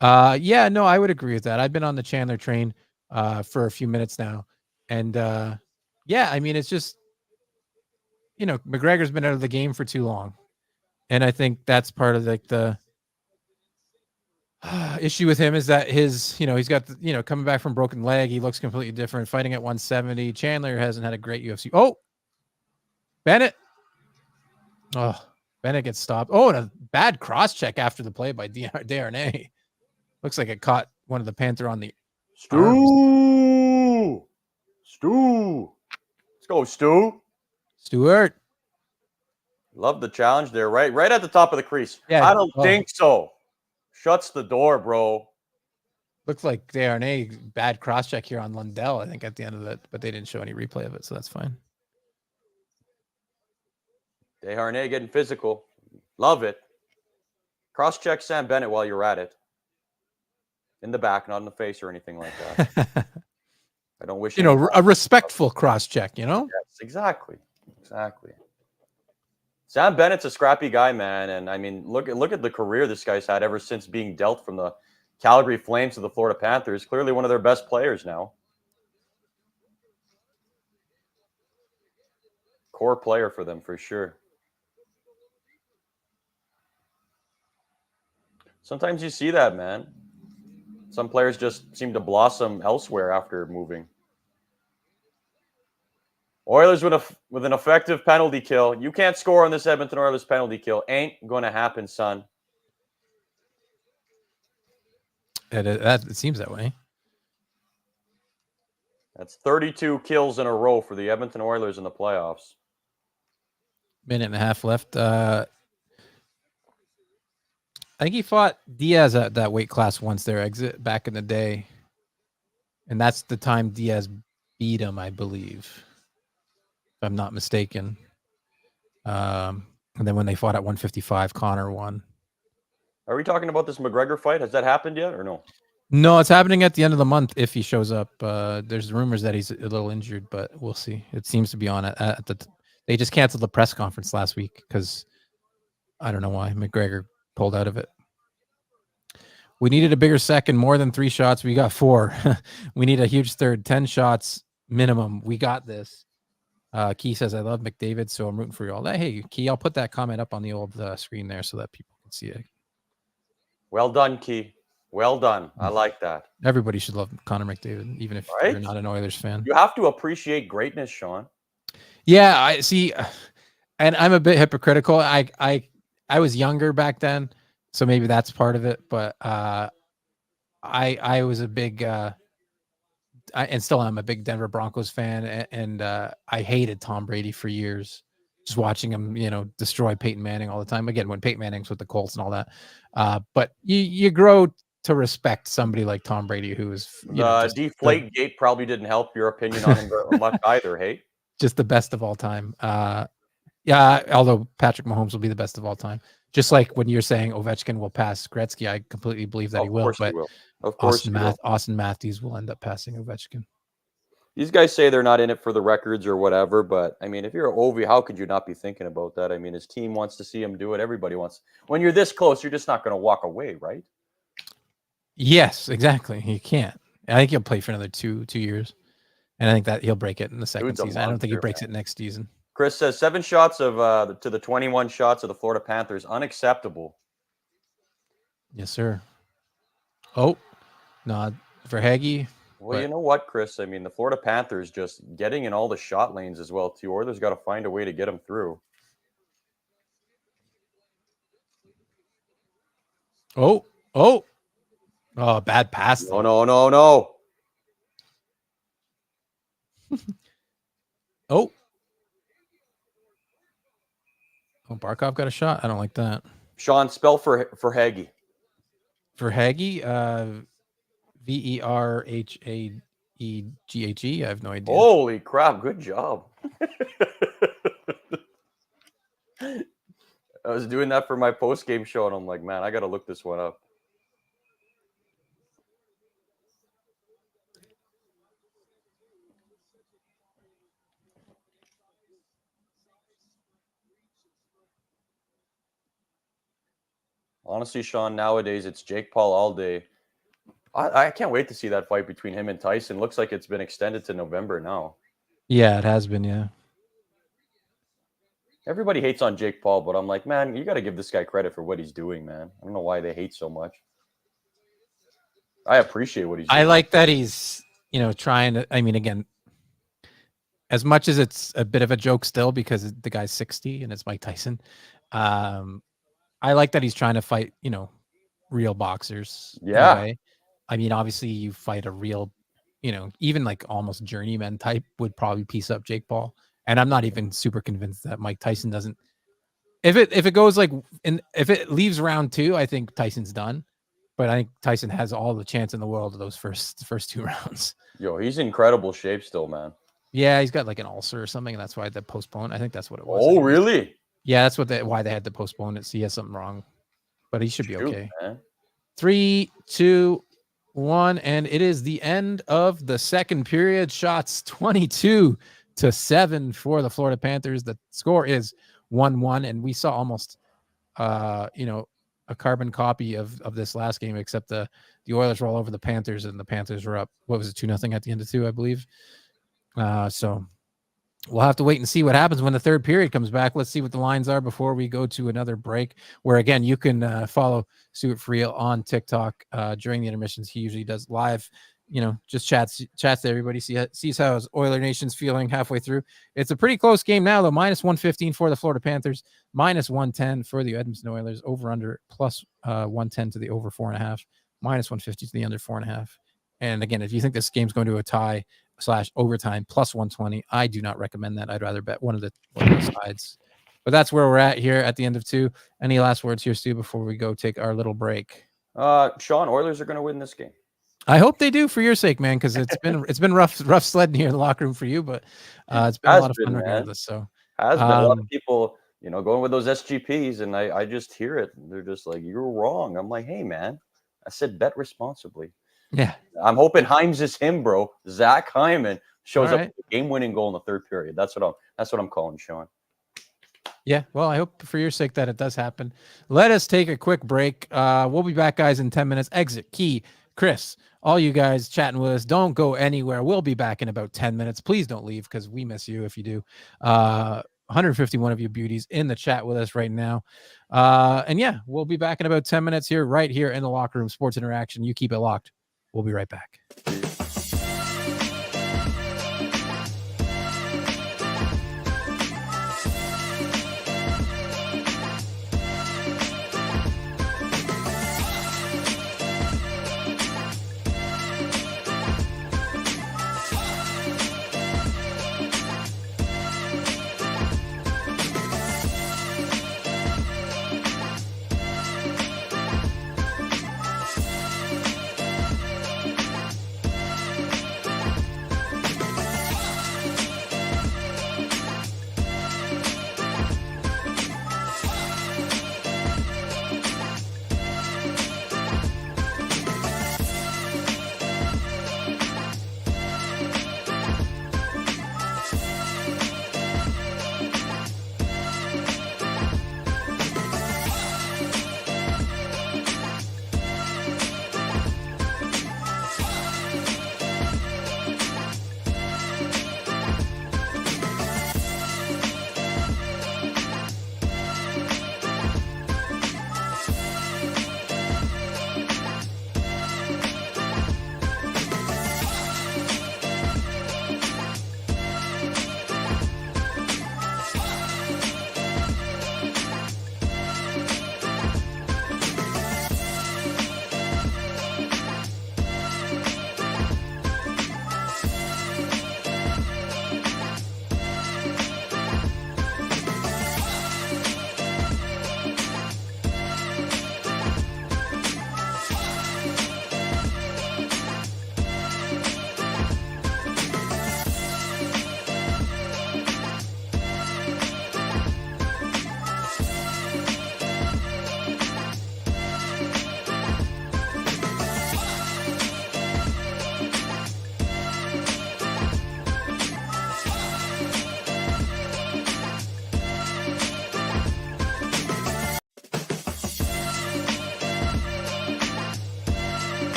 Yeah, no, I would agree with that. I've been on the Chandler train for a few minutes now. And yeah, I mean, it's just, McGregor's been out of the game for too long. And I think that's part of like the issue with him is that he's got, coming back from broken leg. He looks completely different fighting at 170. Chandler hasn't had a great UFC. Oh, Bennett. Oh, Bennett gets stopped. Oh, and a bad cross check after the play by Darnay. Looks like it caught one of the Panther on the arms. Stu. Let's go, Stu. Stuart. Love the challenge there, right at the top of the crease. Yeah. I don't think so. Shuts the door, bro. Looks like Darnay bad cross check here on Lundell, I think, at the end of it, but they didn't show any replay of it, so that's fine. Desharnais getting physical. Love it. Cross-check Sam Bennett while you're at it. In the back, not in the face or anything like that. I don't wish... a respectful cross-check, Yes, exactly. Exactly. Sam Bennett's a scrappy guy, man. And, I mean, look at the career this guy's had ever since being dealt from the Calgary Flames to the Florida Panthers. Clearly one of their best players now. Core player for them, for sure. Sometimes you see that, man. Some players just seem to blossom elsewhere after moving. Oilers with an effective penalty kill. You can't score on this Edmonton Oilers penalty kill. Ain't going to happen, son. It seems that way. That's 32 kills in a row for the Edmonton Oilers in the playoffs. Minute and a half left. I think he fought Diaz at that weight class once there, exit back in the day. And that's the time Diaz beat him, I believe. If I'm not mistaken. And then when they fought at 155, Connor won. Are we talking about this McGregor fight? Has that happened yet or no? No, it's happening at the end of the month if he shows up. There's rumors that he's a little injured, but we'll see. It seems to be on it. They just canceled the press conference last week because I don't know why McGregor pulled out of it. We needed a bigger second, more than 3 shots. We got 4. We need a huge third, 10 shots minimum. We got this. Key says, I love McDavid, so I'm rooting for you all. Hey, Key, I'll put that comment up on the old screen there so that people can see it. Well done, Key. Well done. I like that. Everybody should love Connor McDavid, even if you're not an Oilers fan. You have to appreciate greatness, Sean. Yeah, I see. And I'm a bit hypocritical. I was younger back then, so maybe that's part of it. But I was a big, and still am a big Denver Broncos fan, and I hated Tom Brady for years. Just watching him, destroy Peyton Manning all the time. Again, when Peyton Manning's with the Colts and all that. But you grow to respect somebody like Tom Brady, who is Deflate Gate probably didn't help your opinion on him very much either. Hey, just the best of all time. Yeah, although Patrick Mahomes will be the best of all time. Just like when you're saying Ovechkin will pass Gretzky, I completely believe that he will. But of course, Austin Matthews will end up passing Ovechkin. These guys say they're not in it for the records or whatever, but I mean, if you're Ovi, how could you not be thinking about that? I mean, his team wants to see him do it. Everybody wants. When you're this close, you're just not going to walk away, right? Yes, exactly. He can't. I think he'll play for another two years, and I think that he'll break it in the second season. I don't think he breaks it next season. Chris says 7 shots of to the 21 shots of the Florida Panthers, unacceptable. Yes, sir. Oh, no, for Hagee. Well, you know what, Chris? I mean, the Florida Panthers just getting in all the shot lanes as well, too. Oilers got to find a way to get them through. Oh, bad pass. No. Oh, Barkov got a shot. I don't like that. Sean, spell for Hagee. For Hagee, Verhageghe. I have no idea. Holy crap! Good job. I was doing that for my post-game show, and I'm like, man, I got to look this one up. Honestly, Sean, nowadays it's Jake Paul all day. I can't wait to see that fight between him and Tyson. Looks like it's been extended to November now. Yeah, it has been. Yeah. Everybody hates on Jake Paul, but I'm like, man, you got to give this guy credit for what he's doing, man. I don't know why they hate so much. I appreciate what he's doing. I like that he's, trying to. I mean, again, as much as it's a bit of a joke still because the guy's 60 and it's Mike Tyson. I like that he's trying to fight, real boxers. Yeah. In a way. I mean, obviously, you fight a real, even like almost journeyman type would probably piece up Jake Paul. And I'm not even super convinced that Mike Tyson doesn't. If it goes if it leaves round 2, I think Tyson's done. But I think Tyson has all the chance in the world of those first 2 rounds. Yo, he's in incredible shape still, man. Yeah, he's got like an ulcer or something, and that's why they postponed. I think that's what it was. Oh, really? Yeah, that's why they had to postpone it. So he has something wrong, but he should be okay. Man. 3, 2, 1, and it is the end of the second period. Shots 22-7 for the Florida Panthers. The score is 1-1, and we saw almost, a carbon copy of this last game, except the Oilers were all over the Panthers, and the Panthers were up. What was it, 2-0 at the end of 2, I believe. So we'll have to wait and see what happens when the third period comes back. Let's see what the lines are before we go to another break, where again, you can follow StuartForReal on TikTok during the intermissions. He usually does live, just chats to everybody, sees how his Oiler Nation's feeling halfway through. It's a pretty close game now, though. -115 for the Florida Panthers, -110 for the Edmonton Oilers, over under plus 110 to the over 4.5, -150 to the under 4.5. And again, if you think this game's going to a tie / overtime plus 120, I do not recommend that. I'd rather bet one of the sides. But that's where we're at here at the end of 2. Any last words here, Stu, before we go take our little break? Sean, Oilers are going to win this game. I hope they do, for your sake, man, because it's been rough sledding here in the locker room for you, but it's been a lot of fun regardless. So has been a lot of people, going with those SGPs, and I just hear it. They're just like, you're wrong. I'm like, hey, man, I said bet responsibly. Yeah, I'm hoping Himes is him, bro. Zach Hyman shows All up right. with a game-winning goal in the third period. That's what I'm calling, Sean. Yeah, well, I hope for your sake that it does happen. Let us take a quick break. We'll be back, guys, in 10 minutes. Exit, Key, Chris, all you guys chatting with us. Don't go anywhere. We'll be back in about 10 minutes. Please don't leave because we miss you if you do. 151 of you beauties in the chat with us right now. And yeah, we'll be back in about 10 minutes here, right here in the locker room. Sports Interaction. You keep it locked. We'll be right back.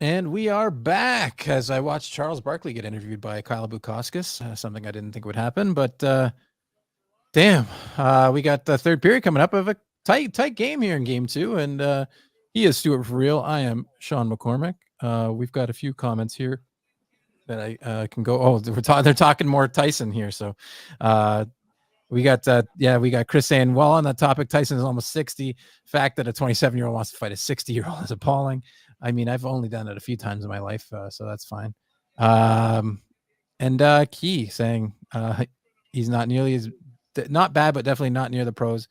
And we are back as I watched Charles Barkley get interviewed by Kyle Bukauskas, something I didn't think would happen. But damn, we got the third period coming up of a tight game here in game 2. And he is Stuart for real. I am Shawn McCormick. We've got a few comments here that I can go. Oh, they're talking more Tyson here. So we got we got Chris saying, well, on that topic, Tyson is almost 60. Fact that a 27-year-old wants to fight a 60-year-old is appalling. I mean, I've only done it a few times in my life, so that's fine. And Key saying he's not nearly as not bad, but definitely not near the pros.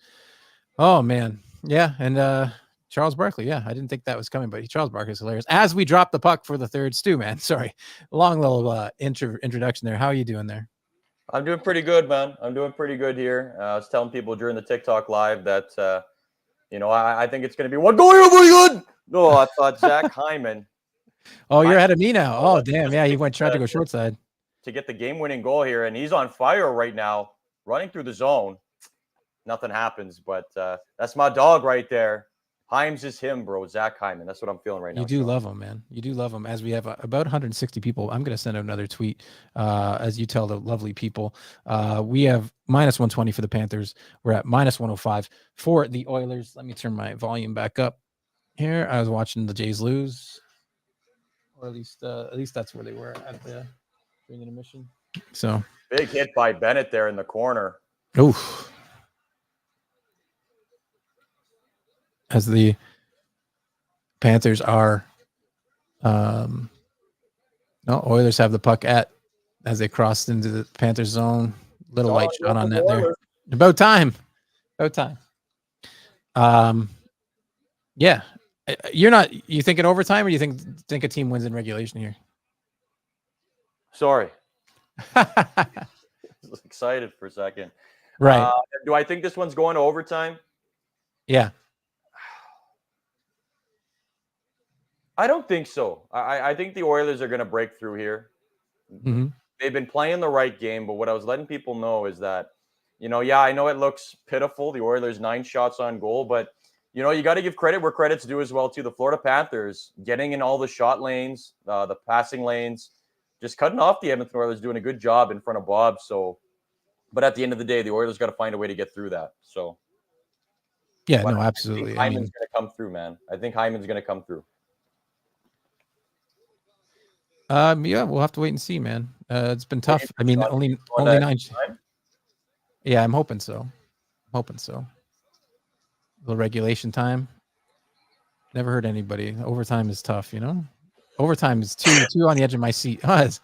Oh man, yeah. And Charles Barkley, yeah, I didn't think that was coming, but Charles Barkley is hilarious. As we drop the puck for the third, Stu, man, sorry, long little introduction there. How are you doing there? I'm doing pretty good, man. I'm doing pretty good here. I was telling people during the TikTok live that I think it's going to be one going over good. No, I thought Zach Hyman. Oh, you're ahead of me now. Oh, damn. Yeah, he tried to go short side to get the game-winning goal here, and he's on fire right now, running through the zone. Nothing happens, but that's my dog right there. Hymes is him, bro. Zach Hyman. That's what I'm feeling right now. You do love him, man. You do love him. As we have about 160 people, I'm going to send out another tweet as you tell the lovely people. We have minus 120 for the Panthers. We're at minus 105 for the Oilers. Let me turn my volume back up here. I was watching the Jays lose, or at least that's where they were at during the intermission. So big hit by Bennett there in the corner. Oof. As the Panthers are, Oilers have the puck as they crossed into the Panthers zone. Little light shot on net there. About time. Yeah. You think in overtime, or you think a team wins in regulation here? Sorry. I was excited for a second. Right. Do I think this one's going to overtime? Yeah. I don't think so. I think the Oilers are going to break through here. Mm-hmm. They've been playing the right game, but what I was letting people know is that, I know it looks pitiful. The Oilers 9 shots on goal, but, you got to give credit where credit's due as well, too. The Florida Panthers getting in all the shot lanes, the passing lanes, just cutting off the Edmonton Oilers, doing a good job in front of Bob. So, but at the end of the day, the Oilers got to find a way to get through that. So, yeah, no, absolutely. Hyman's going to come through, man. I think Hyman's going to come through. Yeah, we'll have to wait and see, man. It's been tough. I mean, only 9. Yeah, I'm hoping so. A little regulation time. Never heard anybody. Overtime is tough, Overtime is two on the edge of my seat. Bless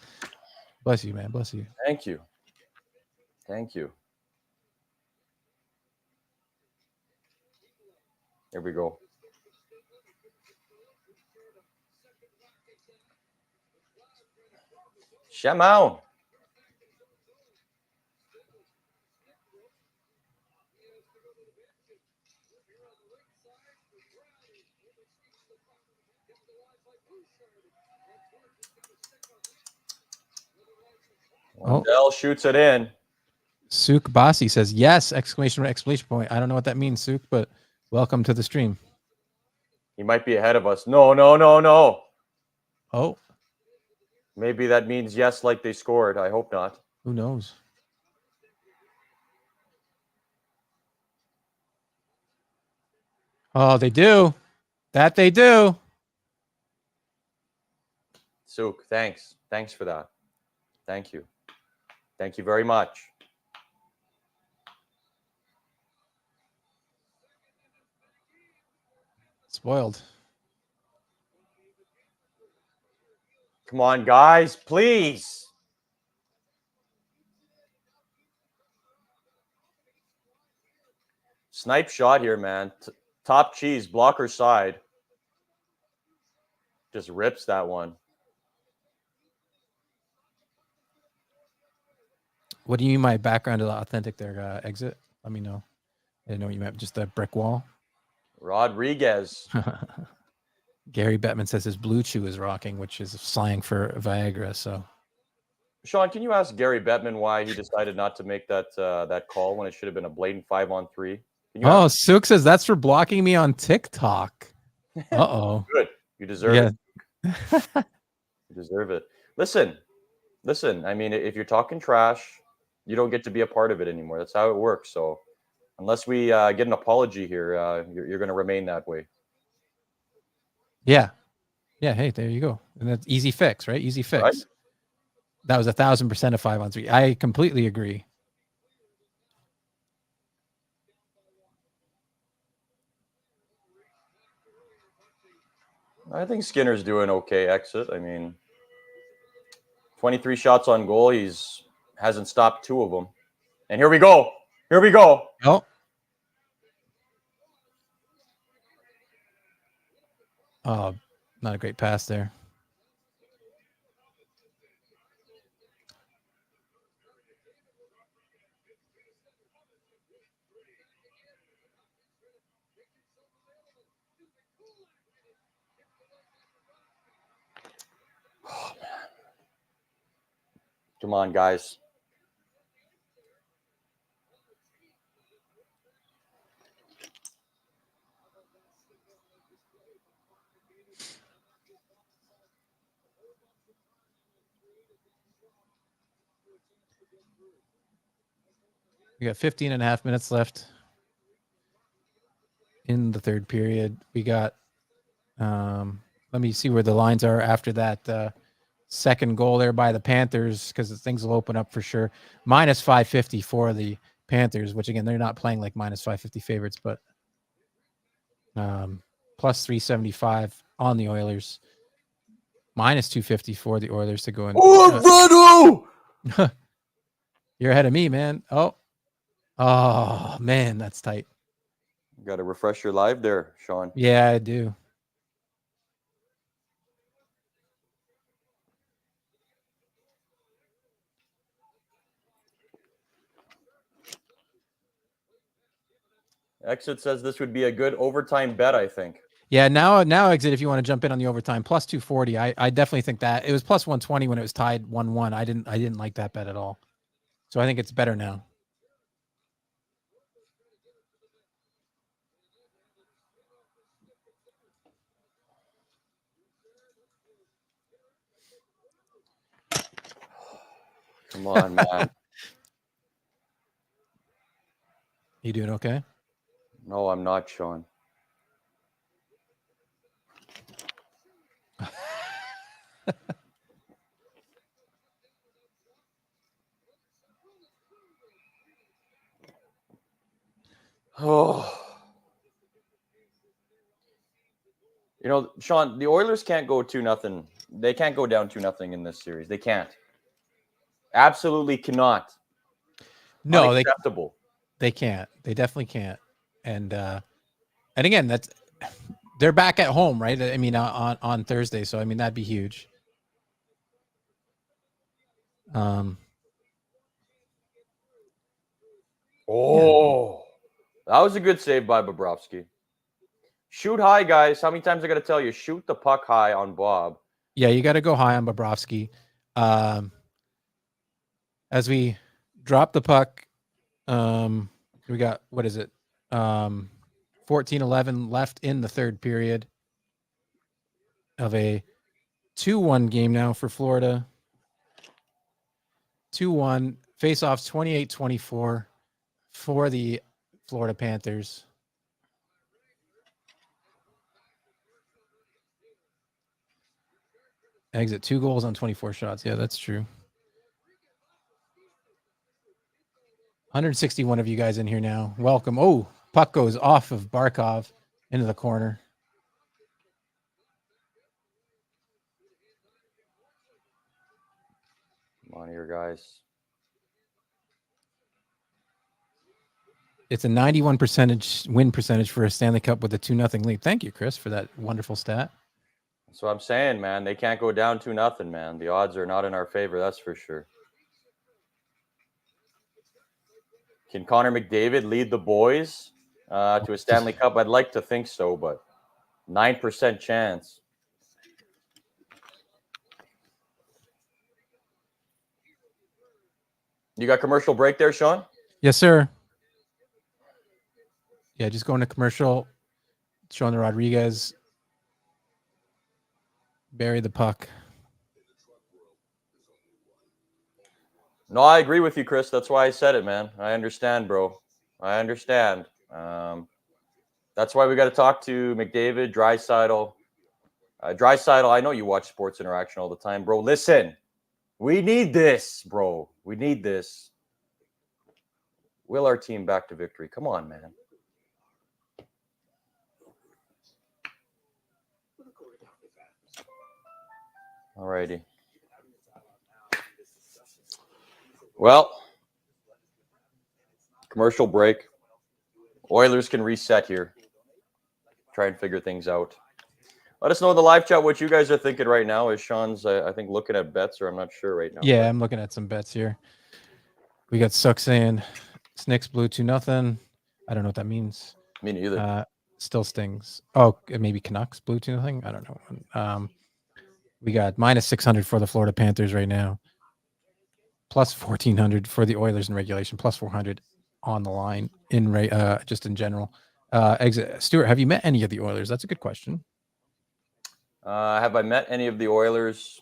you, man. Bless you. Thank you. Here we go. Shamao. Wendell shoots it in. Sook Bossy says, yes, exclamation point. I don't know what that means, Sook, but welcome to the stream. He might be ahead of us. No. Oh. Maybe that means yes, like they scored. I hope not. Who knows? Oh, they do. That they do. Sook, thanks. Thanks for that. Thank you. Thank you very much. Spoiled. Come on, guys, please. Snipe shot here, man. Top cheese, blocker side. Just rips that one. What do you mean my background is authentic there, exit? Let me know. I didn't know what you meant. Just a brick wall. Rodriguez. Gary Bettman says his blue chew is rocking, which is slang for Viagra. So, Shawn, can you ask Gary Bettman why he decided not to make that call when it should have been a blatant 5-on-3? Sook says that's for blocking me on TikTok. Uh-oh. Good. You deserve it. You deserve it. Listen. I mean, if you're talking trash, you don't get to be a part of it anymore. That's how it works. So unless we get an apology here, you're going to remain that way. Yeah. Yeah. Hey, there you go. And that's easy fix, right? Easy fix. Right? That was 1,000% a 5-on-3. I completely agree. I think Skinner's doing okay. Exit. I mean, 23 shots on goal. Hasn't stopped 2 of them. And here we go. Oh. Oh, not a great pass there. Oh, man. Come on, guys. We got 15.5 minutes left in the third period. We got, let me see where the lines are after that second goal there by the Panthers, because things will open up for sure. Minus 550 for the Panthers, which again, they're not playing like minus 550 favorites, but plus 375 on the Oilers. Minus 250 for the Oilers to go in. Oh, You're ahead of me, man. Oh, man, that's tight. Got to refresh your live there, Sean. Yeah, I do. Exit says this would be a good overtime bet, I think. Yeah, now Exit, if you want to jump in on the overtime, plus 240. I definitely think that it was plus 120 when it was tied 1-1. I didn't like that bet at all. So I think it's better now. Come on, man. You doing okay? No, I'm not, Sean. Oh. You know, Sean, the Oilers can't go 2-0. They can't go down 2-0 in this series. They can't. Absolutely cannot. No, unacceptable. They can't. They definitely can't. And again, they're back at home, right? I mean, on Thursday, so I mean that'd be huge. That was a good save by Bobrovsky. Shoot high, guys. How many times I got to tell you? Shoot the puck high on Bob. Yeah, you got to go high on Bobrovsky. As we drop the puck, we got, what is it? 14-11 left in the third period of a 2-1 game now for Florida. 2-1. Face-offs 28-24 for the Florida Panthers. Exit 2 goals on 24 shots. Yeah, that's true. 161 of you guys in here now. Welcome. Oh, puck goes off of Barkov into the corner. Come on here, guys. It's a 91% win percentage for a Stanley Cup with a 2-0 lead. Thank you, Chris, for that wonderful stat. That's what I'm saying, man. They can't go down 2-0, man. The odds are not in our favor, that's for sure. Can Connor McDavid lead the boys to a Stanley Cup? I'd like to think so, but 9% chance. You got commercial break there, Sean? Yes, sir. Yeah, just going to commercial, showing the Rodriguez Bury the puck. No, I agree with you, Chris. That's why I said it, man. I understand, bro. I understand. That's why we got to talk to McDavid, Draisaitl. Draisaitl, I know you watch Sports Interaction all the time, bro. Listen, we need this, bro. We need this. Will our team back to victory? Come on, man. All righty. Well, commercial break. Oilers can reset here. Try and figure things out. Let us know in the live chat what you guys are thinking right now. Is Sean's, I think, looking at bets, or I'm not sure right now. Yeah, I'm looking at some bets here. We got Suck saying Snicks blew 2-0. I don't know what that means. Me neither. Still stings. Oh, maybe Canucks blew 2-0. I don't know. We got -600 for the Florida Panthers right now. Plus 1,400 for the Oilers in regulation. Plus 400 on the line in just in general. Stuart, have you met any of the Oilers? That's a good question. Have I met any of the Oilers?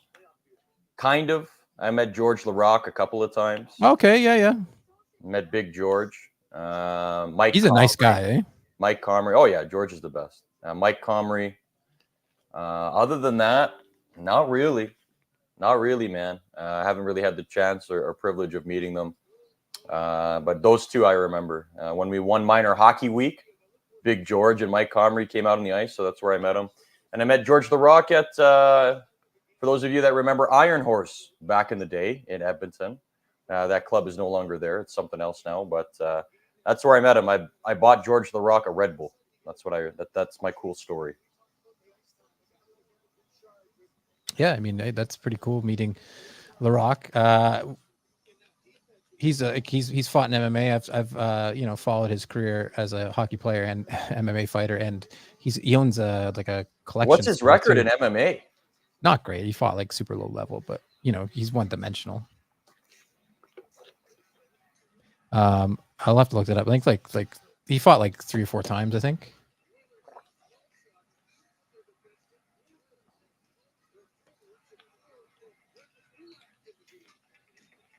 Kind of. I met George Laraque a couple of times. Okay, yeah. Met Big George. Mike. He's a nice guy, eh? Mike Comrie. Oh yeah, George is the best. Mike Comrie. Other than that, not really. Not really, man. I haven't really had the chance or privilege of meeting them. But those two I remember. When we won minor hockey week, Big George and Mike Comrie came out on the ice, so that's where I met him. And I met George Laraque at, for those of you that remember Iron Horse back in the day in Edmonton. That club is no longer there. It's something else now, but that's where I met him. I bought George Laraque a Red Bull. That's my cool story. Yeah, I mean that's pretty cool meeting Laraque. He's fought in MMA. I've followed his career as a hockey player and MMA fighter, and he owns a collection. What's his record in MMA? Not great. He fought like super low level, but he's one dimensional. I'll have to look that up. I think like he fought like 3 or 4 times, I think.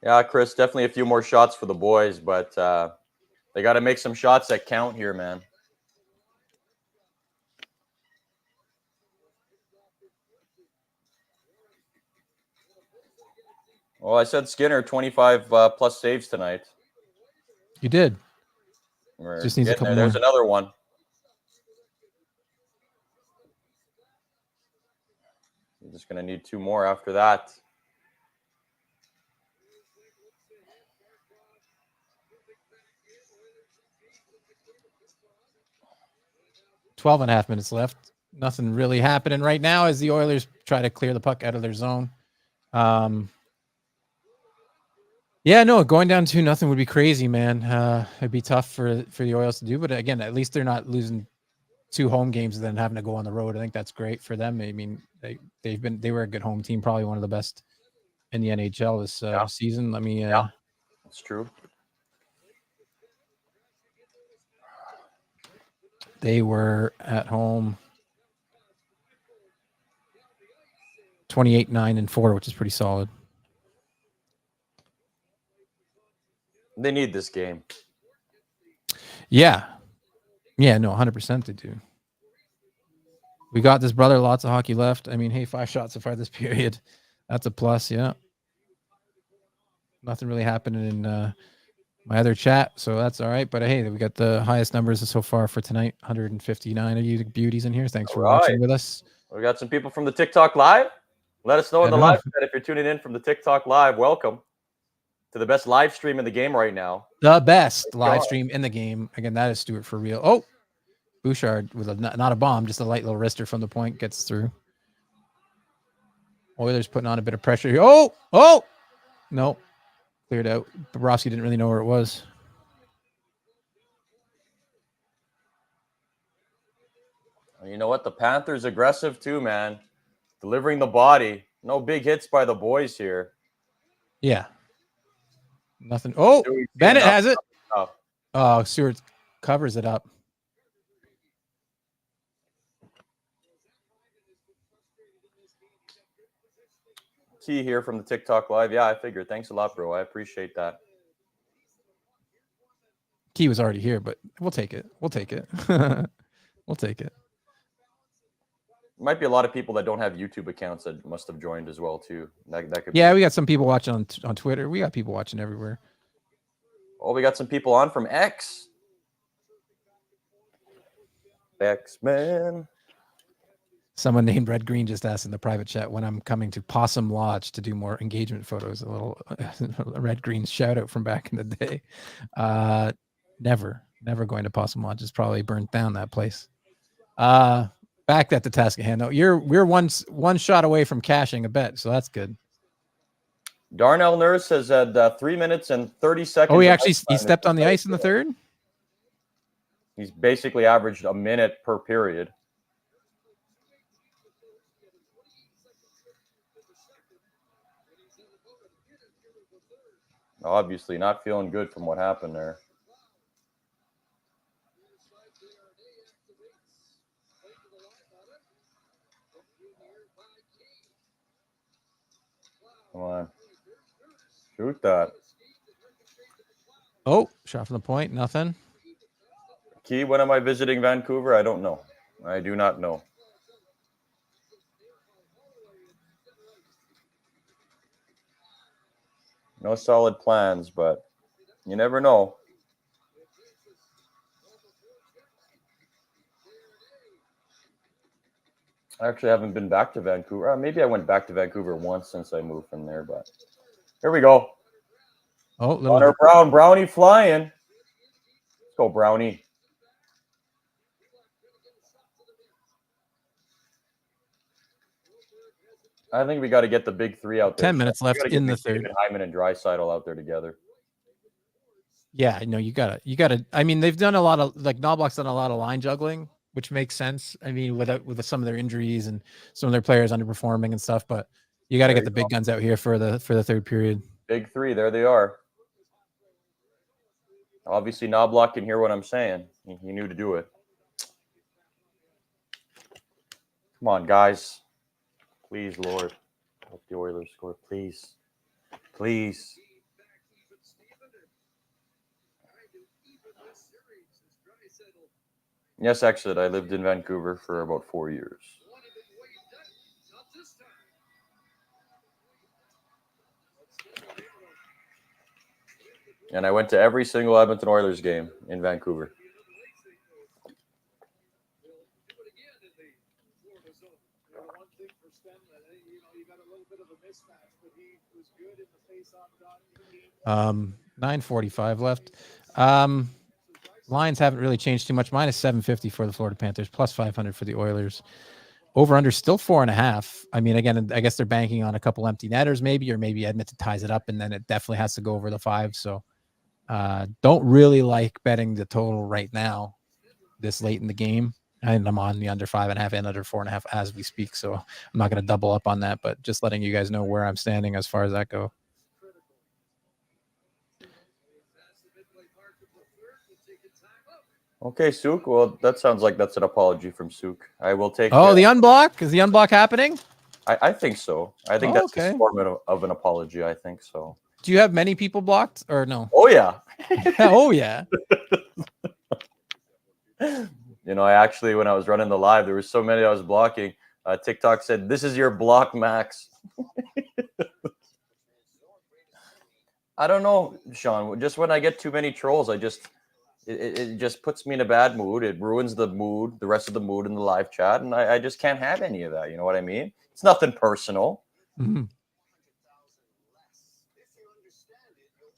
Yeah, Chris, definitely a few more shots for the boys, but they got to make some shots that count here, man. Well, I said Skinner 25 plus saves tonight. You did. Just needs a couple more. There's another one. You're just going to need 2 more after that. Twelve and a half minutes left. Nothing really happening right now as the Oilers try to clear the puck out of their zone. Yeah, no, going down 2-0 would be crazy, man. It'd be tough for the Oilers to do, but again, at least they're not losing 2 home games and then having to go on the road. I think that's great for them. I mean, they were a good home team, probably one of the best in the NHL this season. Let me. Yeah, that's true. They were at home 28-9-4, which is pretty solid. They need this game. Yeah. Yeah, no, 100% they do. We got this, brother. Lots of hockey left. I mean, hey, 5 shots so far this period. That's a plus, yeah. Nothing really happening in my other chat, so that's all right. But hey, we got the highest numbers so far for tonight. 159 of you beauties in here. Thanks for watching with us. We got some people from the TikTok live. Let us know in the live chat if you're tuning in from the TikTok live. Welcome to the best live stream in the game right now. The best live stream in the game. Again, that is Stuart for real. Oh, Bouchard with not a bomb, just a light little wrister from the point gets through. Oilers putting on a bit of pressure here. Oh, no. Cleared out. Bobrovsky didn't really know where it was. You know what? The Panthers aggressive too, man. Delivering the body. No big hits by the boys here. Yeah. Nothing. Oh, Bennett has it. Oh, Stewart covers it up. Key here from the TikTok live. Yeah, I figured. Thanks a lot, bro. I appreciate that. Key was already here, but we'll take it. We'll take it. We'll take it. Might be a lot of people that don't have YouTube accounts that must have joined as well too. That could. Yeah, we got some people watching on Twitter. We got people watching everywhere. Oh, we got some people on from X. X-Men. Someone named Red Green just asked in the private chat when I'm coming to Possum Lodge to do more engagement photos. A little Red Green shout out from back in the day. Never going to Possum Lodge. It's probably burnt down, that place. Back at the task at hand. No, we're one shot away from cashing a bet, so that's good. Darnell Nurse has had 3 minutes and 30 seconds. Oh, he stepped on the ice in the third? He's basically averaged a minute per period. Obviously not feeling good from what happened there. Come on. Shoot that. Oh, shot from the point. Nothing. Key, when am I visiting Vancouver? I don't know. I do not know. No solid plans, but you never know. I actually haven't been back to Vancouver. Maybe I went back to Vancouver once since I moved from there, but here we go. Oh, Connor Brown, Brownie flying. Let's go, Brownie. I think we got to get the big three out there. 10 minutes left in the third. Hyman and Draisaitl out there together. Yeah, no, you gotta. I mean, they've done a lot of, like, Knobloch's done a lot of line juggling, which makes sense. I mean, with some of their injuries and some of their players underperforming and stuff, but you got to get the big guns out here for the third period. Big three, there they are. Obviously, Knobloch can hear what I'm saying. He knew to do it. Come on, guys. Please, Lord. Help the Oilers score, please. Please. Yes, actually, I lived in Vancouver for about 4 years. And I went to every single Edmonton Oilers game in Vancouver. Um, 9:45 left. Lines haven't really changed too much. Minus 750 for the Florida Panthers, plus 500 for the Oilers. Over under still 4.5. I mean, again, I guess they're banking on a couple empty netters, maybe, or maybe Edmonton ties it up, and then it definitely has to go over the 5. So, don't really like betting the total right now, this late in the game. And I'm on the under 5.5 and under 4.5 as we speak. So I'm not going to double up on that, but just letting you guys know where I'm standing as far as that go. Okay, Souk. Well, that sounds like that's an apology from Souk. I will take. Oh, the unblock? Is the unblock happening? I think so. I think that's a form of an apology. I think so. Do you have many people blocked or no? Oh yeah. Oh yeah. You know, I actually, when I was running the live, there were so many I was blocking. TikTok said, "This is your block, Max." I don't know, Sean. Just when I get too many trolls, it just puts me in a bad mood. It ruins the mood, the rest of the mood in the live chat, and I just can't have any of that. You know what I mean? It's nothing personal. Mm-hmm.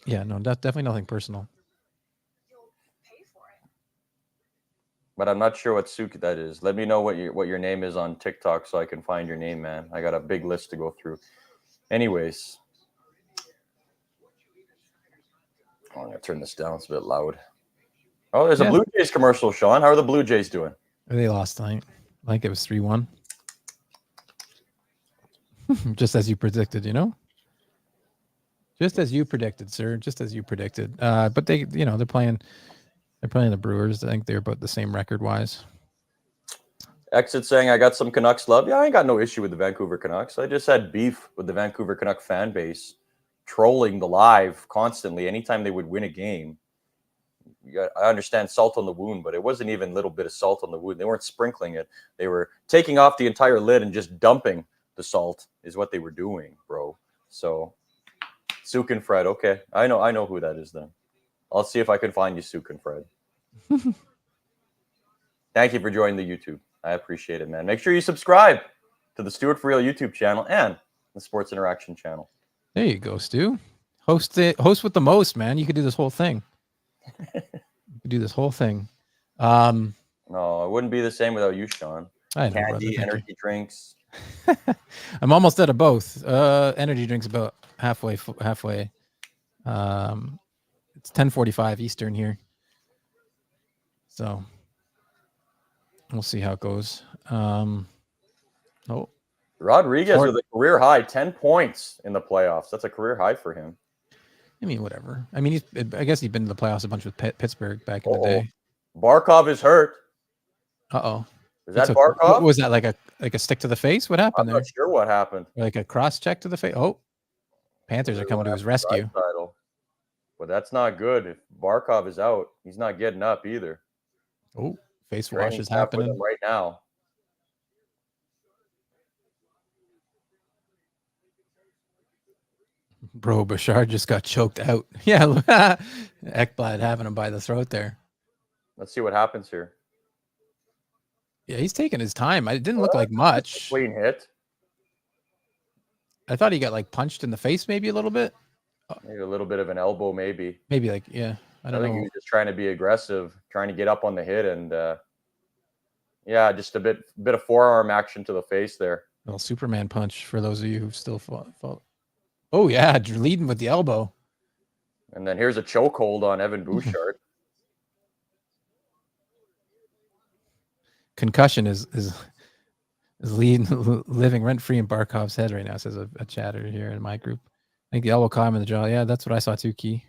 Yeah, no, definitely nothing personal. But I'm not sure what Souk that is. Let me know what your name is on TikTok so I can find your name, man. I got a big list to go through. Anyways. Oh, I'm going to turn this down. It's a bit loud. Oh, there's a Blue Jays commercial, Sean. How are the Blue Jays doing? They lost tonight. I think it was 3-1. Just as you predicted, you know? Just as you predicted, sir. Just as you predicted. But they, you know, they're playing the Brewers. I think they're about the same record-wise. Exit saying, I got some Canucks love. Yeah, I ain't got no issue with the Vancouver Canucks. I just had beef with the Vancouver Canuck fan base, trolling the live constantly anytime they would win a game. I understand salt on the wound, but it wasn't even a little bit of salt on the wound. They weren't sprinkling it. They were taking off the entire lid and just dumping the salt is what they were doing, bro. So, Suk and Fred. Okay, I know who that is then. I'll see if I can find you, Suk and Fred. Thank you for joining the YouTube. I appreciate it, man. Make sure you subscribe to the Stuart For Real YouTube channel and the Sports Interaction channel. There you go, Stu. Host with the most, man. You could do this whole thing. You could do this whole thing. No, it wouldn't be the same without you, Sean. I know, Candy, brother, energy drinks. I'm almost out of both. Energy drinks about halfway. It's 10:45 Eastern here, so we'll see how it goes. Rodriguez with a career high 10 points in the playoffs. That's a career high for him. I mean, whatever. I mean, I guess he's been to the playoffs a bunch with Pittsburgh back in the day. Barkov is hurt. Is that Barkov? What was that, like a stick to the face? What happened there? I'm not sure what happened. Like a cross check to the face? Oh, Panthers are coming to his rescue. But that's not good. If Barkov is out, he's not getting up either. Oh, face wash is happening right now. Bro, Bouchard just got choked out. Yeah, Ekblad having him by the throat there. Let's see what happens here. Yeah, he's taking his time. It didn't look like much. Clean hit. I thought he got like punched in the face maybe a little bit. Maybe a little bit of an elbow, maybe. Maybe like, yeah. I don't know. He was just trying to be aggressive, trying to get up on the hit, and yeah, just a bit of forearm action to the face there. A little Superman punch for those of you who still fought. Oh yeah, leading with the elbow. And then here's a chokehold on Evan Bouchard. Concussion is living rent free in Barkov's head right now, says a chatter here in my group. I think the elbow caught him in the jaw. Yeah, that's what I saw too, Key.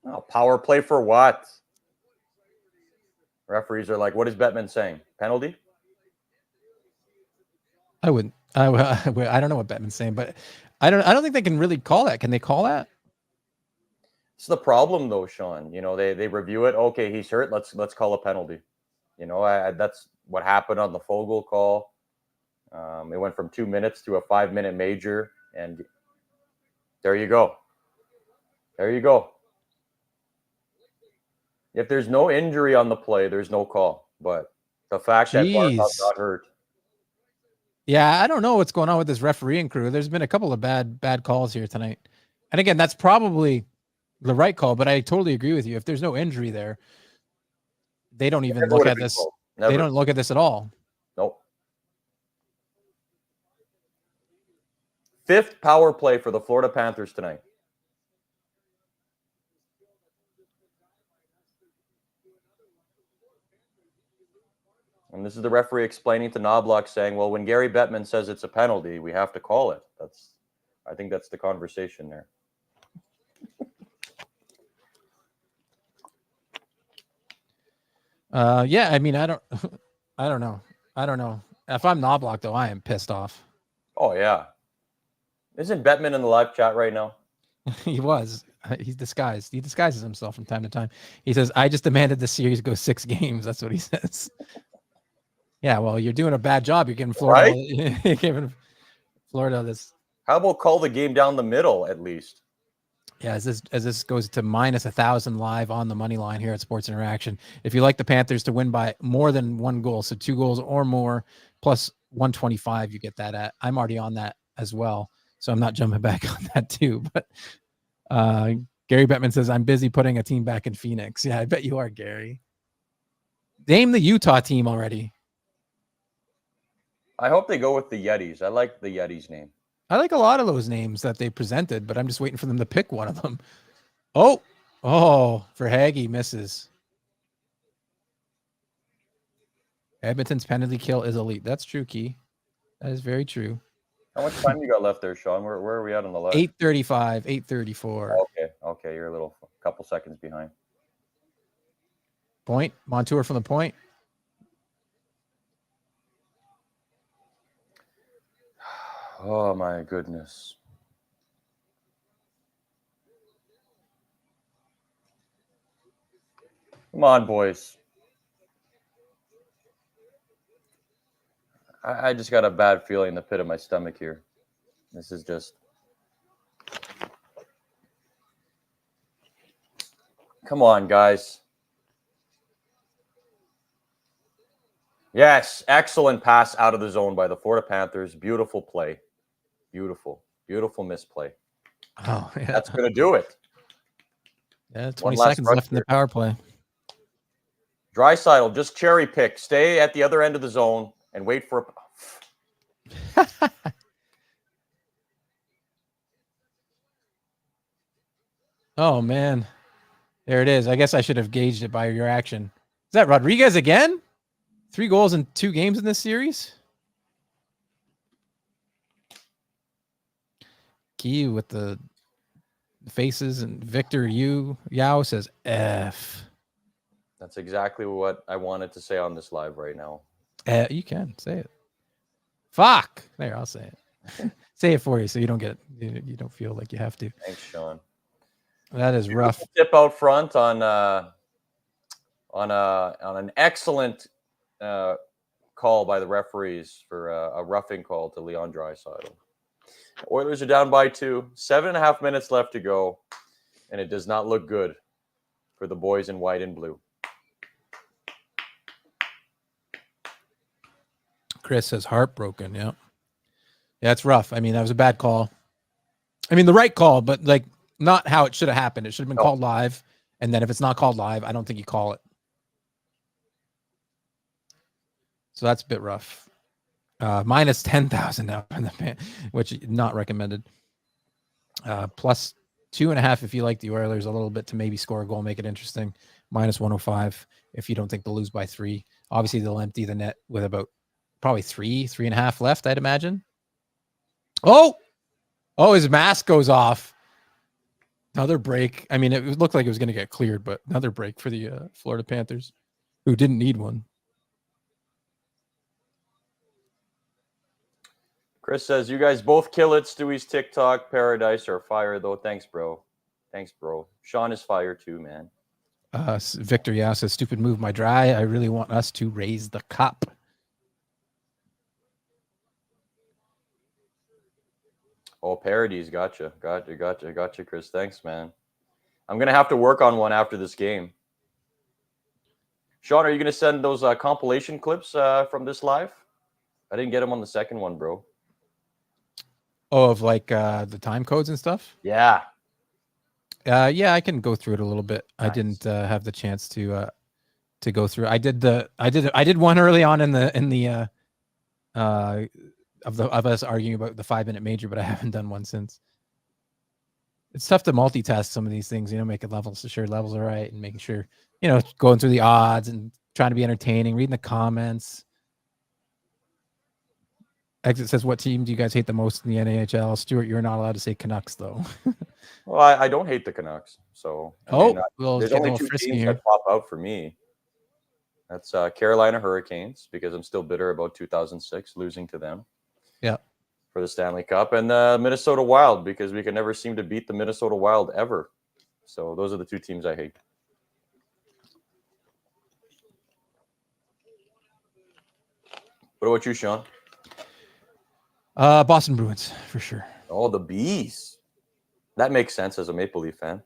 Oh, power play for what? Referees are like, what is Bettman saying? Penalty? I don't know what Bettman's saying, but I don't think they can really call that. Can they call that? It's the problem though, Sean. You know, they review it. Okay, he's hurt. Let's call a penalty. You know, that's what happened on the Fogle call. It went from 2 minutes to a 5-minute major, and there you go. There you go. If there's no injury on the play, there's no call. But the fact that Barkov got hurt. Yeah, I don't know what's going on with this refereeing crew. There's been a couple of bad calls here tonight. And again, that's probably the right call, but I totally agree with you. If there's no injury there, they don't even look at this. They don't look at this at all. Nope. 5th power play for the Florida Panthers tonight. And this is the referee explaining to Knobloch saying, well, when Gary Bettman says it's a penalty, we have to call it. I think that's the conversation there. Yeah, I mean, I don't know. If I'm Knobloch, though, I am pissed off. Oh, yeah. Isn't Bettman in the live chat right now? He was. He's disguised. He disguises himself from time to time. He says, I just demanded the series go 6 games. That's what he says. Yeah, well, you're doing a bad job. You're giving Florida, you're giving Florida this. How about call the game down the middle at least? Yeah, as this goes to minus 1,000 live on the money line here at Sports Interaction. If you like the Panthers to win by more than 1 goal, so 2 goals or more, plus 125, you get that at. I'm already on that as well, so I'm not jumping back on that too. But Gary Bettman says, I'm busy putting a team back in Phoenix. Yeah, I bet you are, Gary. Name the Utah team already. I hope they go with the Yetis. I like the Yetis name. I like a lot of those names that they presented, but I'm just waiting for them to pick one of them. Oh, for Haggy misses. Edmonton's penalty kill is elite. That's true, Key. That is very true. How much time you got left there, Sean? Where are we at on the left? 8:35, 8:34. okay. You're a couple seconds behind. Point. Montour from the point. Oh my goodness. Come on, boys. I just got a bad feeling in the pit of my stomach here. This is just. Come on, guys. Yes, excellent pass out of the zone by the Florida Panthers. Beautiful play. Beautiful misplay. Oh, yeah. That's going to do it. Yeah, 20 seconds left in the power play. Draisaitl, just cherry pick. Stay at the other end of the zone and wait for a... Oh, man. There it is. I guess I should have gauged it by your action. Is that Rodriguez again? 3 goals in 2 games in this series? Key with the faces, and Victor Yao says F. That's exactly what I wanted to say on this live right now. You can say it. Fuck. There, I'll say it. Say it for you so you don't feel like you have to. Thanks, Sean. That is rough. Tip out front on an excellent call by the referees for a roughing call to Leon Draisaitl. Oilers are down by 2. 7.5 minutes left to go, and it does not look good for the boys in white and blue. Chris says heartbroken. Yeah. Yeah, it's rough. I mean, that was a bad call. I mean, the right call, but like not how it should have happened. It should have been called live. And then if it's not called live, I don't think you call it. So that's a bit rough. Minus 10,000 now, which is not recommended. Plus 2.5 if you like the Oilers a little bit to maybe score a goal, make it interesting. Minus 105 if you don't think they'll lose by 3. Obviously, they'll empty the net with about probably 3.5 left, I'd imagine. Oh, his mask goes off. Another break. I mean, it looked like it was going to get cleared, but another break for the Florida Panthers, who didn't need one. Chris says, you guys both kill it. Stewie's TikTok paradise or fire, though. Thanks, bro. Sean is fire too, man. Victor Yao says, stupid move, my dry. I really want us to raise the cup. Oh, parodies. Gotcha, Chris. Thanks, man. I'm going to have to work on one after this game. Sean, are you going to send those compilation clips from this live? I didn't get them on the second one, bro. Oh, of like the time codes and stuff? Yeah. Yeah, I can go through it a little bit. Nice. I didn't have the chance to go through. I did one early on in the of us arguing about the 5-minute major, but I haven't done one since. It's tough to multitask some of these things, making sure levels are right and making sure, going through the odds and trying to be entertaining, reading the comments. Exit says, what team do you guys hate the most in the NHL? Stuart, you're not allowed to say Canucks, though. Well, I don't hate the Canucks. So there's only 2 teams here that pop out for me. That's Carolina Hurricanes, because I'm still bitter about 2006 losing to them. Yeah. For the Stanley Cup, and the Minnesota Wild, because we can never seem to beat the Minnesota Wild ever. So those are the 2 teams I hate. What about you, Sean? Boston Bruins, for sure. Oh, the Bees. That makes sense as a Maple Leaf fan.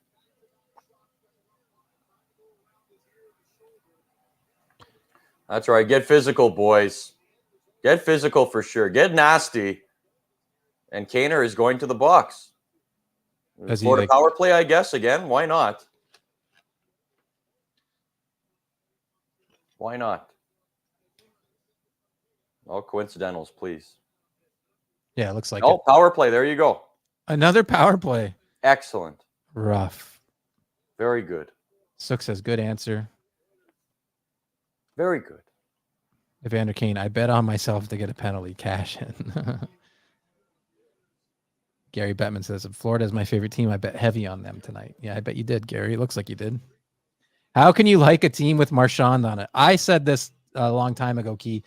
That's right. Get physical, boys. Get physical for sure. Get nasty. And Kaner is going to the box. Florida power play, I guess, again. Why not? Why not? No coincidentals, please. Yeah, it looks like it. Power play. There you go. Another power play. Excellent. Rough. Very good. Sook says, good answer. Very good. Evander Kane, I bet on myself to get a penalty. Cash in. Gary Bettman says, if Florida is my favorite team, I bet heavy on them tonight. Yeah, I bet you did, Gary. It looks like you did. How can you like a team with Marchand on it? I said this a long time ago, Key,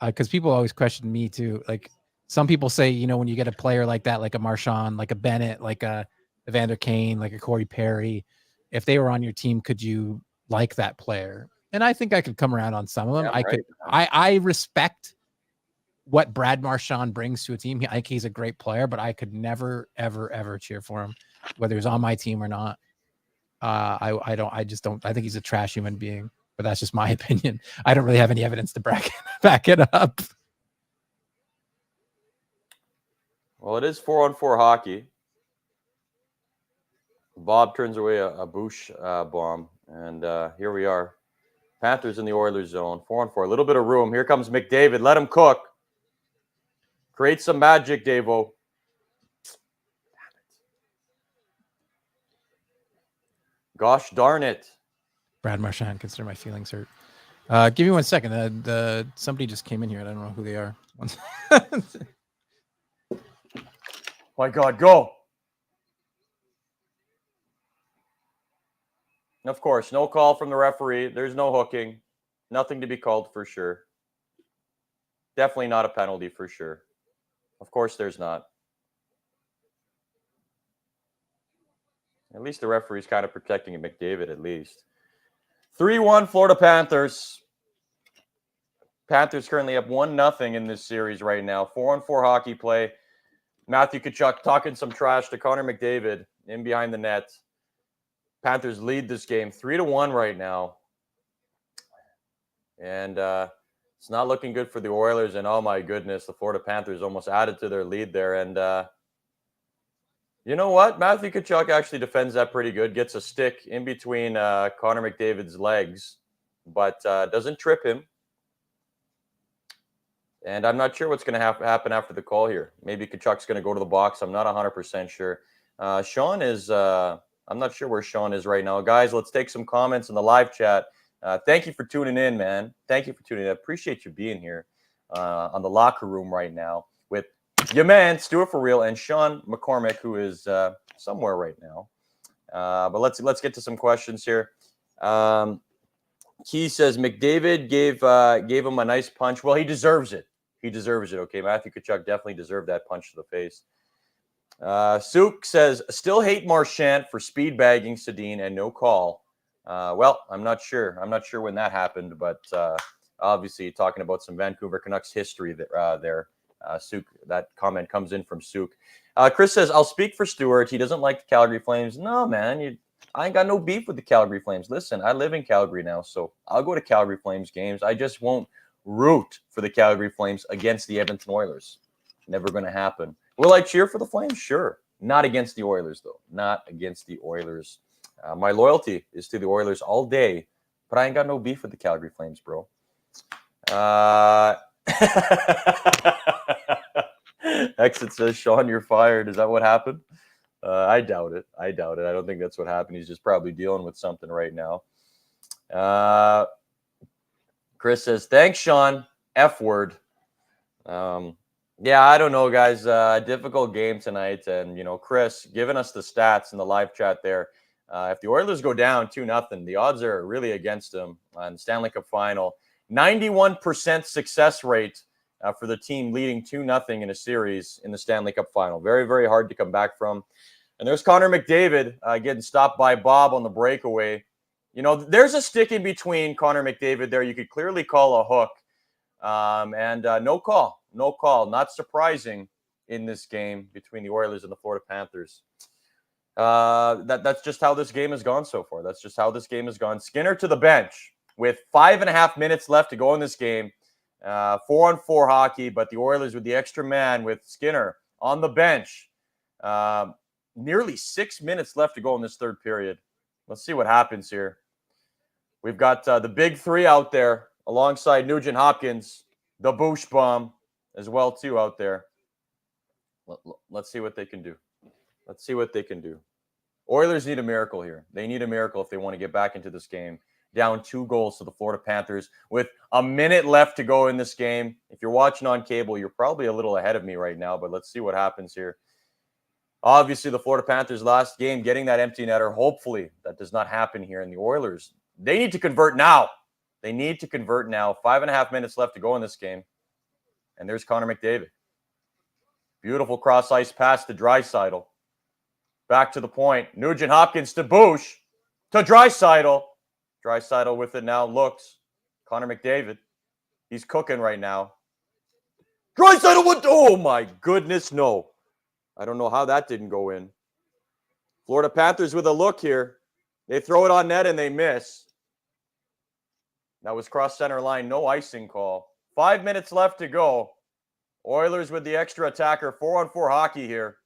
because people always question me too. Like some people say, you know, when you get a player like that, like a Marchand, like a Bennett, like a Evander Kane, like a Corey Perry, if they were on your team, could you like that player? And I think I could come around on some of them. Yeah, I could. I respect what Brad Marchand brings to a team. I think he's a great player, but I could never, ever, ever cheer for him, whether he's on my team or not. I just don't. I think he's a trash human being, but that's just my opinion. I don't really have any evidence to back it up. Well, it is 4-on-4 hockey. Bob turns away a Bush bomb, and here we are. Panthers in the Oilers zone, 4-on-4. A little bit of room. Here comes McDavid. Let him cook. Create some magic, Davo. Gosh darn it. Brad Marchand, consider my feelings hurt. Give me 1 second. Somebody just came in here. I don't know who they are. My God, go. Of course, no call from the referee. There's no hooking. Nothing to be called for sure. Definitely not a penalty for sure. Of course there's not. At least the referee's kind of protecting McDavid at least. 3-1 Florida Panthers. Panthers currently up 1-0 in this series right now. 4-on-4 hockey play. Matthew Tkachuk talking some trash to Connor McDavid in behind the net. Panthers lead this game 3-1 right now. And it's not looking good for the Oilers. And oh my goodness, the Florida Panthers almost added to their lead there. And you know what? Matthew Tkachuk actually defends that pretty good. Gets a stick in between Connor McDavid's legs, but doesn't trip him. And I'm not sure what's going to happen after the call here. Maybe Tkachuk's going to go to the box. I'm not 100% sure. Sean is... I'm not sure where Sean is right now. Guys, let's take some comments in the live chat. Thank you for tuning in, man. Thank you for tuning in. I appreciate you being here on the locker room right now with your man, StuartForReal, and Shawn McCormick, who is somewhere right now. But let's get to some questions here. Key says McDavid gave him a nice punch. Well, he deserves it. He deserves it. Okay, Matthew Tkachuk definitely deserved that punch to the face. Souk says, still hate Marchand for speed bagging Sedin and no call. Well, I'm not sure. I'm not sure when that happened, but obviously talking about some Vancouver Canucks history there. Souk, that comment comes in from Souk. Chris says, I'll speak for Stuart. He doesn't like the Calgary Flames. No, man, I ain't got no beef with the Calgary Flames. Listen, I live in Calgary now, so I'll go to Calgary Flames games. I just won't root for the Calgary Flames against the Edmonton Oilers. Never going to happen. Will I cheer for the Flames? Sure. Not against the Oilers, though. Not against the Oilers. My loyalty is to the Oilers all day, but I ain't got no beef with the Calgary Flames, bro. Exit says, Sean, you're fired. Is that what happened? I doubt it. I don't think that's what happened. He's just probably dealing with something right now. Chris says, thanks, Sean. F word. Yeah, I don't know, guys. Difficult game tonight. And, Chris, giving us the stats in the live chat there. If the Oilers go down 2-0, the odds are really against them on the Stanley Cup Final. 91% success rate for the team leading 2-0 in a series in the Stanley Cup Final. Very, very hard to come back from. And there's Connor McDavid getting stopped by Bob on the breakaway. There's a stick in between Connor McDavid there. You could clearly call a hook. And no call. No call. Not surprising in this game between the Oilers and the Florida Panthers. That's just how this game has gone so far. That's just how this game has gone. Skinner to the bench with 5.5 minutes left to go in this game. 4-on-4 hockey, but the Oilers with the extra man with Skinner on the bench. Nearly 6 minutes left to go in this third period. Let's see what happens here. We've got the big three out there alongside Nugent Hopkins, the Bush bomb as well too out there. Let's see what they can do. Let's see what they can do. Oilers need a miracle here. They need a miracle if they want to get back into this game. Down 2 goals to the Florida Panthers with a minute left to go in this game. If you're watching on cable, you're probably a little ahead of me right now, but let's see what happens here. Obviously, the Florida Panthers last game getting that empty netter. Hopefully, that does not happen here. And the Oilers, they need to convert now. They need to convert now. 5.5 minutes left to go in this game. And there's Connor McDavid. Beautiful cross-ice pass to Draisaitl. Back to the point. Nugent Hopkins to Bush. To Draisaitl. Draisaitl with it now. Looks. Connor McDavid. He's cooking right now. Draisaitl would... Oh, my goodness, no. I don't know how that didn't go in. Florida Panthers with a look here. They throw it on net and they miss. That was cross center line. No icing call. 5 minutes left to go. Oilers with the extra attacker. 4-on-4 hockey here.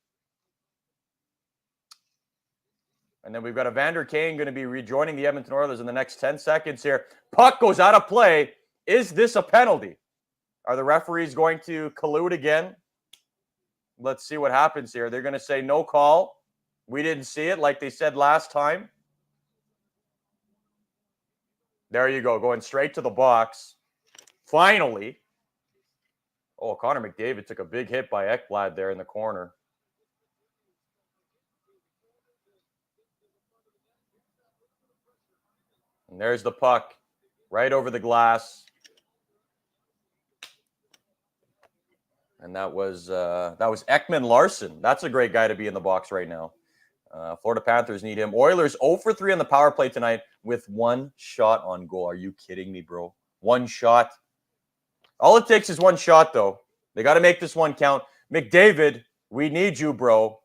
And then we've got Evander Kane going to be rejoining the Edmonton Oilers in the next 10 seconds here. Puck goes out of play. Is this a penalty? Are the referees going to collude again? Let's see what happens here. They're going to say no call. We didn't see it like they said last time. There you go. Going straight to the box. Finally. Oh, Connor McDavid took a big hit by Ekblad there in the corner. And there's the puck. Right over the glass. And that was Ekman Larson. That's a great guy to be in the box right now. Florida Panthers need him. Oilers 0 for 3 on the power play tonight with 1 shot on goal. Are you kidding me, bro? 1 shot. All it takes is 1 shot, though. They got to make this one count. McDavid, we need you, bro.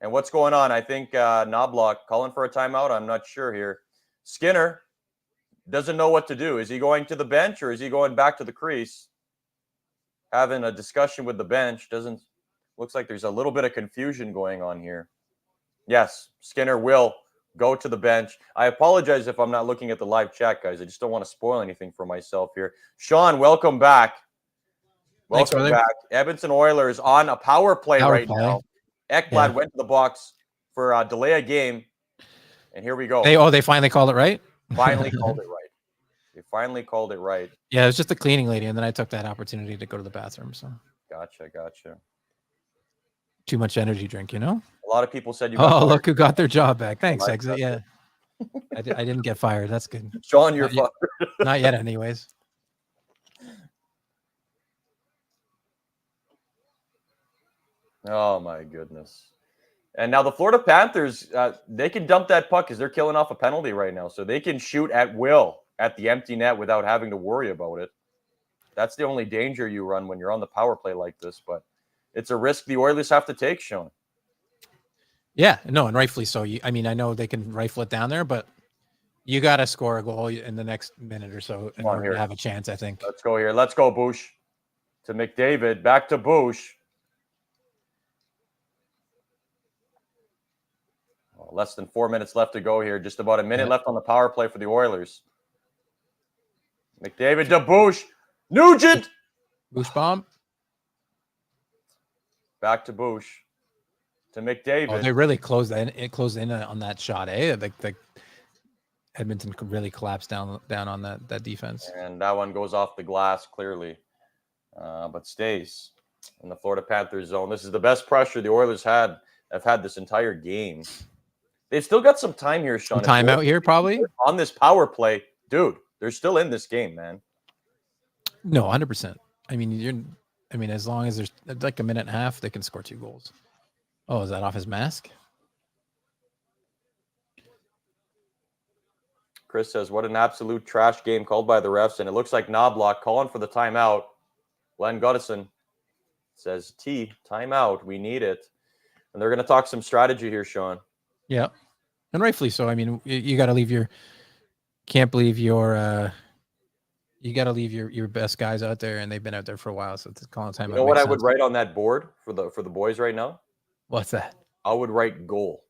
And what's going on? I think Knobloch calling for a timeout. I'm not sure here. Skinner doesn't know what to do. Is he going to the bench or is he going back to the crease? Having a discussion with the bench. Looks like there's a little bit of confusion going on here. Yes, Skinner will go to the bench. I apologize if I'm not looking at the live chat, guys. I just don't want to spoil anything for myself here. Sean, welcome back. Welcome back. Edmonton Oilers on a power play now. Ekblad went to the box for a delay of game. And here we go. They finally called it right? Finally called it right. They finally called it right. Yeah, it was just a cleaning lady, and then I took that opportunity to go to the bathroom. So Gotcha. too much energy drink, you know? A lot of people said you got fired. Look who got their job back. Thanks, Exit. Yeah. I didn't get fired. That's good. Sean, you're fired. Not yet, anyways. Oh, my goodness. And now the Florida Panthers, they can dump that puck because they're killing off a penalty right now. So they can shoot at will at the empty net without having to worry about it. That's the only danger you run when you're on the power play like this. But it's a risk the Oilers have to take, Sean. Yeah, no, and rightfully so. I mean, I know they can rifle it down there, but you got to score a goal in the next minute or so in order to have a chance, I think. Let's go here. Let's go, Bush. To McDavid. Back to Bush. Oh, less than 4 minutes left to go here. Just about a minute left on the power play for the Oilers. McDavid to Bush. Nugent. Bush bomb. Back to Bush. To McDavid. Oh, they really closed in. It closed in on that shot, eh? Like Edmonton could really collapse down on that defense. And that one goes off the glass clearly, but stays in the Florida Panthers zone. This is the best pressure the Oilers have had this entire game. They've still got some time here, Sean. Time out here, probably on this power play, dude. They're still in this game, man. No, 100%. I mean, as long as there's like a minute and a half, they can score 2 goals. Oh, is that off his mask? Chris says, what an absolute trash game called by the refs. And it looks like Knobloch calling for the timeout. Glenn Goodison says, timeout. We need it. And they're going to talk some strategy here, Sean. Yeah. And rightfully so. I mean, you got to leave you got to leave your best guys out there, and they've been out there for a while. So it's calling timeout. You know what I would write on that board for the boys right now? What's that? I would write goal.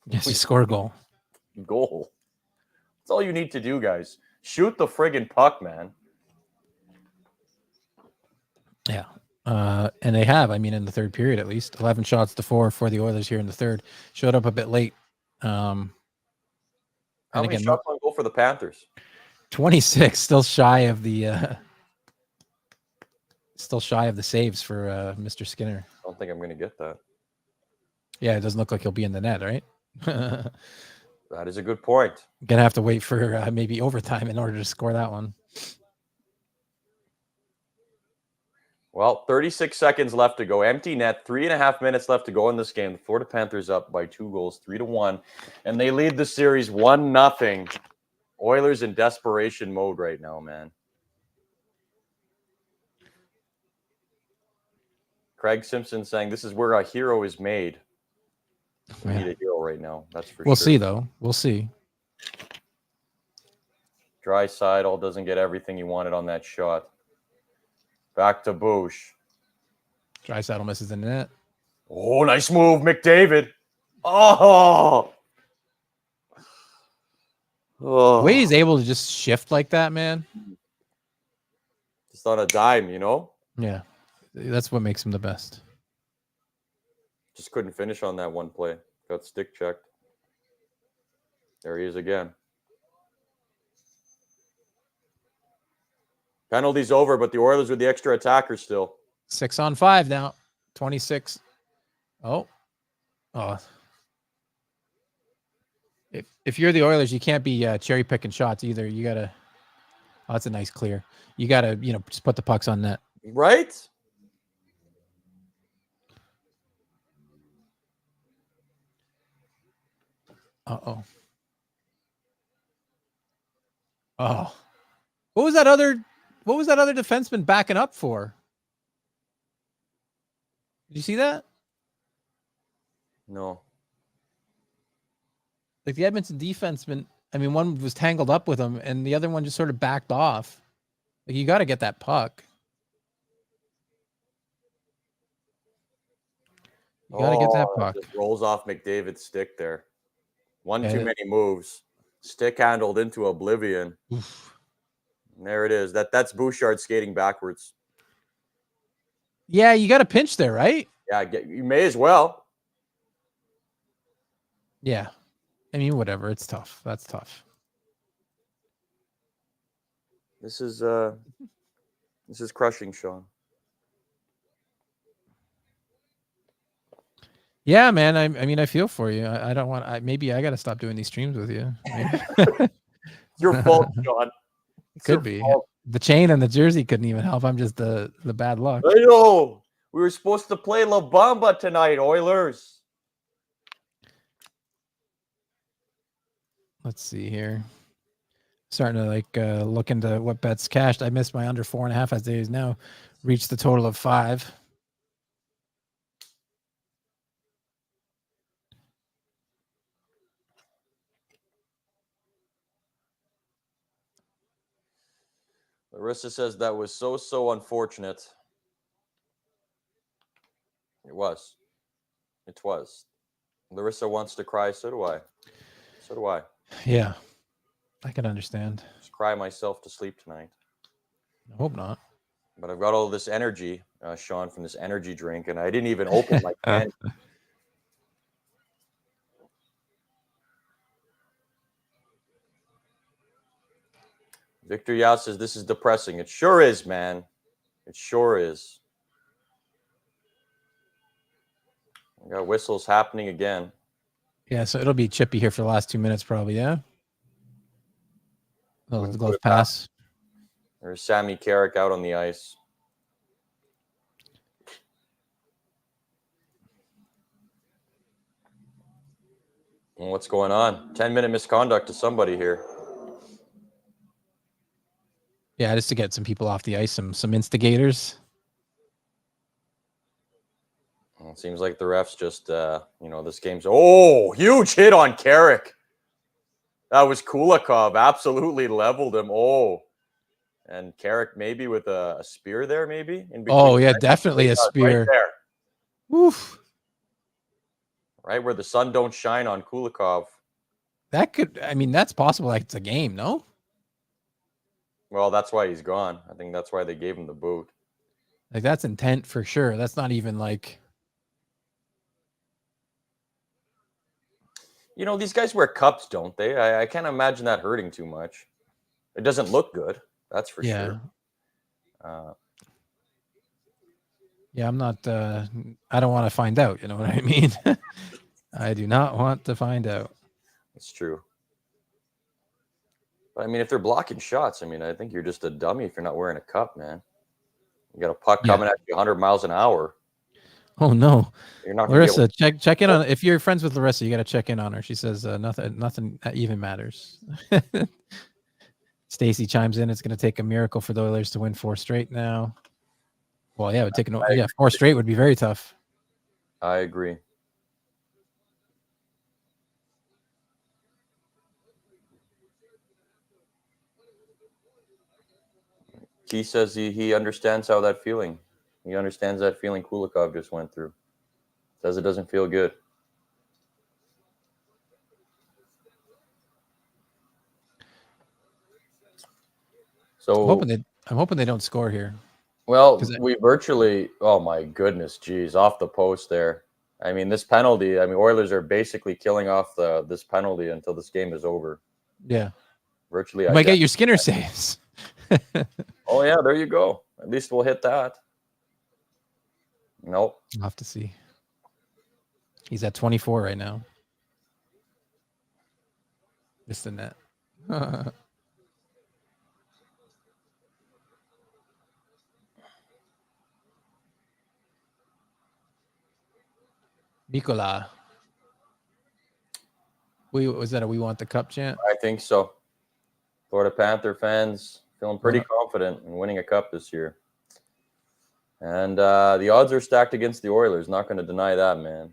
Yes, you score a goal. Goal. That's all you need to do, guys. Shoot the friggin' puck, man. Yeah. And they have, I mean, in the third period, at least 11 shots to 4 for the Oilers here in the third. Showed up a bit late. How many shots on goal for the Panthers? 26, still shy of the saves for Mr. Skinner. I don't think I'm going to get that. Yeah, it doesn't look like he'll be in the net, right? Gonna That is a good point. have to wait for maybe overtime in order to score that one. Well, 36 seconds left to go. Empty net. 3.5 minutes left to go in this game. The Florida Panthers up by 2 goals, 3-1, and they lead the series 1-0. Oilers in desperation mode right now, man. Craig Simpson saying this is where a hero is made. We need a hero right now. That's for sure. We'll see, though. We'll see. Draisaitl doesn't get everything he wanted on that shot. Back to Bush. Draisaitl misses the net. Oh, nice move, McDavid. Oh. The way he's able to just shift like that, man. Just on a dime, you know? Yeah. That's what makes him the best. Just couldn't finish on that one play. Got stick checked. There he is again. Penalty's over, but the Oilers with the extra attacker still. 6-on-5 now. 26. Oh. If you're the Oilers, you can't be cherry picking shots either. You gotta. Oh, that's a nice clear. You gotta, just put the pucks on net. Right? Uh-oh. Oh. What was that other defenseman backing up for? Did you see that? No. Like the Edmonton defenseman, one was tangled up with him and the other one just sort of backed off. Like, you got to get that puck. You got to get that puck. Just rolls off McDavid's stick there. One Yeah. too many moves. Stick handled into oblivion. Oof. And there it is. That's Bouchard skating backwards. Yeah, you got to pinch there, right? Yeah, you may as well. Yeah. Whatever. It's tough. That's tough. This is crushing, Sean. Yeah, man. I feel for you. I don't want. Maybe I got to stop doing these streams with you. Your fault, Sean. Could be. The chain and the jersey couldn't even help. I'm just the bad luck. I know. We were supposed to play La Bamba tonight, Oilers. Let's see here. Starting to look into what bets cashed. I missed my under 4.5 as days now. Reached the total of 5. Larissa says that was so unfortunate. It was. Larissa wants to cry. So do I. Yeah, I can understand. Just cry myself to sleep tonight. I hope not. But I've got all this energy, Sean, from this energy drink, and I didn't even open my can. Victor Yao says this is depressing. It sure is, man. It sure is. We got whistles happening again. Yeah, so it'll be chippy here for the last 2 minutes, probably. Yeah. Oh, the glove pass. There's Sammy Carrick out on the ice. And what's going on? 10-minute misconduct to somebody here. Yeah, just to get some people off the ice, some instigators. Well, it seems like the refs just, this game's... Oh, huge hit on Carrick. That was Kulikov. Absolutely leveled him. Oh, and Carrick maybe with a spear there, maybe? In between. Oh, yeah, definitely a spear. Right there. Woof. Right where the sun don't shine on Kulikov. That could, that's possible. Like, it's a game, no? Well, that's why he's gone. I think that's why they gave him the boot. Like, that's intent for sure. That's not even like... These guys wear cups, don't they? I can't imagine that hurting too much. It doesn't look good. That's for sure. Yeah, I'm not. I don't want to find out. You know what I mean? I do not want to find out. It's true. But I mean, if they're blocking shots, I mean, I think you're just a dummy if you're not wearing a cup, man. You got a puck Yeah. coming at you 100 miles an hour. Oh no, You're not going to be able Larissa, check in on. If you're friends with Larissa, you got to check in on her. She says nothing even matters. Stacy chimes in. It's going to take a miracle for the Oilers to win 4 straight now. Well, yeah, it would take 4 straight would be very tough. I agree. He says he understands how that feeling. He understands that feeling Kulikov just went through. Says it doesn't feel good. So I'm hoping they don't score here. Well, we virtually, oh my goodness, geez, off the post there. I mean, this penalty, I mean, Oilers are basically killing off this penalty until this game is over. Yeah. Virtually. You might get your Skinner saves. Oh, yeah, there you go. At least we'll hit that. Nope. I'll have to see. He's at 24 right now. Missed the net. Nicola. Was that a "We Want the Cup" chant? I think so. Florida Panther fans feeling pretty confident in winning a cup this year. And the odds are stacked against the Oilers. Not going to deny that, man.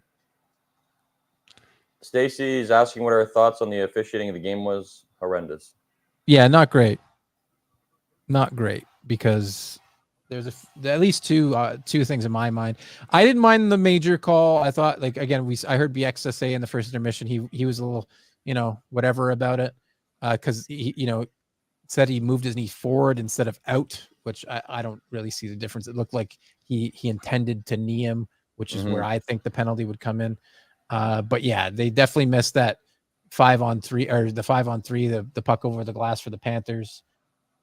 Stacy is asking what our thoughts on the officiating of the game was. Horrendous. Yeah, not great. Not great because there's at least two things in my mind. I didn't mind the major call. I thought, like, again, I heard BX say in the first intermission he was a little, whatever about it, because he said he moved his knee forward instead of out, which I don't really see the difference. It looked like he intended to knee him, which is where I think the penalty would come in. But yeah, they definitely missed that 5-on-3 or the 5-on-3, the puck over the glass for the Panthers,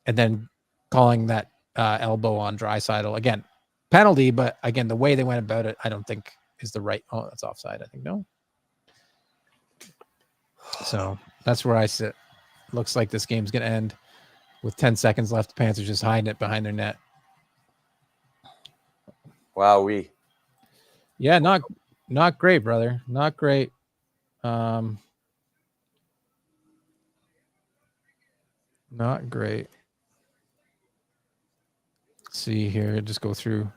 and then calling that elbow on Draisaitl. Again, penalty, but again, the way they went about it, I don't think is the right. Oh, that's offside. I think no. So that's where I sit. Looks like this game's going to end with 10 seconds left. The Panthers just hiding it behind their net. Wow, Yeah, not great, brother. Not great. Not great. Let's see here. Just go through a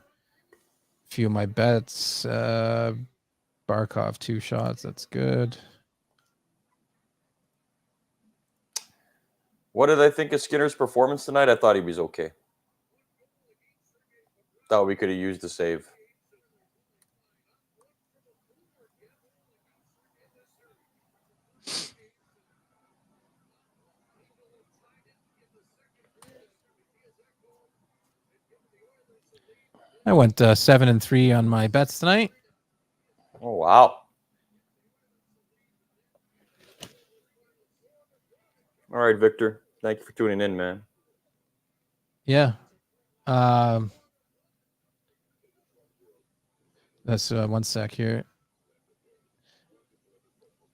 few of my bets. Barkov 2 shots. That's good. What did I think of Skinner's performance tonight? I thought he was okay. Thought we could have used the save. I went 7-3 on my bets tonight. Oh, wow. All right, Victor. Thank you for tuning in, man. Yeah. That's 1 sec here.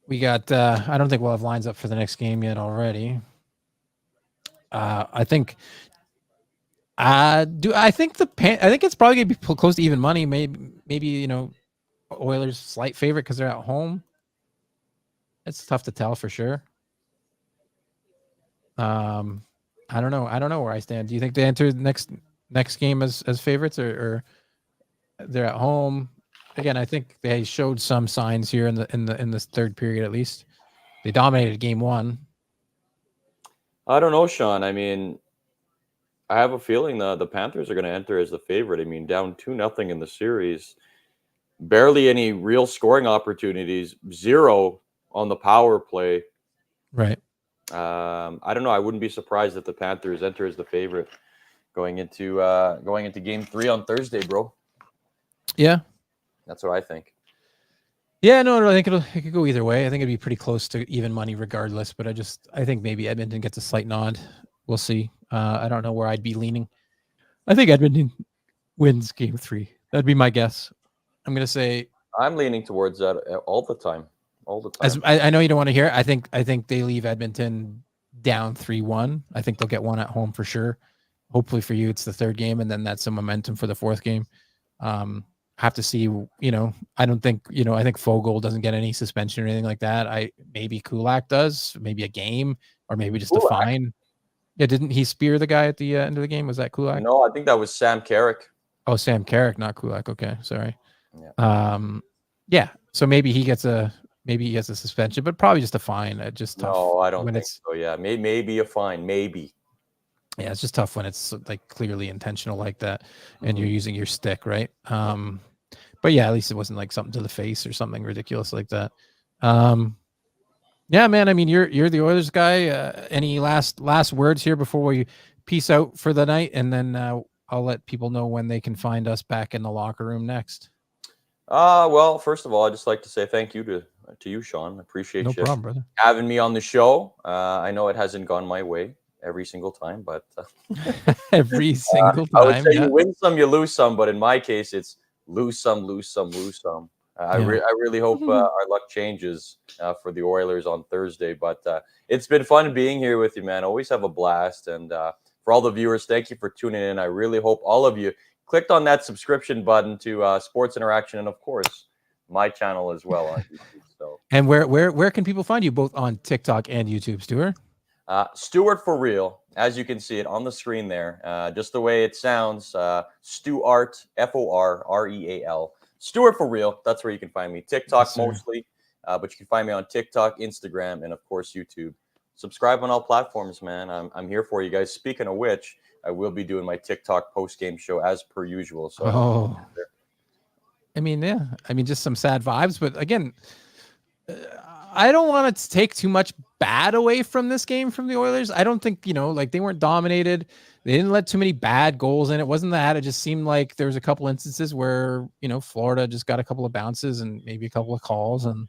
We got, I don't think we'll have lines up for the next game yet already. I think it's probably gonna be close to even money. Maybe Oilers slight favorite because they're at home. It's tough to tell for sure. I don't know where I stand. Do you think they enter the next game as favorites or they're at home? Again, I think they showed some signs here in this third period at least. They dominated game 1. I don't know, Sean. I mean, I have a feeling the Panthers are going to enter as the favorite. I mean, down 2-0 in the series, barely any real scoring opportunities, 0 on the power play. Right. I don't know. I wouldn't be surprised if the Panthers enter as the favorite going into game 3 on Thursday, bro. Yeah. That's what I think. Yeah, no, I think it could go either way. I think it'd be pretty close to even money regardless, but I think maybe Edmonton gets a slight nod. We'll see. I don't know where I'd be leaning. I think Edmonton wins game 3. That'd be my guess. I'm gonna say I'm leaning towards that all the time. as I know you don't want to hear it. I think they leave Edmonton down 3-1. I think they'll get one at home for sure. Hopefully for you, it's the third game, and then that's some momentum for the fourth game. Have to see, I don't think, I think Fogle doesn't get any suspension or anything like that. Maybe Kulak does, maybe a game, or maybe just Kulak? a fine. Yeah, didn't he spear the guy at the end of the game? Was that Kulak? No, I think that was Sam Carrick. Oh, Sam Carrick, not Kulak. Okay, sorry. Yeah. Yeah. So maybe he gets a suspension, but probably just a fine. Just tough. No, I don't think so. Yeah, maybe a fine, maybe. Yeah, it's just tough when it's like clearly intentional like that, and you're using your stick, right? But yeah, at least it wasn't like something to the face or something ridiculous like that. Yeah, man. I mean, you're the Oilers guy. Any last words here before we peace out for the night, and then I'll let people know when they can find us back in the locker room next. Well, first of all, I'd just like to say thank you to you, Sean. Appreciate No problem, brother. having me on the show. I know it hasn't gone my way every single time, but every single time. I would say you win some, you lose some, but in my case, it's lose some, lose some, lose some. I really hope our luck changes for the Oilers on Thursday. But it's been fun being here with you, man. Always have a blast. And for all the viewers, thank you for tuning in. I really hope all of you clicked on that subscription button to Sports Interaction, and of course, my channel as well on YouTube. So, and where can people find you both on TikTok and YouTube, Stuart? StuartForReal, as you can see it on the screen there, just the way it sounds. Stuart, FORREAL. StuartForReal. That's where you can find me. TikTok mostly, but you can find me on TikTok, Instagram, and of course YouTube. Subscribe on all platforms, man. I'm here for you guys. Speaking of which, I will be doing my TikTok post-game show as per usual. So, I mean, yeah. I mean, just some sad vibes, but again, I don't want to take too much bad away from this game from the Oilers. I don't think, like they weren't dominated. They didn't let too many bad goals in. It wasn't that. It just seemed like there was a couple instances where, Florida just got a couple of bounces and maybe a couple of calls. And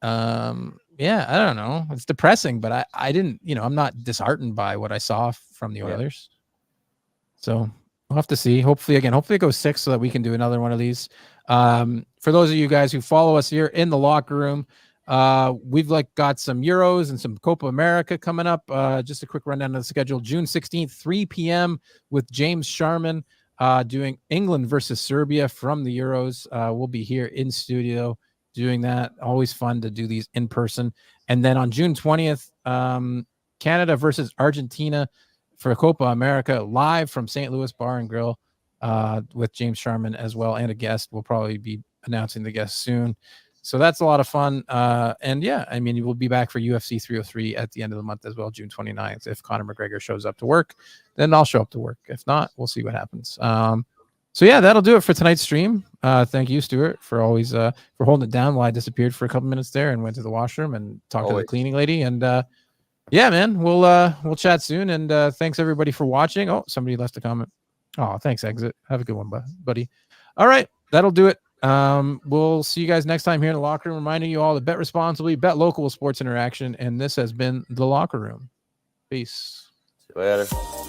yeah, I don't know. It's depressing, but I didn't, I'm not disheartened by what I saw from the Oilers. So we'll have to see. Hopefully it goes 6 so that we can do another one of these. For those of you guys who follow us here in the locker room, we've got some Euros and some Copa America coming up. Just a quick rundown of the schedule. June 16th, 3 p.m. with James Sharman doing England versus Serbia from the Euros. We'll be here in studio doing that. Always fun to do these in person. And then on June 20th, Canada versus Argentina for Copa America, live from St. Louis Bar and Grill with James Sharman as well, and a guest. We'll probably be announcing the guest soon. So that's a lot of fun. And yeah, I mean, we'll be back for UFC 303 at the end of the month as well, June 29th. If Conor McGregor shows up to work, then I'll show up to work. If not, we'll see what happens. So yeah, that'll do it for tonight's stream. Thank you, Stuart, for always for holding it down while I disappeared for a couple minutes there and went to the washroom and talked to the cleaning lady. And yeah, man, we'll chat soon. And thanks everybody for watching. Oh, somebody left a comment. Oh, thanks, Exit. Have a good one, buddy. All right, that'll do it. We'll see you guys next time here in the locker room, reminding you all to bet responsibly, bet local with Sports Interaction. And this has been the locker room. Peace. See you later.